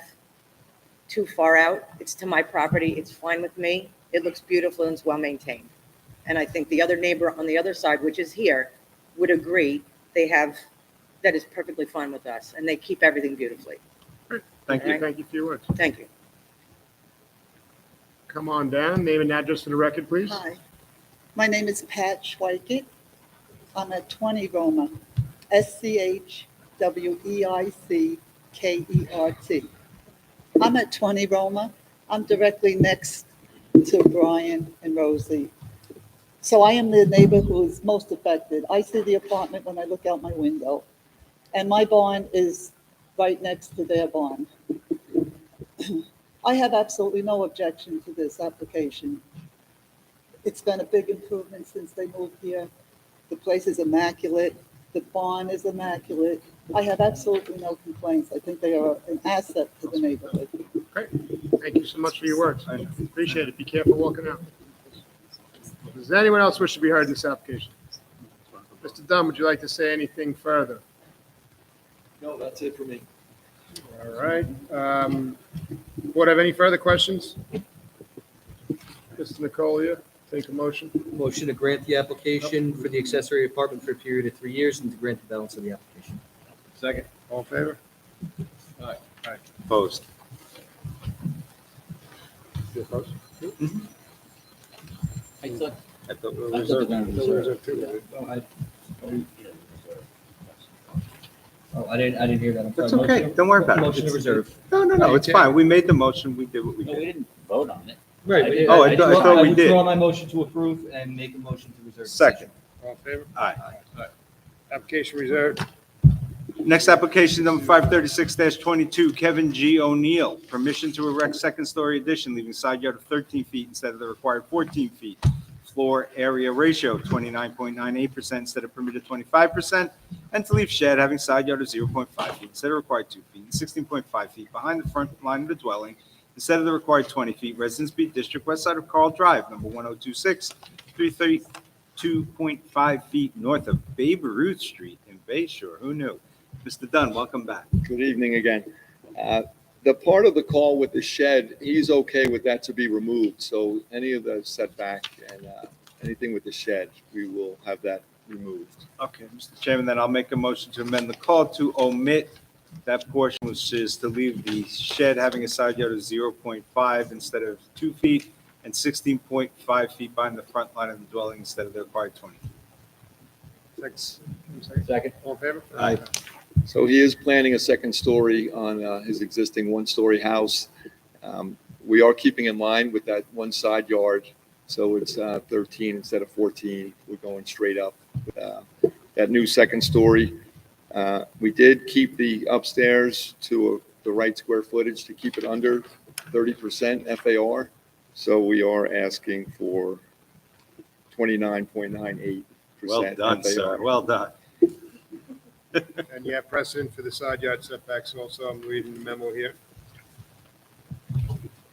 too far out. It's to my property. It's fine with me. It looks beautiful and it's well maintained. And I think the other neighbor on the other side, which is here, would agree. That is perfectly fine with us, and they keep everything beautifully. Thank you. Thank you for your words. Thank you. Come on down. Name and address for the record, please. Hi, my name is Pat Schweikert. I'm at 20 Roma, SCHWEICKERT. I'm at 20 Roma. I'm directly next to Brian and Rosie. So I am the neighbor who is most affected. I see the apartment when I look out my window, and my barn is right next to their barn. I have absolutely no objection to this application. It's been a big improvement since they moved here. The place is immaculate. The barn is immaculate. I have absolutely no complaints. I think they are an asset to the neighborhood. Great. Thank you so much for your words. I appreciate it. Be careful walking out. Does anyone else wish to be heard in this application? Mr. Dunn, would you like to say anything further? No, that's it for me. All right. Board have any further questions? Mr. Nicolia, take a motion. Motion to grant the application for the accessory apartment for a period of 3 years and to grant the balance of the application. Second. All in favor? Aye. Aye. Opposed? You opposed? I thought, I thought we were I thought reserved. they were gonna reserve. Too. I didn't hear that. I'm That's sorry. okay. Motion- Don't worry about it. Motion to reserve. No, it's fine. We made the motion. We did what we No, we did. didn't vote on it. Right. Oh, I thought we did. withdraw my motion to approve and make a motion to reserve. Second. All in favor? Aye. Application reserved. Next application, number 536-22, Kevin G. O'Neill. Permission to erect second-story addition, leaving side yard of 13 feet instead of the required 14 feet. Floor area ratio, 29.98% instead of permitted 25%. And to leave shed having side yard of 0.5 feet instead of required 2 feet, and 16.5 feet behind the front line of the dwelling instead of the required 20 feet. Residence B District, west side of Carl Drive, number 1026, 332.5 feet north of Babe Ruth Street in Bay Shore. Who knew? Mr. Dunn, welcome back. Good evening again. The part of the call with the shed, he's okay with that to be removed. So any of the setback and anything with the shed, we will have that removed. Okay, Mr. Chairman, then I'll make a motion to amend the call to omit that portion, which is to leave the shed having a side yard of 0.5 instead of 2 feet and 16.5 feet behind the front line of the dwelling instead of the required 20. Second. All in favor? Aye. So he is planning a second story on his existing one-story house. We are keeping in line with that one side yard, so it's 13 instead of 14. We're going straight up with that new second story. We did keep the upstairs to the right square footage to keep it under 30% FAR. So we are asking for 29.98%. Well done, sir. Well done. And you have precedent for the side yard setbacks also. I'm reading the memo here.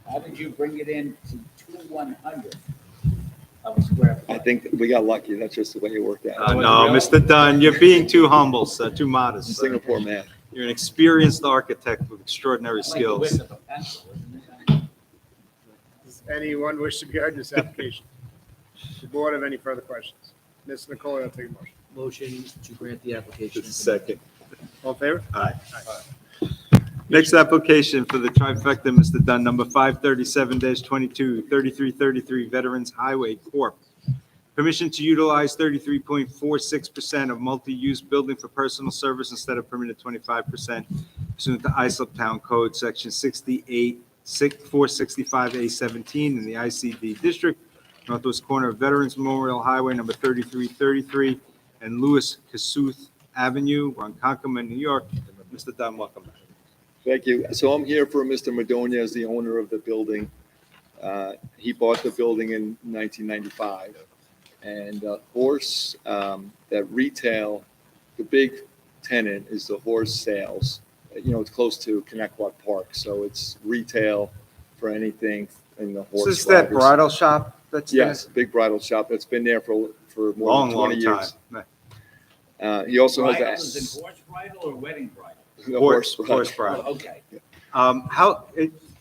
How did you bring it in to 2/100 of a square foot? I think we got lucky. That's just the way it worked out. No, Mr. Dunn, you're being too humble, sir, too modest. sir. Singapore man. You're an experienced architect with extraordinary Like the width skills. of a pencil, isn't it? Does anyone wish to be heard in this application? The board have any further questions? Ms. Nicole, I'll take a motion. Motion to grant the application. Second. All in favor? Aye. Next application for the trifecta, Mr. Dunn, number 537-22, 3333 Veterans Highway Corp. Permission to utilize 33.46% of multi-use building for personal service instead of permitted 25% pursuant to Islip Town Code, Section 465A17 in the ICD District, northwest corner of Veterans Memorial Highway, number 3333, and Lewis Kasuth Avenue, Ronkonkoma, New York. Mr. Dunn, welcome back. Thank you. So I'm here for Mr. Madonia as the owner of the building. He bought the building in 1995. And horse, that retail, the big tenant is the horse sales. You know, it's close to Connecticut Park, so it's retail for anything in the horse. Is this that riders. bridal shop that's there? Yes, big bridal shop that's been there for more Long, than long 20 time. years. He also Bridal has is in horse bridal or wedding bridal? the Horse bridal. bridal. Oh, okay.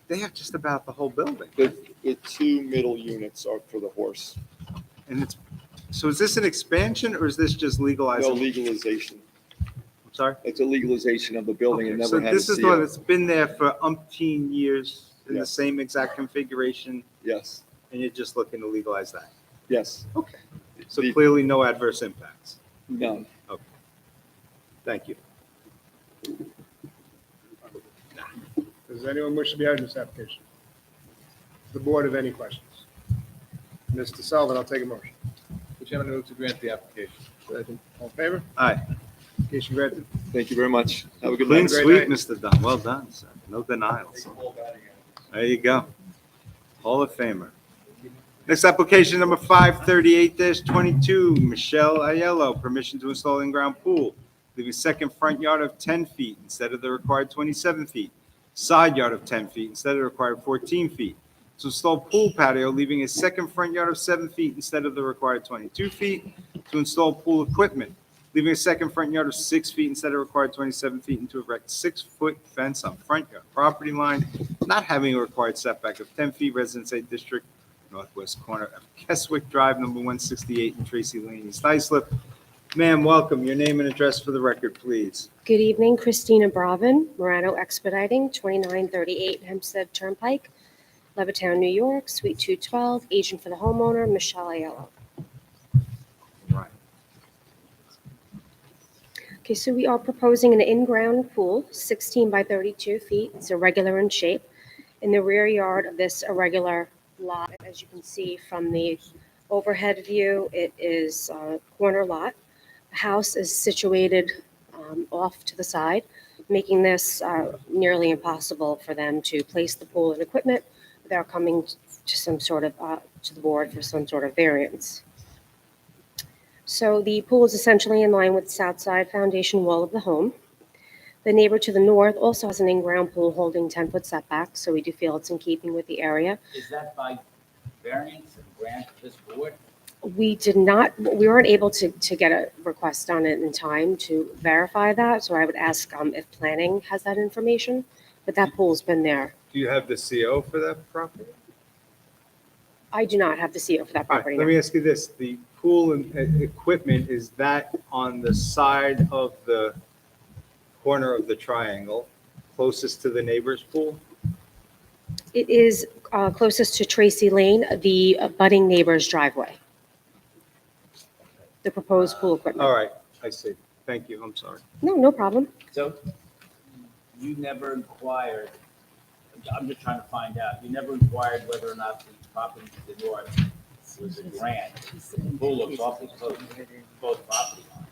They have just about the whole building. The two middle units are for the horse. And it's, so is this an expansion or is this just No legalizing? legalization. I'm sorry? It's a legalization of the building. It Okay, never so had a this is the one CO. that's been there for umpteen years in the Yes. same exact configuration, Yes, and you're just looking to legalize that. yes. Okay. So The- clearly no adverse impacts. None. Okay. Thank you. Does anyone wish to be heard in this application? The board have any questions? Mr. Sullivan, I'll take a motion. Chairman, I move to grant the application. Second. All in favor? Aye. Application granted. Thank you very much. Have a good Clean night. sweep, Mr. Dunn. Well done, sir. No denials. There you go. Hall of Famer. Next application, number 538-22, Michelle Aiello, permission to install in-ground pool, leaving second front yard of 10 feet instead of the required 27 feet, side yard of 10 feet instead of the required 14 feet. To install pool patio, leaving a second front yard of 7 feet instead of the required 22 feet. To install pool equipment, leaving a second front yard of 6 feet instead of required 27 feet, and to erect 6-foot fence on front yard property line, not having a required setback of 10 feet, Residence A District, northwest corner of Keswick Drive, number 168 in Tracy Lane, East Islip. Ma'am, welcome. Your name and address for the record, please. Good evening, Christina Bravin, Morano Expediting, 2938 Hempstead Turnpike, Levittown, New York, Suite 212, agent for the homeowner, Michelle Aiello. Right. Okay, so we are proposing an in-ground pool, 16 by 32 feet. It's irregular in shape. In the rear yard of this irregular lot, as you can see from the overhead view, it is a corner lot. The house is situated off to the side, making this nearly impossible for them to place the pool and equipment without coming to some sort of, to the board for some sort of variance. So the pool is essentially in line with the south side foundation wall of the home. The neighbor to the north also has an in-ground pool holding 10-foot setback, so we do feel it's in keeping with the area. Is that by variance and grant of this board? We weren't able to get a request on it in time to verify that, so I would ask if planning has that information, but that pool's been there. Do you have the CO for that property? I do not have the CO for that All right, property. let no. me ask you this. The pool and equipment, is that on the side of the corner of the triangle closest to the neighbor's pool? It is closest to Tracy Lane, the budding neighbor's driveway. The proposed pool equipment. All right, I see. Thank you. I'm sorry. No problem. So you never inquired, I'm just trying to find out, you never inquired whether or not the property to the north was a grant? The pool looks awfully close, both property lines.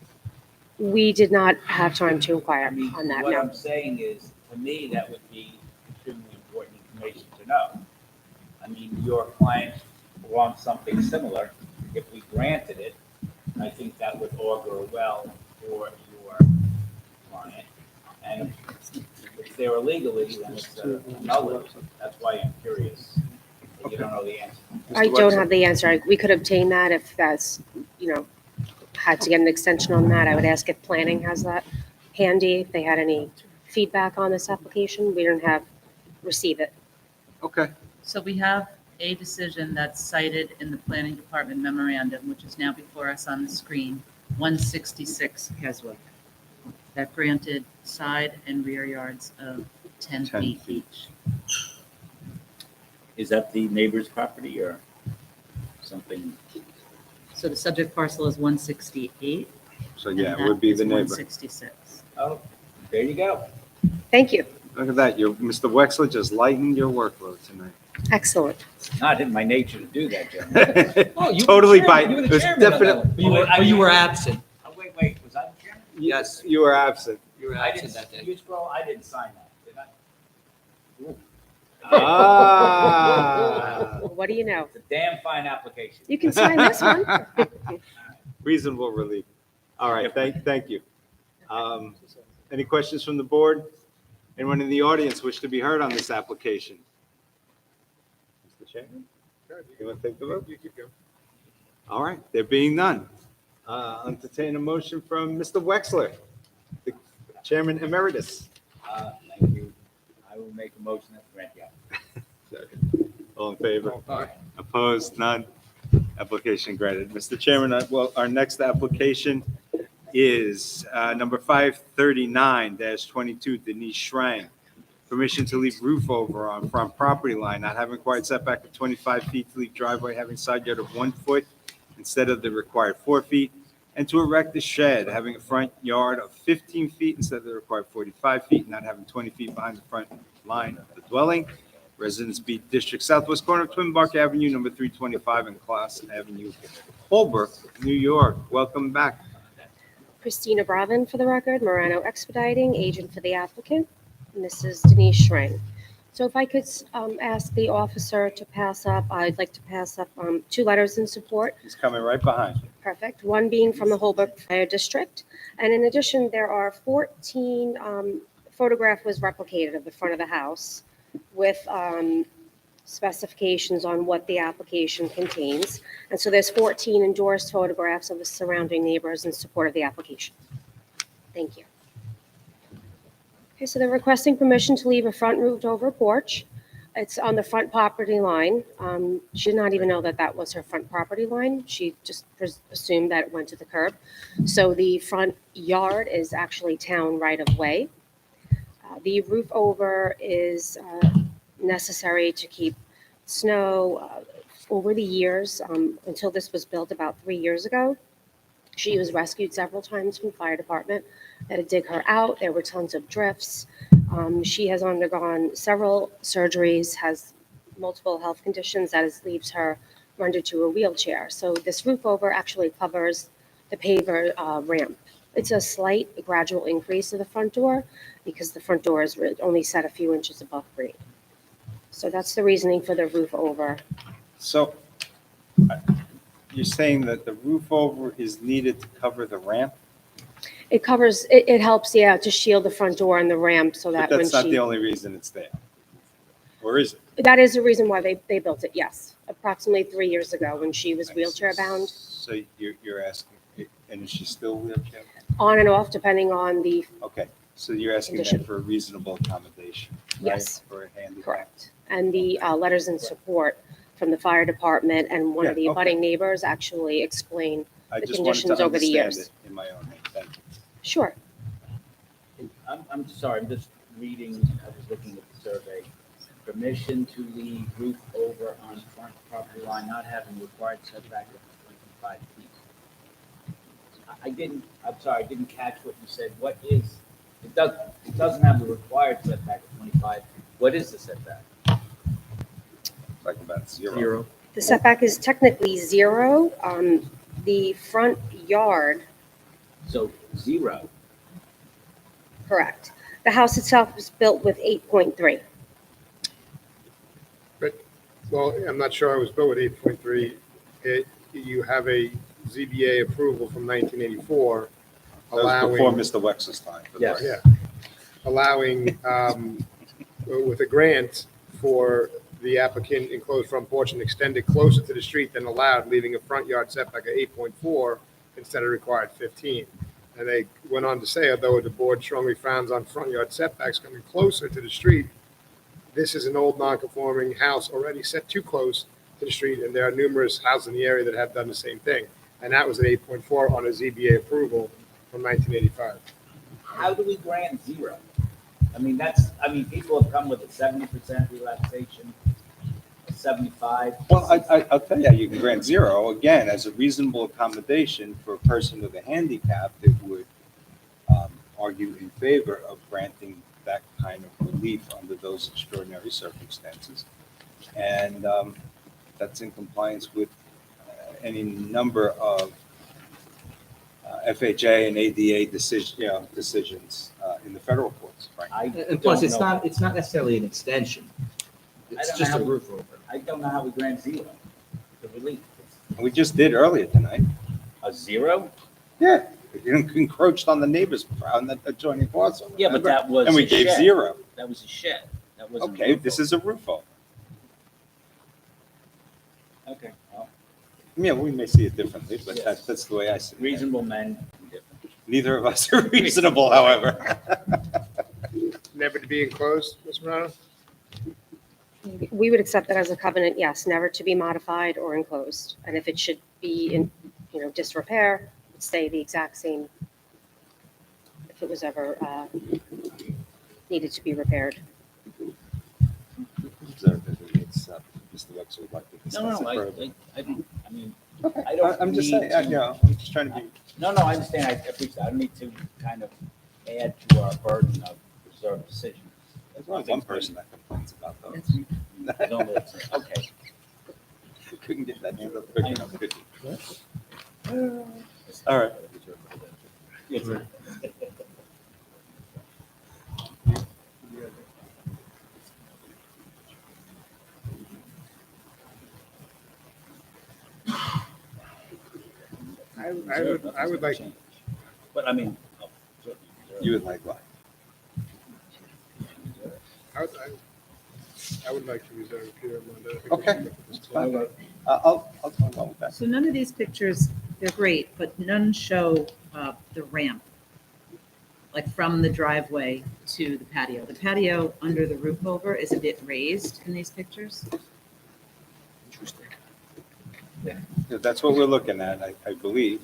We did not have time to inquire I mean, on that, what no. I'm saying is, to me, that would be extremely important information to know. I mean, your client wants something similar. If we granted it, I think that would augur well for your client. And if they're illegally, then it's a nullity. That's why I'm curious. You don't know the answer. I don't have the answer. We could obtain that if that's, had to get an extension on that. I would ask if planning has that handy, if they had any feedback on this application. We don't have, receive it. Okay. So we have a decision that's cited in the planning department memorandum, which is now before us on the screen, 166 Keswick, that granted side and rear yards of 10 feet each. Is that the neighbor's property or something? So the subject parcel is 168. So yeah, and it would be that the is neighbor. 166. Oh, there you go. Thank you. Look at that. Mr. Wexler just lightened your workload tonight. Excellent. Not in my nature to do that, gentlemen. Oh, you were Totally the by, chairman. You were it the was chairman of that definitely, one. But you were absent. Oh, wait, was I the chairman? Yes, you were absent. you were I absent didn't, that day. you scroll, I didn't sign that, did I? Ooh. Ah. What do you know? It's a damn fine application. You can sign this one. Reasonable relief. All right, thank you. Any questions from the board? Anyone in the audience wish to be heard on this application? Mr. Chairman, you want to take the vote? You keep going. All right, there being none. Entertain a motion from Mr. Wexler, the Chairman Emeritus. Thank you. I will make a motion to grant the application. All in favor? Aye. Opposed? None. Application granted. Mr. Chairman, our next application is number 539-22, Denise Schrang. Permission to leave roof over on front property line, not having required setback of 25 feet to leave driveway, having side yard of 1 foot instead of the required 4 feet, and to erect a shed, having a front yard of 15 feet instead of the required 45 feet, not having 20 feet behind the front line of the dwelling, Residence B District, southwest corner of Twin Bark Avenue, number 325, and Class Avenue, Holbrook, New York. Welcome back. Christina Bravin for the record, Morano Expediting, agent for the applicant. Mrs. Denise Schrang. So if I could ask the officer to pass up, I'd like to pass up 2 letters in support. He's coming right behind you. Perfect. One being from the Holbrook Fire District. And in addition, there are 14, photograph was replicated of the front of the house with specifications on what the application contains. And so there's 14 endorsed photographs of the surrounding neighbors in support of the application. Thank you. Okay, so they're requesting permission to leave a front roofed over porch. It's on the front property line. She did not even know that that was her front property line. She just assumed that it went to the curb. So the front yard is actually town right of way. The roof over is necessary to keep snow over the years until this was built about 3 years ago. She was rescued several times from the fire department. They had to dig her out. There were tons of drifts. She has undergone several surgeries, has multiple health conditions that leaves her rendered to a wheelchair. So this roof over actually covers the paver ramp. It's a slight gradual increase of the front door because the front door is only set a few inches above grade. So that's the reasoning for the roof over. So you're saying that the roof over is needed to cover the ramp? It covers, it helps, yeah, to shield the front door and the ramp so that But when that's not she, the only reason it's there. Or is it? that is the reason why they built it, yes. Approximately 3 years ago when she was wheelchair bound, So you're asking, and is she still wheelchair? on and off depending on the, Okay, so you're asking Condition. them for a reasonable accommodation, right? Yes. For a handicap? correct. And the letters in support from the fire department and one of the Yeah, okay. abutting neighbors actually explain I the just wanted to conditions over the understand years. it in my own head. Thank you. Sure. I'm sorry, I'm just reading, I was looking at the survey. Permission to leave roof over on front property line not having required setback of 25 feet. I'm sorry, I didn't catch what you said. What is, it doesn't have the required setback of 25. What is the setback? Like about zero. The setback is technically 0. The front yard, So 0. correct. The house itself was built with 8.3. Well, I'm not sure I was built with 8.3. You have a ZBA approval from 1984 That was allowing. before Mr. Wexler's time. for the Yes. record. Yeah, allowing, with a grant for the applicant enclosed front porch and extended closer to the street than allowed, leaving a front yard setback of 8.4 instead of required 15. And they went on to say, although the board strongly frowns on front yard setbacks coming closer to the street, this is an old non-conforming house already set too close to the street, and there are numerous houses in the area that have done the same thing. And that was an 8.4 on a ZBA approval from 1985. How do we grant 0? I mean, people have come with a 70% relaxation, a 75. Well, I'll tell you, how you can grant 0, again, as a reasonable accommodation for a person with a handicap that would argue in favor of granting that kind of relief under those extraordinary circumstances. And that's in compliance with any number of FHA and ADA decisions in the federal courts, right? And plus, it's not necessarily an extension. I It's don't just know a how we- roof over. I don't know how we grant 0, the relief. We just did earlier tonight. A 0? Yeah, you encroached on the neighbors, on the adjoining parcel. Yeah, but remember? that was And we a gave shed. 0. That was a shed. That wasn't. Okay, this is a roof over. Okay, well, Yeah, we may see it differently, but Yes. that's the way I see it. reasonable men. Neither of us are reasonable, however. Never to be enclosed, Ms. Morano? We would accept that as a covenant, yes, never to be modified or enclosed. And if it should be in, disrepair, it'd stay the exact same if it was ever needed to be repaired. Mr. Wexler would like to No, discuss no, it further. I mean, Okay, I don't I'm just need saying, to- I'm just trying to be. no, I understand. I appreciate I don't need to kind of add to our burden of reserved decisions. There's only one person that complains about those. Okay. Couldn't get that number quick enough, could you? All right. I would like, But I mean. You would like what? I would like to reserve Peter Armando. Okay. I'll go along with that. So none of these pictures, they're great, but none show the ramp, like from the driveway to the patio. The patio under the roof over is a bit raised in these pictures. Yeah, that's what we're looking at, I believe.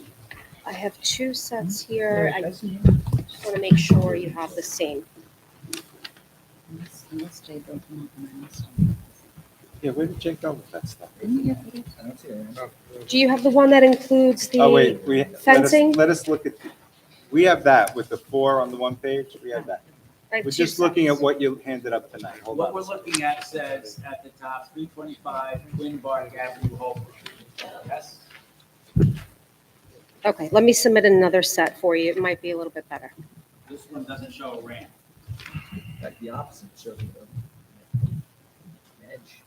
I have two sets here. I just want to make sure you have the same. Unless Jay broke them up and I missed them. Yeah, where did Jake go with that stuff? Didn't you get these? I don't see it. Do you have the one that includes the Oh, wait, fencing? let us look at, we have that with the 4 on the one page, we have that. I have We're two just looking sets. at what you handed up tonight, hold What on. we're looking at says at the top, 325 Twin Bark Avenue, Hope. Yes? Okay, let me submit another set for you. It might be a little bit better. This one doesn't show a ramp. Like the opposite, shows the edge.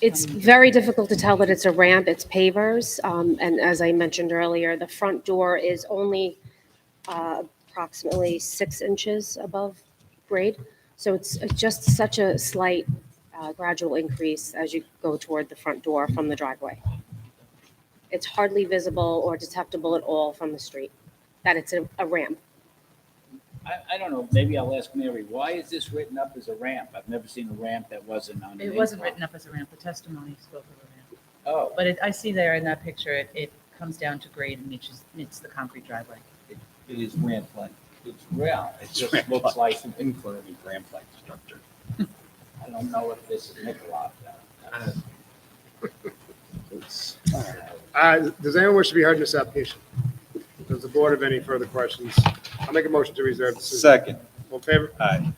It's very difficult to tell that it's a ramp, it's pavers. And as I mentioned earlier, the front door is only approximately 6 inches above grade. So it's just such a slight gradual increase as you go toward the front door from the driveway. It's hardly visible or detectable at all from the street, that it's a ramp. I don't know, maybe I'll ask Mary, why is this written up as a ramp? I've never seen a ramp that wasn't on an It wasn't incline. written up as a ramp, the testimony spoke of a ramp. Oh, But I see there in that picture, it comes down to grade and meets the concrete driveway. it is ramp-like. It's round. It It's just ramp-like. looks like, Incline ramp-like structure. I don't know if this is Nicolot. Does anyone wish to be heard in this application? Does the board have any further questions? I'll make a motion to reserve the decision. Second. All in favor? Aye.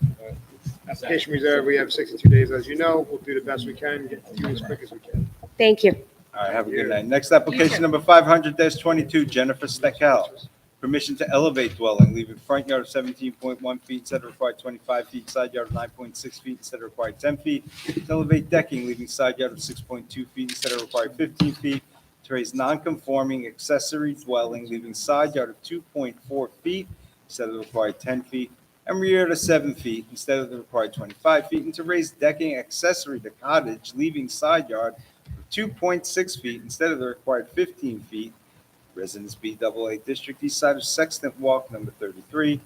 Application reserved, we have 62 days, as you know. We'll do the best we can, get to you as quick as we can. Thank you. All right, have a good night. Next application number 500-22, Jennifer Steckel. Permission to elevate dwelling, leaving front yard of 17.1 feet, instead of required 25 feet, side yard of 9.6 feet, instead of required 10 feet. To elevate decking, leaving side yard of 6.2 feet, instead of required 15 feet. To raise non-conforming accessory dwelling, leaving side yard of 2.4 feet, instead of required 10 feet. And rear yard of 7 feet, instead of the required 25 feet. And to raise decking accessory to cottage, leaving side yard of 2.6 feet, instead of the required 15 feet. Residence BAA District, east side of Sexton Walk, number 33,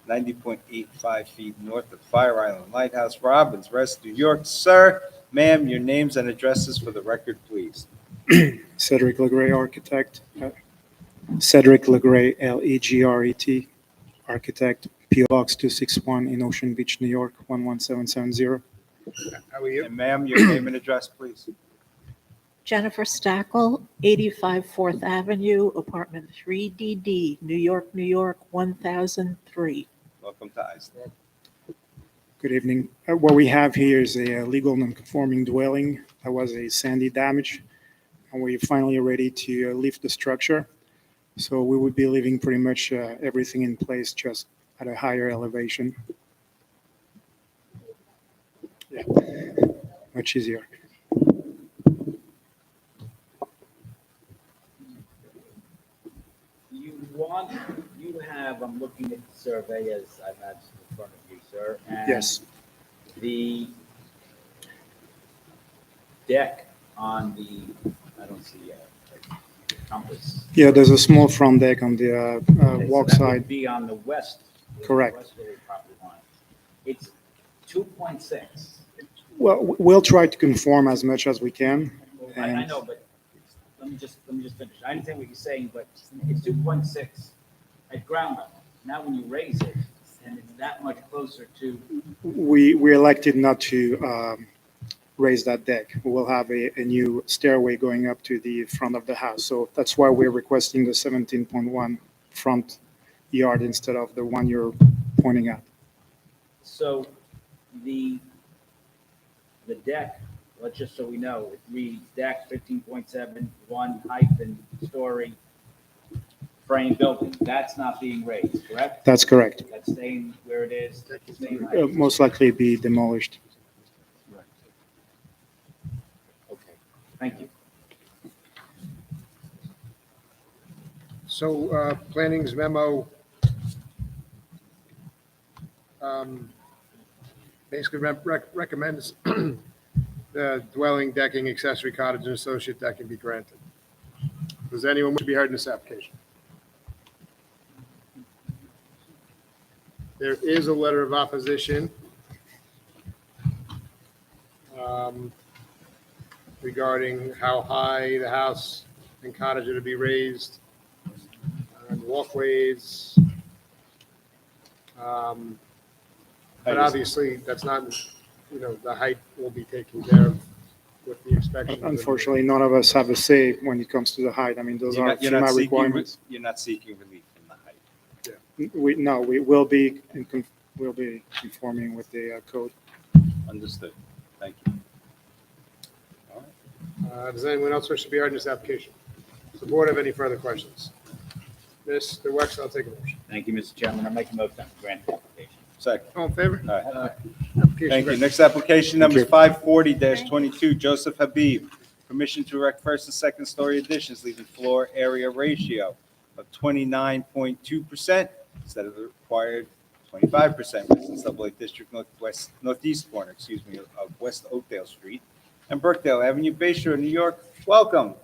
90.85 feet north of Fire Island Lighthouse, Robbins Rest, New York. Sir, ma'am, your names and addresses for the record, please. Cedric Legray, architect. Cedric Legray, Legret, architect, P.O. Box 261 in Ocean Beach, New York, 11770. How are you? And ma'am, your name and address, please. Jennifer Stackel, 85 4th Avenue, apartment 3DD, New York, New York, 1003. Welcome to Iceland. Good evening. What we have here is a legal non-conforming dwelling that was a sandy damage, and we're finally ready to lift the structure. So we would be leaving pretty much everything in place, just at a higher elevation. Yeah, much easier. You have, I'm looking at the survey as I've had in front of you, sir. And Yes. the deck on the, I don't see a compass. Yeah, there's a small front deck on the Okay, so walk that would side. be on the west. Correct. Westerly property line. It's 2.6. Well, we'll try to conform as much as we can. I and- know, but let me just finish. I understand what you're saying, but it's 2.6 at ground level. Now, when you raise it, and it's that much closer to, We elected not to raise that deck. We'll have a new stairway going up to the front of the house. So that's why we're requesting the 17.1 front yard instead of the one you're pointing at. so the deck, let's just so we know, it reads deck 15.71-story frame building. That's not being raised, correct? That's correct. That's staying where it is, same height. Most likely be demolished. Okay, thank you. So, planning's memo, basically recommends the dwelling, decking, accessory cottage, and associate decking be granted. Does anyone wish to be heard in this application? There is a letter of opposition regarding how high the house and cottage are to be raised, and walkways. But obviously, that's not, the height will be taken care of with the inspection. Unfortunately, none of us have a say when it comes to the height. I mean, those are FEMA requirements. You're not seeking relief from the height. We will be, we'll be conforming with the code. Understood. Thank you. Does anyone else wish to be heard in this application? Does the board have any further questions? Mr. Wexler, I'll take a motion. Thank you, Mr. Chairman. I make a motion to grant the application. Second. All in favor? All right. Application Thank you. granted. Next application number is 540-22, Joseph Habib. Permission to erect first and second story additions, leaving floor area ratio of 29.2% instead of the required 25%. Residence Double A District Northeast corner, of West Oakdale Street and Brookdale Avenue, Bay Shore, New York. Welcome.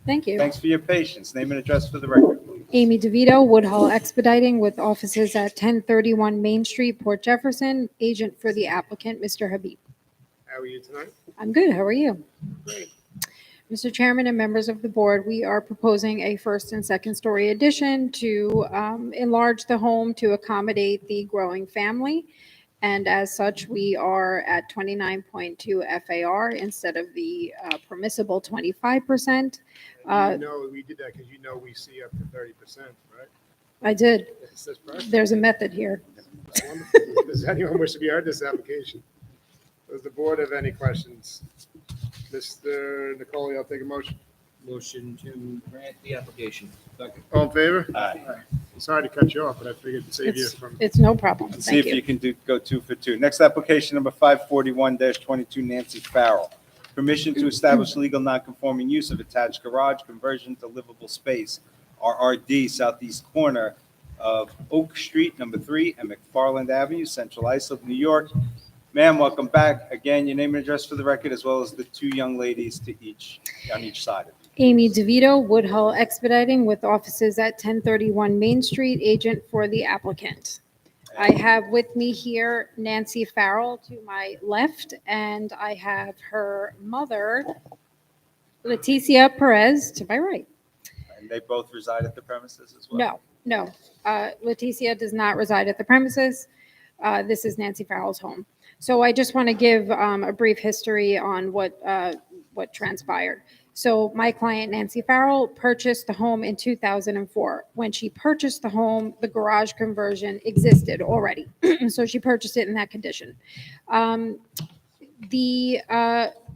Thank you. Thanks for your patience. Name and address for the record, please. Amy DeVito, Woodhull Expediting, with offices at 1031 Main Street, Port Jefferson, agent for the applicant, Mr. Habib. How are you tonight? I'm good. How are you? Great. Mr. Chairman and members of the board, we are proposing a first and second story addition to enlarge the home to accommodate the growing family. And as such, we are at 29.2 FAR instead of the permissible 25%. We did that because we see up to 30%, right? I did. Yes, that's perfect. There's a method here. Wonderful. Does anyone wish to be heard in this application? Does the board have any questions? Mr. Nicole, I'll take a motion. Motion to grant the application. Second. All in favor? Aye. Sorry to cut you off, but I figured to save you from. It's no problem. Let's see if you can go 2 for 2. Next application number 541-22, Nancy Farrell. Permission to establish legal nonconforming use of attached garage conversion to livable space, RRD, southeast corner of Oak Street, number 3, and McFarland Avenue, Central Islip, New York. Ma'am, welcome back. Again, your name and address for the record, as well as the 2 young ladies on each side of you. Amy DeVito, Woodhull Expediting, with offices at 1031 Main Street, agent for the applicant. I have with me here Nancy Farrell to my left, and I have her mother, Leticia Perez, to my right. And they both reside at the premises as well? No. Leticia does not reside at the premises. This is Nancy Farrell's home. So I just want to give a brief history on what transpired. So my client, Nancy Farrell, purchased the home in 2004. When she purchased the home, the garage conversion existed already. So she purchased it in that condition. The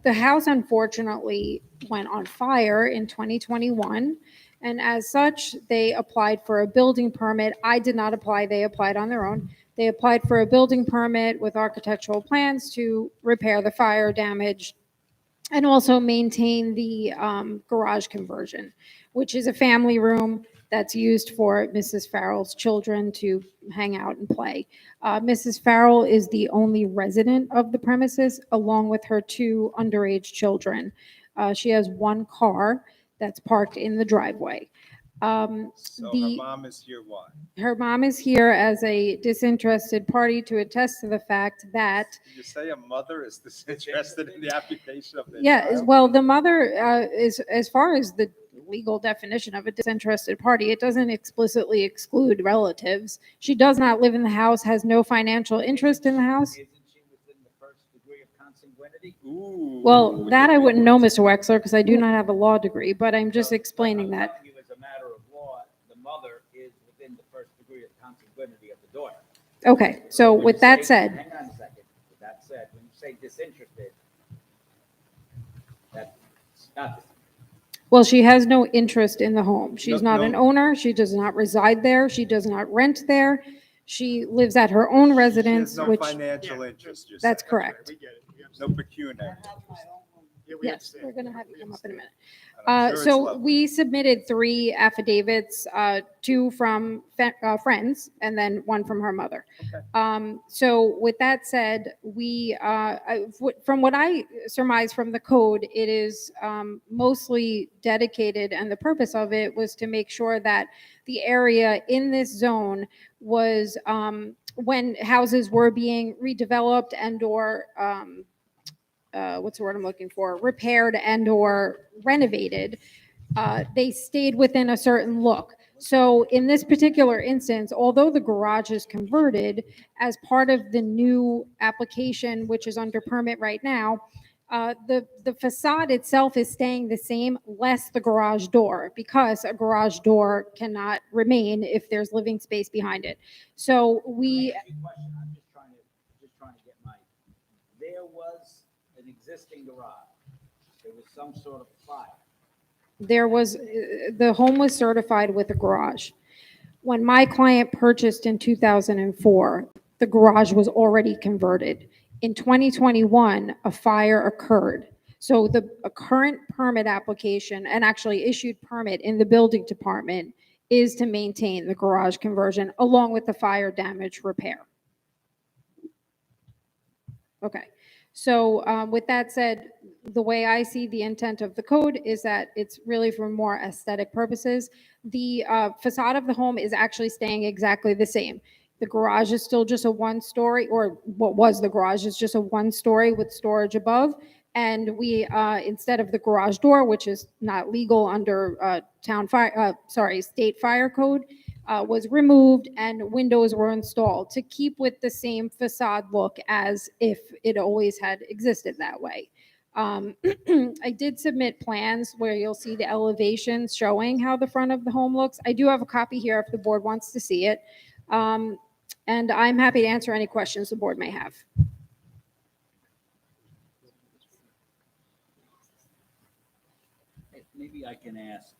house unfortunately went on fire in 2021. And as such, they applied for a building permit. I did not apply. They applied on their own. They applied for a building permit with architectural plans to repair the fire damage and also maintain the garage conversion, which is a family room that's used for Mrs. Farrell's children to hang out and play. Mrs. Farrell is the only resident of the premises, along with her 2 underage children. She has 1 car that's parked in the driveway. So her mom is here why? Her mom is here as a disinterested party to attest to the fact that Did you say a mother is disinterested in the application of the yeah, well, the mother is, as far as the legal definition of a disinterested party, it doesn't explicitly exclude relatives. She does not live in the house, has no financial interest in the house. Isn't she within the first degree of consanguinity? Ooh. Well, that I wouldn't know, Mr. Wexler, because I do not have a law degree, but I'm just explaining that. I'm telling you, as a matter of law, the mother is within the first degree of consanguinity of the daughter. Okay, so with that said, Hang on a second. The That said, when you say disinterested, that's not, Well, she has no interest in the home. She's No- not an no. owner. She does not reside there. She does not rent there. She lives at her own residence, There's no which, financial interest, you're that's saying. correct. We get it. We No understand. pecuniary. Yeah, we Yes, understand. we're going to have you come up in a minute. And I'm sure it's So lovely. we submitted 3 affidavits, 2 from friends and then 1 from her mother. So with that said, from what I surmise from the code, it is mostly dedicated, and the purpose of it was to make sure that the area in this zone was, when houses were being redeveloped and/or what's the word I'm looking for, repaired and/or renovated, they stayed within a certain look. So in this particular instance, although the garage is converted, as part of the new application, which is under permit right now, the facade itself is staying the same, less the garage door, because a garage door cannot remain if there's living space behind it. So we, I'm just trying to get my, there was an existing garage. There was some sort of fire. the home was certified with a garage. When my client purchased in 2004, the garage was already converted. In 2021, a fire occurred. So a current permit application, and actually issued permit in the building department, is to maintain the garage conversion along with the fire damage repair. Okay, so with that said, the way I see the intent of the code is that it's really for more aesthetic purposes. The facade of the home is actually staying exactly the same. The garage is still just a 1-story, or what was the garage is just a 1-story with storage above. And we, instead of the garage door, which is not legal under state fire code, was removed and windows were installed to keep with the same facade look as if it always had existed that way. I did submit plans where you'll see the elevations showing how the front of the home looks. I do have a copy here if the board wants to see it. And I'm happy to answer any questions the board may have. Maybe I can ask,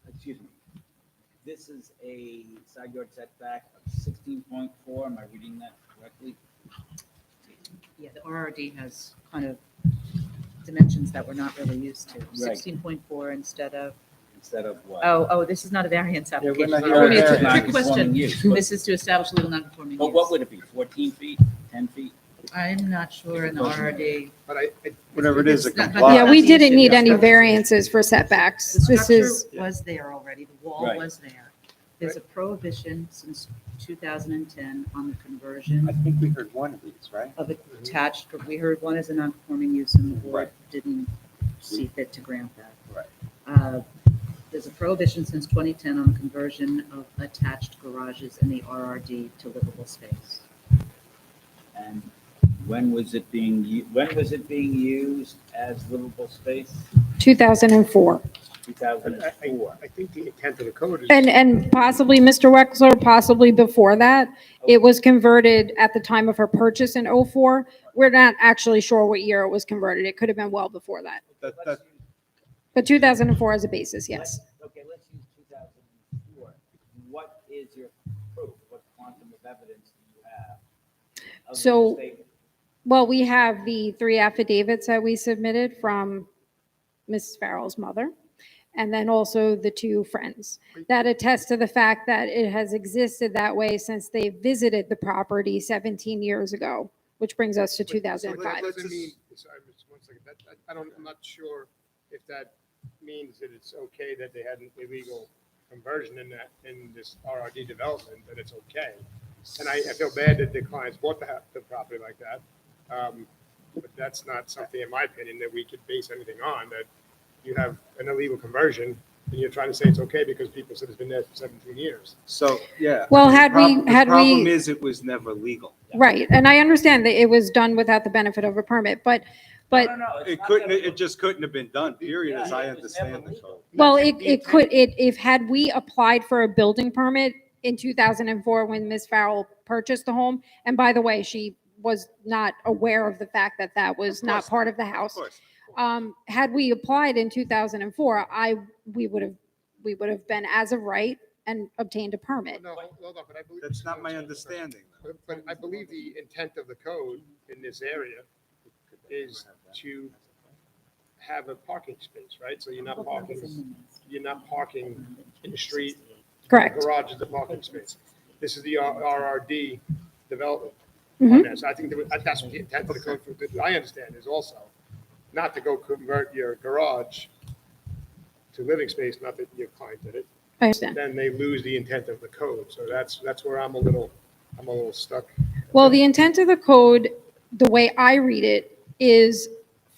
excuse me, this is a side yard setback of 16.4, am I reading that correctly? Yeah, the RRD has kind of dimensions that we're not really used to. Right. 16.4 instead of, Instead of what? oh, this is not a variance we're application. not Oh, here it's to a trick non-conforming question. use, but- This is to establish legal non-conforming But what use. would it be, 14 feet, 10 feet? I'm not sure in the RRD. But Whatever it is, it It's not- complies. Yeah, we didn't need any Yeah. variances for setbacks. The This structure is, was there already, the wall Right. was there. There's a prohibition since 2010 on the conversion I think we heard one of these, right? of attached, we heard one as a non-conforming use and the board Right. didn't see fit to grant that. Right. There's a prohibition since 2010 on the conversion of attached garages in the RRD to livable space. And when was it being used as livable space? 2004. 2004. I think the intent of the code is. And possibly Mr. Wexler, possibly before that. It was converted at the time of her purchase in '04. We're not actually sure what year it was converted. It could have been well before that. That, But 2004 as a basis, yes. Okay, let's use 2004. What is your proof? What quantum of evidence do you have? of So- your statement? Well, we have the 3 affidavits that we submitted from Mrs. Farrell's mother, and then also the 2 friends that attest to the fact that it has existed that way since they visited the property 17 years ago, which brings us to So that 2005. doesn't mean, sorry, just 1 second, I'm not sure if that means that it's okay that they had an illegal conversion in this RRD development, that it's okay. And I feel bad that the clients bought the property like that. But that's not something, in my opinion, that we could base anything on, that you have an illegal conversion and you're trying to say it's okay because people said it's been there for 17 years. So, yeah. Well, The had problem we, is it was never legal. right, and I understand that it was done without the benefit of a permit, but It just couldn't have been done, period, as I understand the code. well, it could, if had we applied for a building permit in 2004 when Ms. Farrell purchased the home, and by the way, she was not aware of the fact that that was Of not course part not. of the house. course. Had we applied in 2004, we would have been as of right and obtained a permit. No, hold on, but I believe. That's not my understanding. But I believe the intent of the code in this area is to have a parking space, right? So you're not parking in the street. Correct. Garage is the parking space. This is the RRD development. Mhm. on that. So I think that's what the intent of the code, I understand, is also not to go convert your garage to living space, not that your client did it. I understand. Then they lose the intent of the code. So that's where I'm a little stuck. Well, the intent of the code, the way I read it, is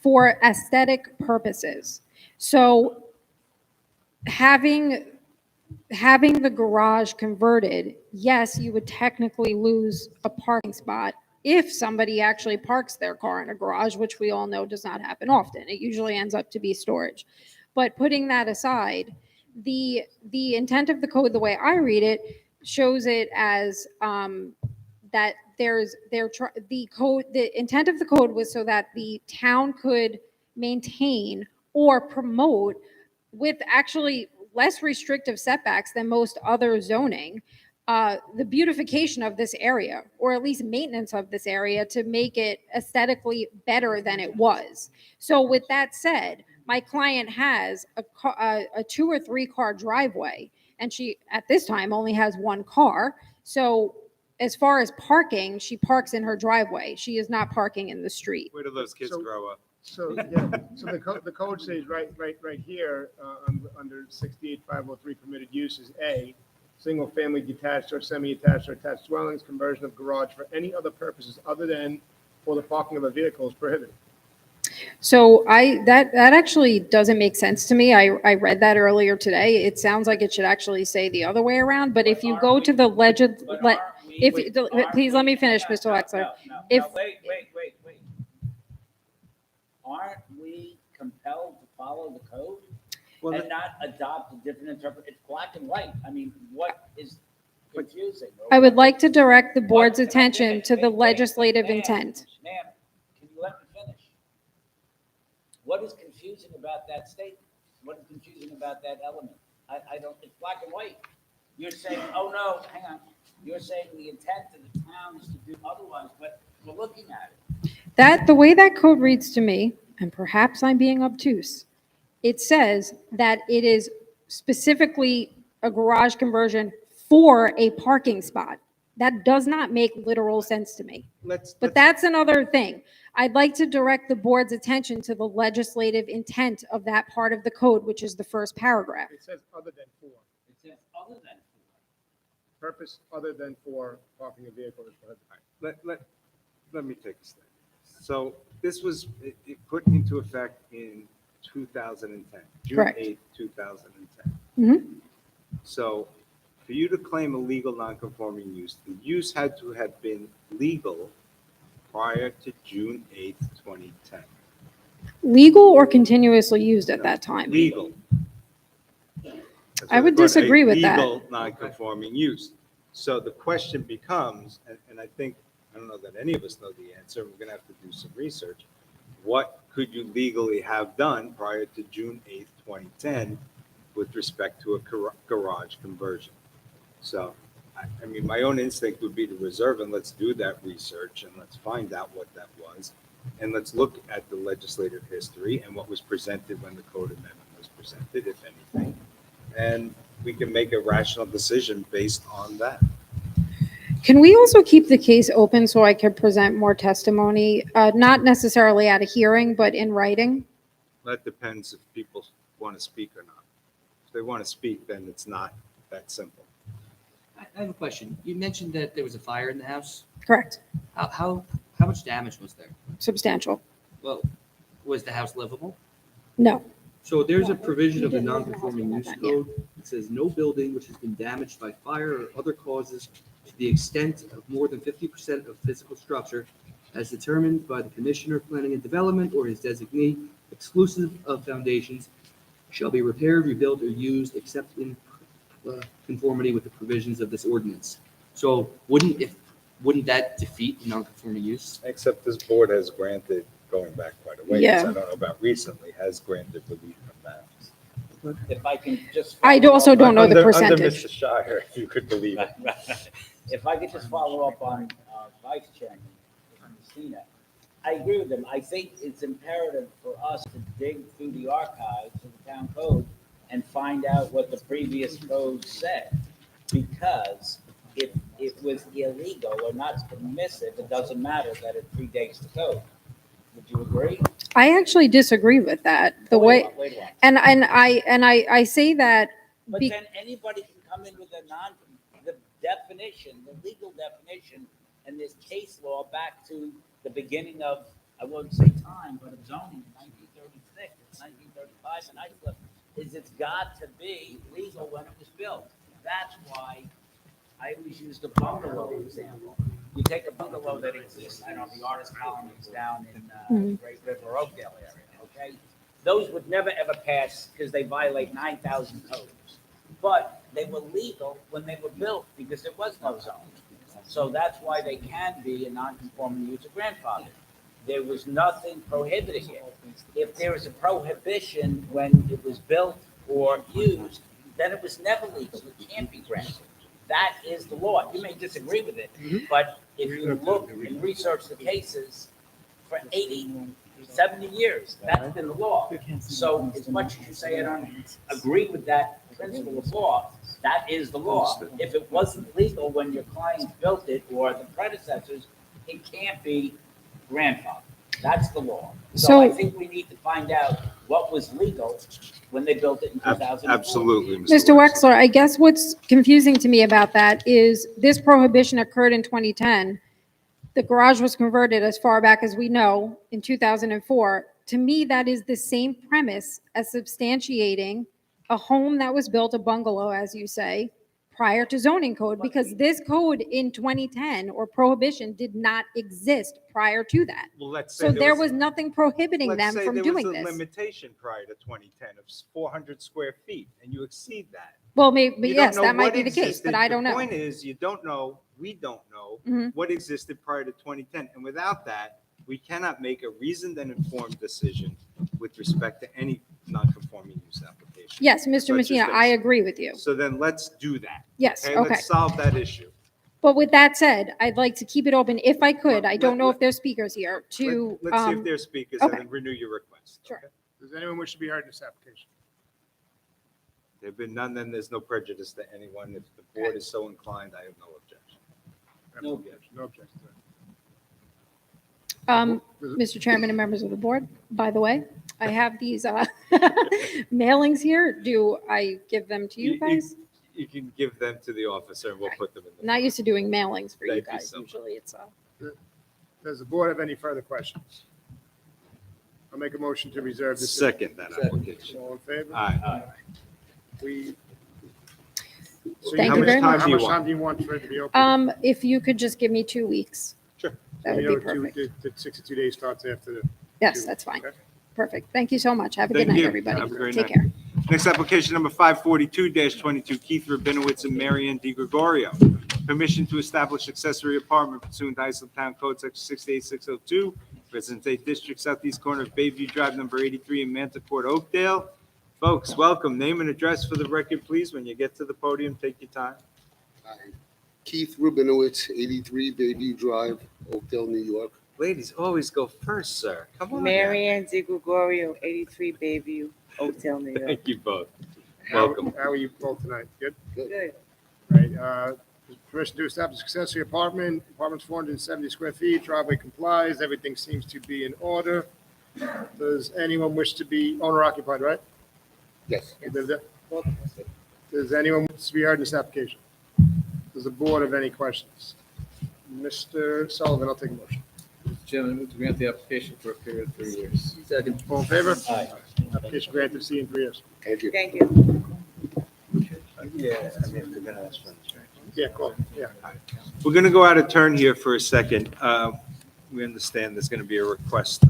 for aesthetic purposes. So having the garage converted, yes, you would technically lose a parking spot if somebody actually parks their car in a garage, which we all know does not happen often. It usually ends up to be storage. But putting that aside, the intent of the code, the way I read it, shows it as that the intent of the code was so that the town could maintain or promote with actually less restrictive setbacks than most other zoning, the beautification of this area, or at least maintenance of this area to make it aesthetically better than it was. So with that said, my client has a 2 or 3 car driveway, and she, at this time, only has 1 car. So as far as parking, she parks in her driveway. She is not parking in the street. Where do those kids grow up? So, yeah, so the code says right here, under 68-503 permitted uses, A, single-family detached or semi-attached or attached dwellings, conversion of garage for any other purposes other than for the parking of a vehicle is prohibited. So that actually doesn't make sense to me. I read that earlier today. It sounds like it should actually say the other way around, but if you go to the please let me finish, Mr. Wexler. If Wait. Aren't we compelled to follow the code and not adopt a different interpretation? It's black and white. I mean, what is confusing? I would like to direct the board's attention to the legislative intent. Ma'am, can you let me finish? What is confusing about that statement? What is confusing about that element? I don't, it's black and white. You're saying, oh no, hang on. You're saying the intent of the town is to do otherwise, but we're looking at it. The way that code reads to me, and perhaps I'm being obtuse, it says that it is specifically a garage conversion for a parking spot. That does not make literal sense to me. But that's another thing. I'd like to direct the board's attention to the legislative intent of that part of the code, which is the first paragraph. It says other than for. It says other than. Purpose other than for parking a vehicle is prohibited. Let me take a step. So this was it put into effect in 2010, June Correct. 8th, 2010. Mhm. So for you to claim a legal nonconforming use, the use had to have been legal prior to June 8th, 2010. Legal or continuously used at that time? Legal. That's I what would they call it, disagree with that. Legal nonconforming use. So the question becomes, and I think, I don't know that any of us know the answer, we're going to have to do some research. What could you legally have done prior to June 8th, 2010 with respect to a garage conversion? So, I mean, my own instinct would be to reserve and let's do that research and let's find out what that was. And let's look at the legislative history and what was presented when the code amendment was presented, if anything. And we can make a rational decision based on that. Can we also keep the case open so I could present more testimony, not necessarily at a hearing, but in writing? That depends if people want to speak or not. If they want to speak, then it's not that simple. I have a question. You mentioned that there was a fire in the house. Correct. How much damage was there? Substantial. Well, was the house livable? No. So there's a provision of the non-conforming use code. It says no building which has been damaged by fire or other causes to the extent of more than 50% of physical structure as determined by the Commissioner of Planning and Development or his designee, exclusive of foundations, shall be repaired, rebuilt, or used except in conformity with the provisions of this ordinance. So wouldn't, if wouldn't that defeat non-conforming use? Except this board has granted, going back quite a ways, Yeah. I don't know about recently, has granted relief from that. If I can just. I also don't know the Under percentage. Mr. Shire, if you could believe it. If I could just follow up on Vice Chairman Messina, I agree with him. I think it's imperative for us to dig through the archives of the town code and find out what the previous code said. Because if it was illegal or not permissive, it doesn't matter that it predates the code. Would you agree? I actually disagree with that. The way, Wait a while. and I say that But be- then anybody can come in with the definition, the legal definition, and this case law back to the beginning of, I wouldn't say time, but of zoning, 1936, 1935, and Islip, is it's got to be legal when it was built. That's why I always use the bungalow example. You take a bungalow that exists, I don't know, the artist colonies down in Great River, Oakdale area, okay? Those would never ever pass because they violate 9,000 codes. But they were legal when they were built because there was no zone. So that's why they can be a non-conforming use of grandfather. There was nothing prohibiting it. If there was a prohibition when it was built or used, then it was never legal. It can't be granted. That is the law. You may disagree with it, but if you look and research the cases for 80, 70 years, that's been the law. So as much as you say I don't agree with that principle of law, that is the law. If it wasn't legal when your client built it or the predecessors, it can't be grandfathered. That's the law. So I think we need to find out what was legal when they built it in 2004. Absolutely, Mr. Wexler, I guess what's confusing to me about that is this prohibition occurred in 2010. The garage was converted as far back as we know in 2004. To me, that is the same premise as substantiating a home that was built, a bungalow, as you say, prior to zoning code, because this code in 2010 or prohibition did not exist prior to that. Well, let's say So there was nothing prohibiting them from doing There was a this. limitation prior to 2010 of 400 square feet, and you exceed that. Well, maybe, You don't yes, know that might what be the case, existed. but I don't know. The point is, you don't know, we don't know Mhm. what existed prior to 2010. And without that, we cannot make a reasoned and informed decision with respect to any non-conforming use application. Yes, Mr. such as Messina, this. I agree with you. So then let's do that. Yes, okay. Let's solve that issue. But with that said, I'd like to keep it open, if I could, I don't know if there's speakers here, to. Let's see if there's speakers and okay. then renew your request. Sure. Does anyone wish to be heard in this application? There have been none, then there's no prejudice to anyone. If the board is so inclined, I have no objection. No objection. No objection. Mr. Chairman and members of the board, by the way, I have these mailings here. Do I give them to you guys? You can give them to the officer and we'll put them in the. I'm not used to doing mailings for you Thank you guys. so much. Usually it's, Does the board have any further questions? I'll make a motion to reserve this. Second that application. All in favor? Aye. We. So Thank how you much very time- much. How much time do you want for it to be open? if you could just give me 2 weeks. Sure. That would You be know, perfect. The 62 days starts after the. Yes, 2 that's fine. okay? Perfect. Thank you so much. Have a good Thank night, you. everybody. Have a great Take night. care. Next application number 542-22, Keith Rabinowitz and Marianne DiGregorio. Permission to establish accessory apartment pursuant to Islip Town Code Section 68602, Residence 8 District, southeast corner of Bayview Drive, number 83 in Manticore, Oakdale. Folks, welcome. Name and address for the record, please. When you get to the podium, take your time. Keith Rubinowitz, 83 Bayview Drive, Oakdale, New York. Ladies always go first, sir. Come on. now. Marianne Di Gregorio, 83 Bayview, Oakdale, New York. Thank you both. How- Welcome. How are you both tonight? Good? Good. Right, permission to establish accessory apartment, apartment's 470 square feet, driveway complies, everything seems to be in order. Does anyone wish to be owner occupied, right? Yes. You live there? Does anyone wish to be heard in this application? Does the board have any questions? Mr. Sullivan, I'll take a motion. Mr. Chairman, move to grant the application for a period of 3 years. Second. All in favor? Aye. Application granted, C in 3 years. Thank you. Thank you. Yeah, I mean, we're gonna ask for this, right? Yeah, cool, yeah. We're going to go out of turn here for a second. We understand there's going to be a request.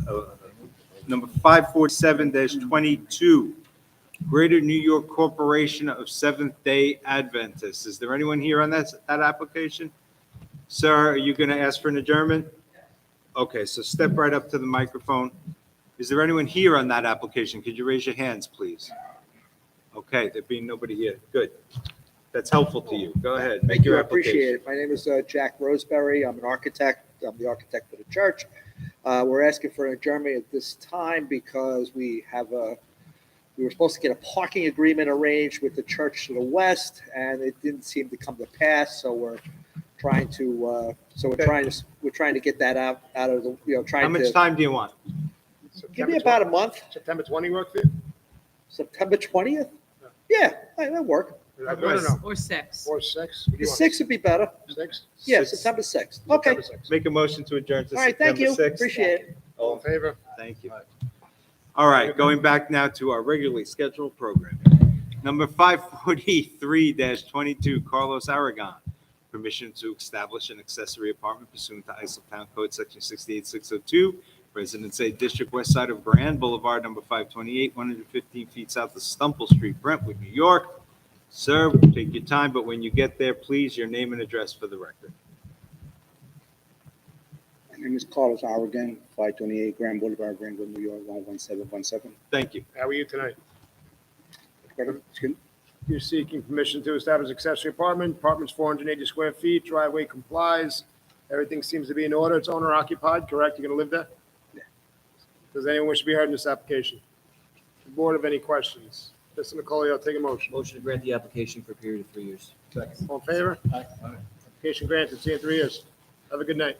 Number 547-22, Greater New York Corporation of Seventh-day Adventists. Is there anyone here on that application? Sir, are you going to ask for an adjournment? Okay, so step right up to the microphone. Is there anyone here on that application? Could you raise your hands, please? Okay, there being nobody here. Good. That's helpful to you. Go ahead. Make Thank you, your I appreciate application. it. My name is Jack Roseberry. I'm an architect. I'm the architect for the church. We're asking for an adjournment at this time because we were supposed to get a parking agreement arranged with the church to the west, and it didn't seem to come to pass, so we're trying to get that out of the, How much time do you want? Give me about a month. September 20 work for you? September 20th? Yeah, that'll work. No. Or 6. Or 6? The 6th would be better. 6? Yeah, Six. September 6th. Okay. Make a motion to adjourn to All right, thank September you. 6th. Appreciate it. All in favor? Thank you. All right, going back now to our regularly scheduled program. Number 543-22, Carlos Aragon. Permission to establish an accessory apartment pursuant to Islip Town Code Section 68602, Residence A District, west side of Grand Boulevard, number 528, 115 feet south of Stumple Street, Brentwood, New York. Sir, take your time, but when you get there, please, your name and address for the record. My name is Carlos Aragon, 528 Grand Boulevard, Greenwood, New York, 11717. Thank you. How are you tonight? You're seeking permission to establish accessory apartment. Apartment's 480 square feet, driveway complies. Everything seems to be in order. It's owner occupied, correct? You're going to live there? Yeah. Does anyone wish to be heard in this application? The board have any questions? Mr. Nicoli, I'll take a motion. Motion to grant the application for a period of 3 years. All in favor? Application granted. See you in 3 years. Have a good night.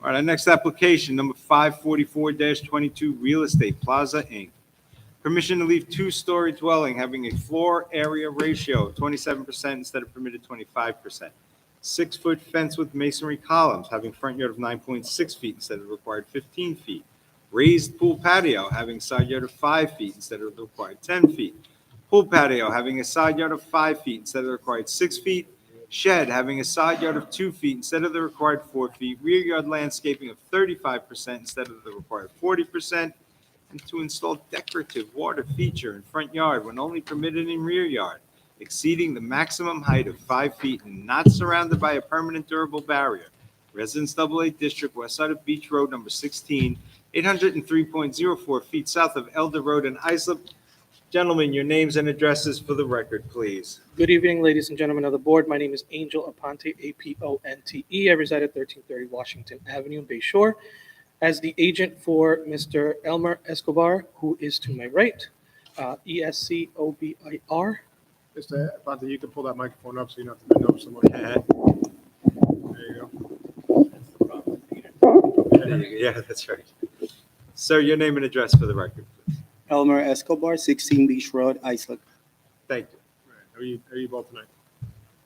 All right, our next application, number 544-22, Real Estate Plaza, Inc. Permission to leave two-story dwelling having a floor area ratio of 27% instead of permitted 25%. 6-foot fence with masonry columns having front yard of 9.6 feet instead of the required 15 feet. Raised pool patio having side yard of 5 feet instead of the required 10 feet. Pool patio having a side yard of 5 feet instead of the required 6 feet. Shed having a side yard of 2 feet instead of the required 4 feet. Rear yard landscaping of 35% instead of the required 40%. And to install decorative water feature in front yard when only permitted in rear yard, exceeding the maximum height of 5 feet and not surrounded by a permanent durable barrier. Residence AA District, west side of Beach Road, number 16, 803.04 feet south of Elder Road in Islip. Gentlemen, your names and addresses for the record, please. Good evening, ladies and gentlemen of the board. My name is Angel Aponte, A-P-O-N-T-E. I reside at 1330 Washington Avenue in Bay Shore. As the agent for Mr. Elmer Escobar, who is to my right, E-S-C-O-B-I-R. Mr. Aponte, you can pull that microphone up so you don't have to bend over so much. There you go. Yeah, that's right. Sir, your name and address for the record, please. Elmer Escobar, 16 Beach Road, Islip. Thank you. How are you both tonight?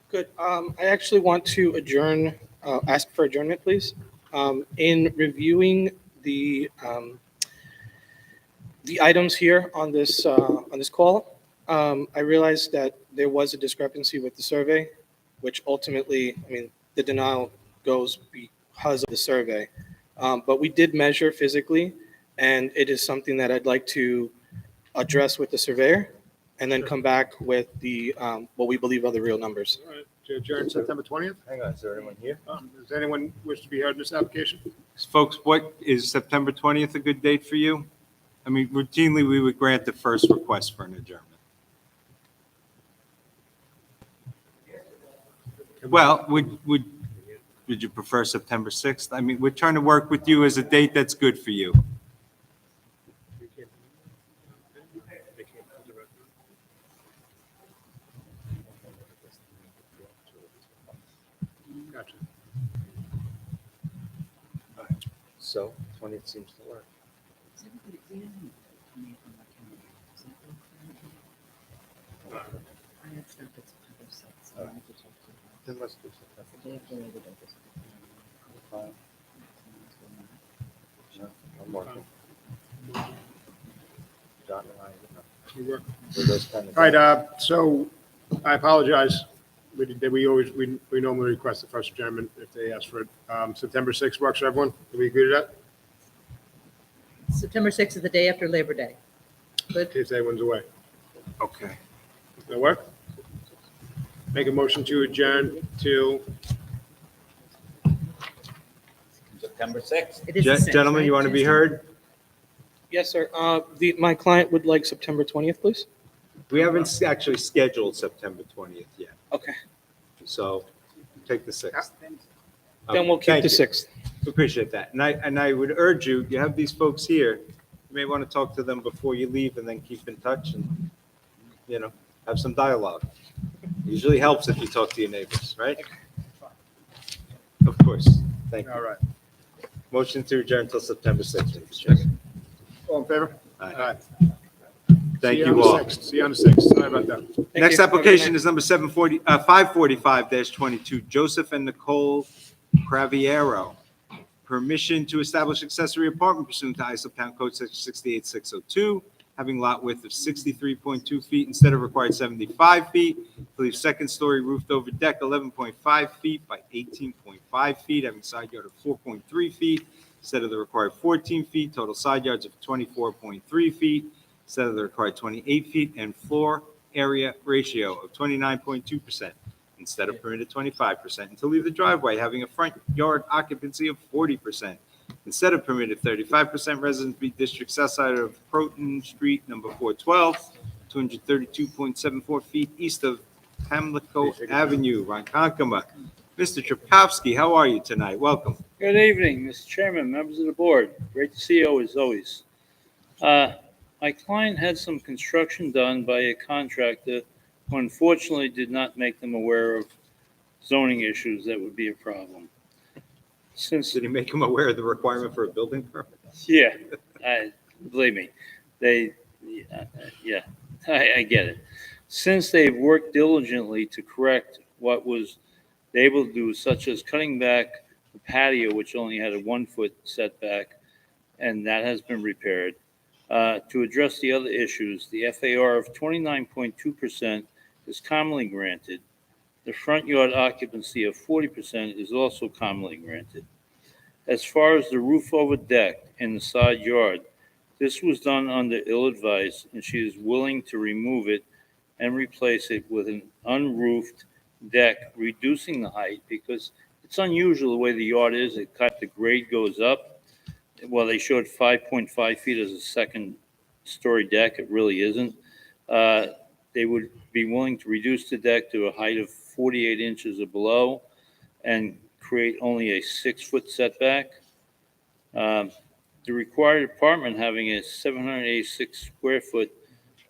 Good. I actually want to adjourn, ask for adjournment, please. In reviewing the items here on this call, I realized that there was a discrepancy with the survey, which ultimately, the denial goes because of the survey. But we did measure physically, and it is something that I'd like to address with the surveyor and then come back with the what we believe are the real numbers. All right, to adjourn September 20th? Hang on, is there anyone here? Does anyone wish to be heard in this application? Folks, what is September 20th a good date for you? Routinely, we would grant the first request for an adjournment. Well, would you prefer September 6th? We're trying to work with you as a date that's good for you. Gotcha. So, 20th seems to work. Then let's do September. I'm working. John and I, You work. we're those kind of All right, guys. so I apologize. We normally request the first adjournment if they ask for it. September 6th works for everyone? Do we agree to that? September 6th is the day after Labor Day. In case anyone's away. Okay. Does that work? Make a motion to adjourn till September 6th. It is the 6th, Gentlemen, right? you want to be Tuesday? heard? Yes, sir. My client would like September 20th, please. We haven't actually scheduled September 20th yet, Okay. so take the 6th. Then we'll keep Thank the you. 6th. Appreciate that. And I would urge you, you have these folks here, you may want to talk to them before you leave and then keep in touch and, have some dialogue. Usually helps if you talk to your neighbors, right? Of course. Thank you. All right. Motion to adjourn until September 6th, Mr. Chairman. All in favor? Aye. Aye. Thank See you on the all. 6th. See you on the 6th. Sorry about that. Next application is number 545-22, Joseph and Nicole Craviero. Permission to establish accessory apartment pursuant to Islip Town Code Section 68602, having lot width of 63.2 feet instead of required 75 feet. I believe second story roofed over deck 11.5 feet by 18.5 feet, having side yard of 4.3 feet instead of the required 14 feet, total side yards of 24.3 feet instead of the required 28 feet, and floor area ratio of 29.2% instead of permitted 25%, and to leave the driveway having a front yard occupancy of 40% instead of permitted 35%, residence B district south side of Croton Street, number 412, 232.74 feet east of Pamlico Avenue, Ronkonkoma. Mr. Trepkowski, how are you tonight? Welcome. Good evening, Mr. Chairman, members of the board. Great to see you as always. My client had some construction done by a contractor who unfortunately did not make them aware of zoning issues that would be a problem. Did he make them aware of the requirement for a building permit? Yeah, believe me, I get it. Since they've worked diligently to correct what was able to do, such as cutting back the patio, which only had a 1 foot setback, and that has been repaired. To address the other issues, the FAR of 29.2% is commonly granted. The front yard occupancy of 40% is also commonly granted. As far as the roof over deck in the side yard, this was done under ill advice, and she is willing to remove it and replace it with an unroofed deck, reducing the height because it's unusual the way the yard is. The grade goes up. Well, they showed 5.5 feet as a second story deck. It really isn't. They would be willing to reduce the deck to a height of 48 inches or below and create only a 6 foot setback. The required apartment having a 786 square foot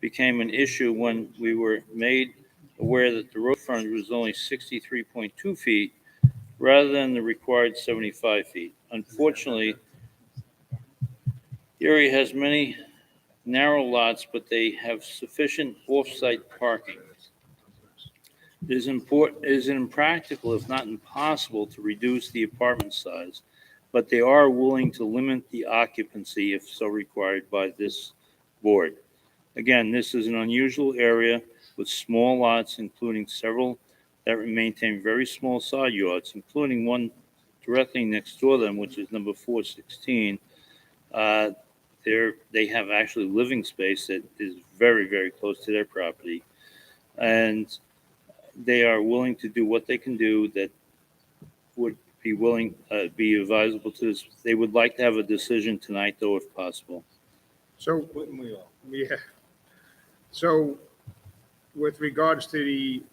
became an issue when we were made aware that the road frontage was only 63.2 feet rather than the required 75 feet. Unfortunately, the area has many narrow lots, but they have sufficient off-site parking. It is impractical, if not impossible, to reduce the apartment size, but they are willing to limit the occupancy if so required by this board. Again, this is an unusual area with small lots, including several that maintain very small side yards, including one directly next door to them, which is number 416. They have actually living space that is very, very close to their property. And they are willing to do what they can do that would be be advisable to this. They would like to have a decision tonight, though, if possible. So, Wouldn't we all? yeah. So with regards to the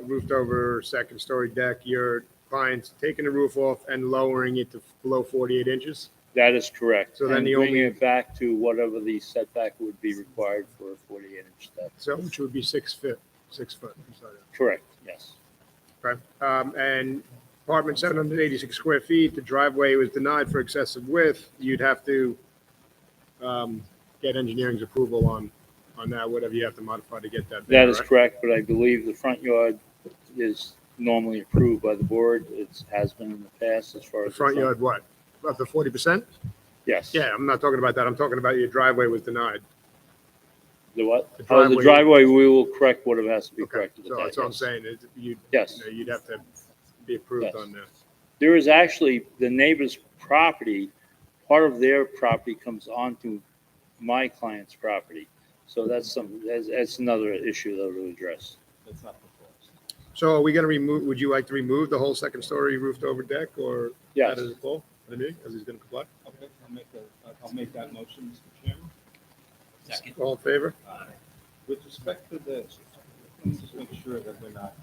roofed over second story deck, your client's taking the roof off and lowering it to below 48 inches? That is correct. So then And the bringing only- it back to whatever the setback would be required for a 48-inch deck. So, which would be 6 foot, 6 foot. I'm sorry. Correct, yes. Okay. And apartment 786 square feet, the driveway was denied for excessive width. You'd have to get engineering's approval on that, whatever you have to modify to get that. That there, is right? correct, but I believe the front yard is normally approved by the board. It has been in the past as far The as. front yard, what? Up to 40%? Yes. Yeah, I'm not talking about that. I'm talking about your driveway was denied. The what? The Oh, the driveway- driveway, we will correct whatever has to be Okay, corrected. with so that, that's what I'm yes. saying, is Yes. you'd have to be approved Yes. on that. There is actually the neighbor's property, part of their property comes onto my client's property. So that's another issue though to address. That's not proposed. So are we going to would you like to remove the whole second story roofed over deck or? Yes. That is a goal? the meeting, as he's going to comply. Okay, I'll make that motion, Mr. Chairman. Second. All in favor? With respect to this, let's just make sure that we're not.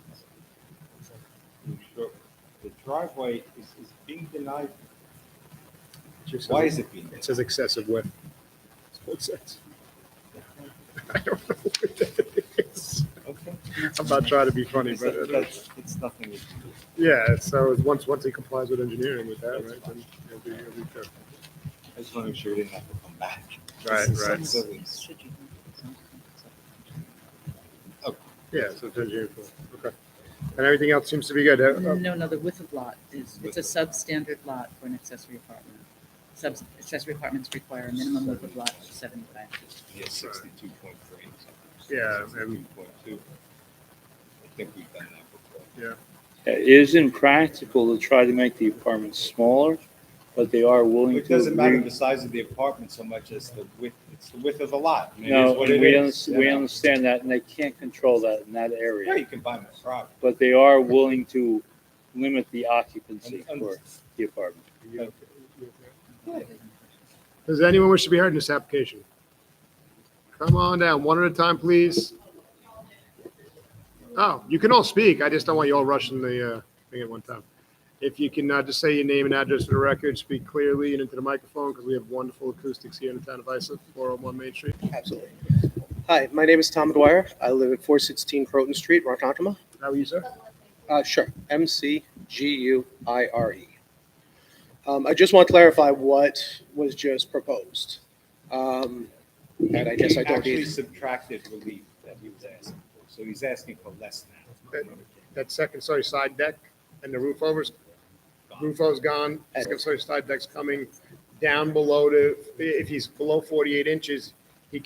Sure. The driveway is being denied. Just Why says- is it being It denied? says excessive width. That's what it says. I don't know what that is. Okay. I'm not trying to be funny, but It's nothing we can do. yeah, so once he complies with engineering with that, right, then he'll be good. I just want to make sure he didn't have to come back. Right, This is right. so silly. Yeah, so it's engineered for, okay. And everything else seems to be good. No, the width of lot it's a substandard lot for an accessory apartment. Accessory apartments require a minimum width of lot of 75 feet. Yeah, 62.3. Yeah, and- 62.2. I think we've done that before. Yeah. It isn't practical to try to make the apartments smaller, but they are willing to. It doesn't matter agree- the size of the apartment so much as the width, it's the width of the lot. I mean, it No, is what and it we, is, you we know? understand that, and they can't control that in that Yeah, area. you can buy my property. But they are willing to limit the occupancy And- for the apartment. Does anyone wish to be heard in this application? Come on down, one at a time, please. Oh, you can all speak. I just don't want you all rushing the thing at one time. If you can just say your name and address for the record, speak clearly and into the microphone, because we have wonderful acoustics here in the town of Islip, 401 Main Street. Absolutely. Hi, my name is Tom Dwyer. I live at 416 Croton Street, Ronkonkoma. How are you, sir? Sure. MCGUIRE. I just want to clarify what was just proposed. And I guess I don't Actually e- need. subtracted relief that he was asking for, so he's asking for less now. That second story side deck and the roof over's gone. Second story side deck's coming down below if he's below 48 inches, he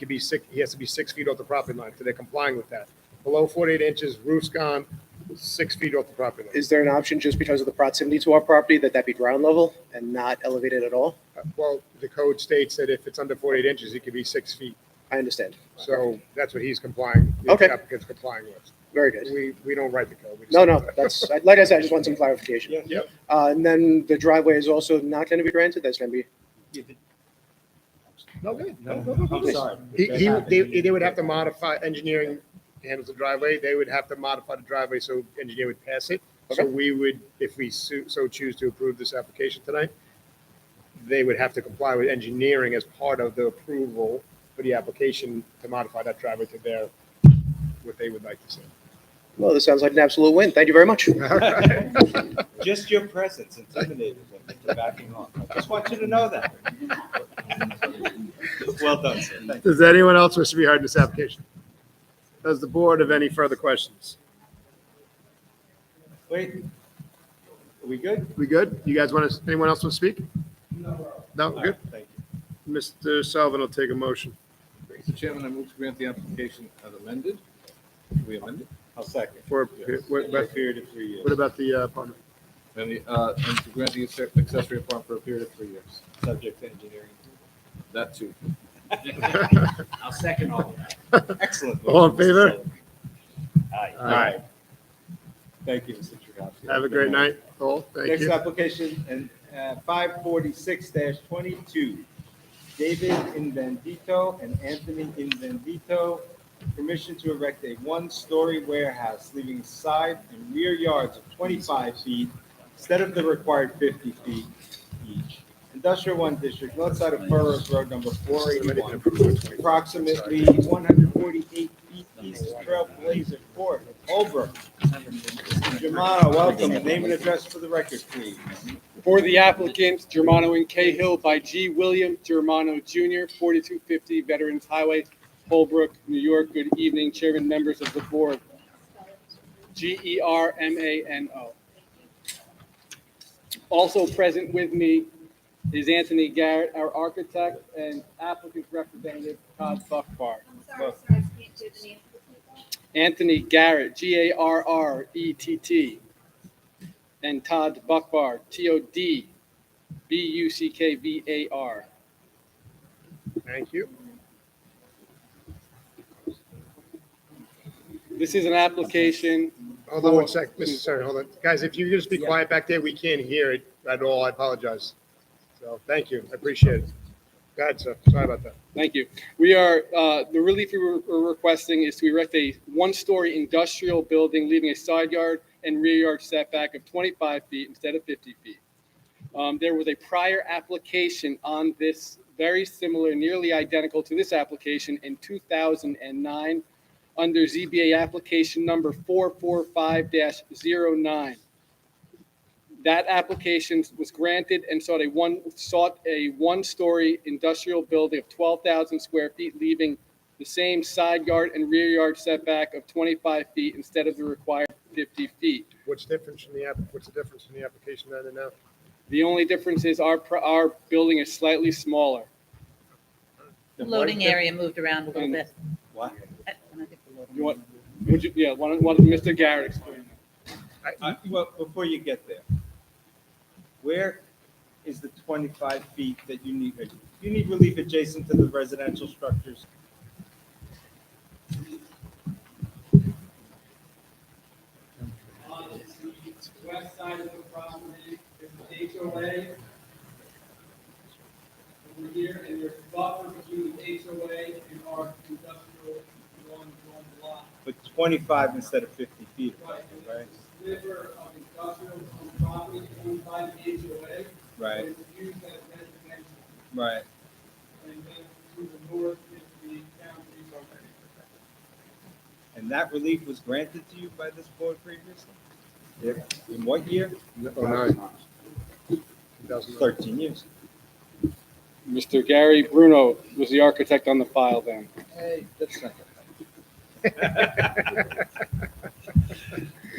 has to be 6 feet off the property line, so they're complying with that. Below 48 inches, roof's gone, 6 feet off the property line. Is there an option just because of the proximity to our property that be ground level and not elevated at all? Well, the code states that if it's under 48 inches, it could be 6 feet. I understand. So that's what he's complying, Okay. the applicant's complying with. Very good. We don't write the code. we just- No, that's, like I said, I just want some clarification. Yep. And then the driveway is also not going to be granted? That's going to be, No, good. No, No, I'm sorry. They would have to modify, engineering handles the driveway, they would have to modify the driveway so engineer would pass it. So Okay. we would, if we so choose to approve this application tonight, they would have to comply with engineering as part of the approval for the application to modify that driveway to their, what they would like to see. well, this sounds like an absolute win. Thank you very much. Just your presence intimidated them into backing off. I just want you to know that. Well done, sir. Thank you. Does anyone else wish to be heard in this application? Does the board have any further questions? Wait, are we good? We good? You guys want to, anyone else want to speak? No, All right, good. thank you. Mr. Sullivan will take a motion. Mr. Chairman, I move to grant the application as amended. We amended? I'll second. For, Yes. what For a about, period of 3 years. what about the apartment? And to grant the accessory apartment for a period of 3 years, subject to engineering. That too. I'll second all of that. Excellent. All in motion, Mr. favor? Sullivan. Aye. Aye. Thank you, Mr. Tragowski. Have a great night, all. Thank Next you. application, and 546-22, David Invendito and Anthony Invendito, permission to erect a one-story warehouse leaving side and rear yards of 25 feet instead of the required 50 feet each. Industrial One District, north side of Furrows Road, number 481, approximately 148 feet east of Trailblazer Court, Holbrook. Mr. Germano, welcome. Name and address for the record, please. For the applicant, Germano and Cahill by G. William Germano Jr., 4250 Veterans Highway, Holbrook, New York. Good evening, Chairman, members of the board. Germano. Also present with me is Anthony Garrett, our architect, and applicant representative, Todd Buckbar. Anthony Garrett, Garrett, and Todd Buckbar, Todbuckvar. Thank you. This is an application. Hold on 1 sec, Mr. Sir, hold on. Guys, if you could just be quiet back there, we can't hear it at all. I apologize. So, thank you, I appreciate it. Go ahead, sir, sorry about that. Thank you. We are, the relief we're requesting is to erect a one-story industrial building, leaving a side yard and rear yard setback of 25 feet instead of 50 feet. There was a prior application on this, very similar, nearly identical to this application in 2009, under ZBA application number 445-09. That application was granted and sought a one-story industrial building of 12,000 square feet, leaving the same side yard and rear yard setback of 25 feet instead of the required 50 feet. What's the difference in the application then and now? The only difference is our building is slightly smaller. The loading area moved around a little And- bit. What? And I think the loading You want, area- would you, yeah, why don't Mr. Garrett explain that? Well, before you get there, where is the 25 feet that you need? You need relief adjacent to the residential structures? On the west side of the property is the HOA. Over here, and there's buffer between the HOA and our industrial one block. But 25 instead of 50 feet, right? Sliver of industrial on property owned by the HOA. Right. It's used as residential. Right. And then to the north is the town resource. And that relief was granted to you by this board previously? In what year? 09. 13 years. Mr. Gary Bruno was the architect on the file then. Hey, that's not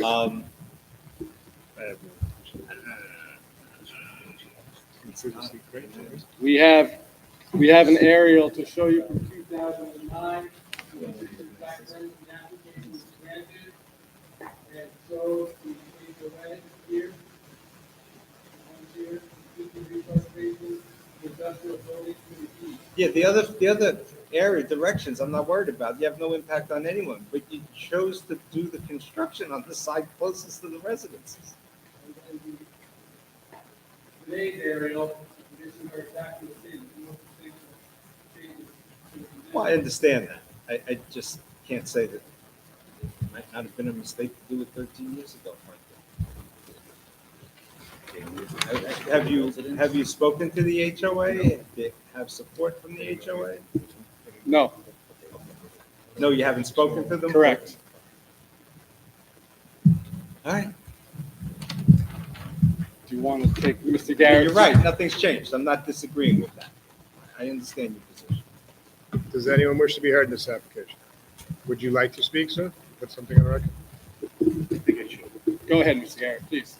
Um, We have an aerial to show you from 2009. Back when the application was granted, and shows the HOA here. One here, resource basin, industrial building to the east. Yeah, the other area directions, I'm not worried about. You have no impact on anyone, but you chose to do the construction on the side closest to the residences. And then today's aerial, conditions are exactly the same. No substantial changes to the condition. Well, I understand that. I just can't say that it might not have been a mistake to do it 13 years ago, frankly. Have you spoken to the HOA? Do you have support from the HOA? No. No, you haven't spoken to them? Correct. All right. Do you want to take Mr. Yeah, Garrett? you're right, nothing's changed. I'm not disagreeing with that. I understand your position. Does anyone wish to be heard in this application? Would you like to speak, sir? Put something on the record? Go ahead, Mr. Garrett, please.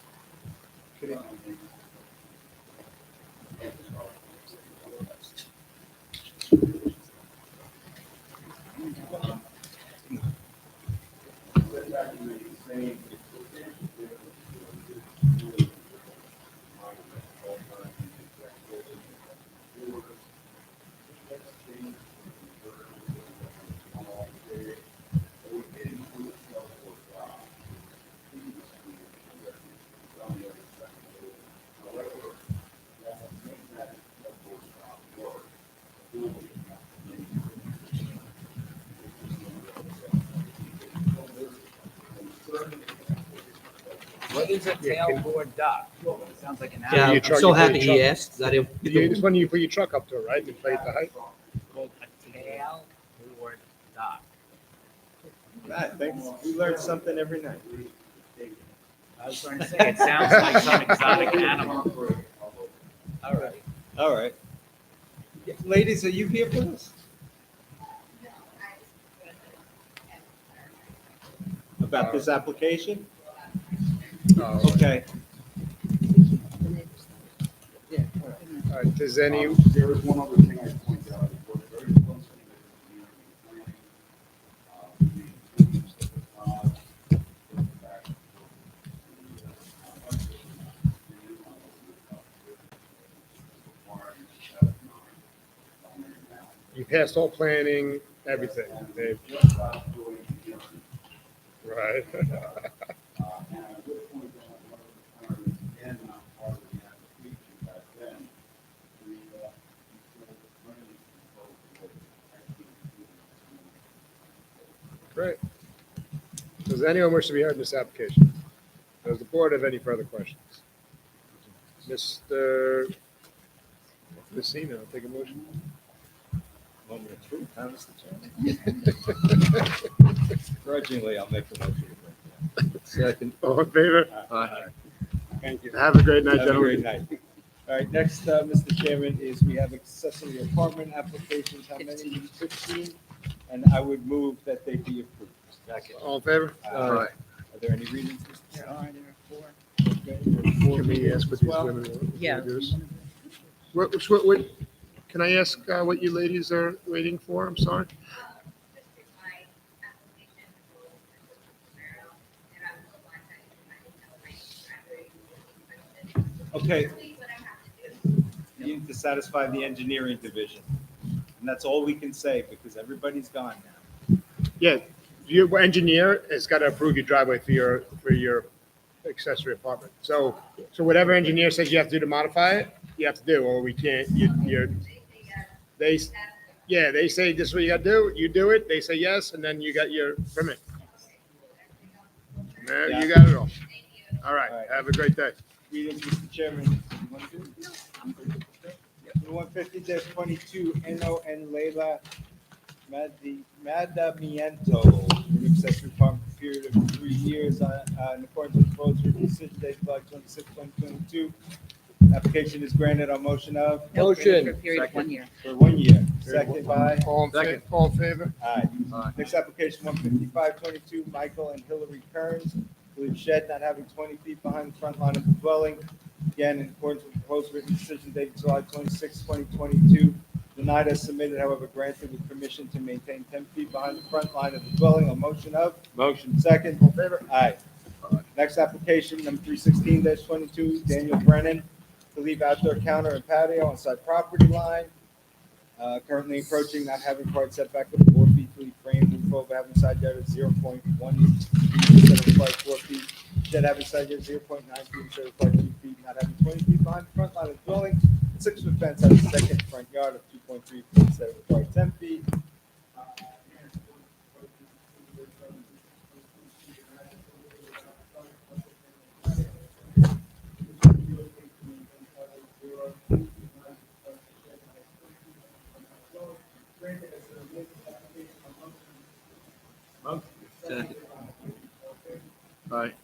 What is a tailboard dock? Sounds like an. Yeah, I'm so happy he asked. That It's when you put your truck up to it, right? You plate the height? Called a tailboard dock. Right, thanks. We learn something every night. I was going to say, it sounds like some exotic animal. All right. All right. Ladies, are you here for this? About this application? Okay. All right, does any, There is one other thing I point out. It was very close to you passed all planning, everything, Dave? Right. Great. Does anyone wish to be heard in this application? Does the board have any further questions? Mr. Messina, I'll take a motion. Moment of truth, huh, Mr. Chairman? Grudgingly, I'll make the motion. Second. All in favor? Aye. Thank you. Have a great night, Have a great gentlemen. night. All right, next, Mr. Chairman, is we have accessory apartment applications. How many? 15. And I would move that they be approved. Second. All in favor? Aye. Are there any reasons, Mr. There Chairman? are, there are four. Okay, there are four Can we reasons ask what as these well. women want? Yeah. What, can I ask what you ladies are waiting for? I'm sorry. Okay. You need to satisfy the engineering division. And that's all we can say because everybody's gone now. Yeah, your engineer has got to approve your driveway for your accessory apartment. So whatever engineer says you have to do to modify it, you have to do, or we can't, they say this is what you got to do, you do it, they say yes, and then you got your permit. There, you got it all. All right, have a great day. Readings, Mr. Chairman. You want to do it? 150-22, N.O.N. Leila Madamiento, an accessory apartment for a period of 3 years in accordance with proposed written decision dated July 26, 2022. Application is granted on motion of. No, for a period of 1 year. For 1 year. Second by. All in favor? Aye. Next application, 155-22, Michael and Hillary Kearns, believe shed not having 20 feet behind the front line of the dwelling. Again, in accordance with proposed written decision dated July 26, 2022. Denied as submitted, however, granted with permission to maintain 10 feet behind the front line of the dwelling. On motion of? Motion. Second. All in favor? Aye. Next application, number 316-22, Daniel Brennan, to leave outdoor counter and patio on side property line. Currently approaching, not having required setback of 4 feet, fully framed roof over, having side yard of 0.1 feet instead of required 4 feet. Shed having side yard 0.9 feet instead of required 2 feet, not having 20 feet behind the front line of the dwelling. 6-foot fence has a second front yard of 2.3 feet instead of required 10 feet. Second. All right.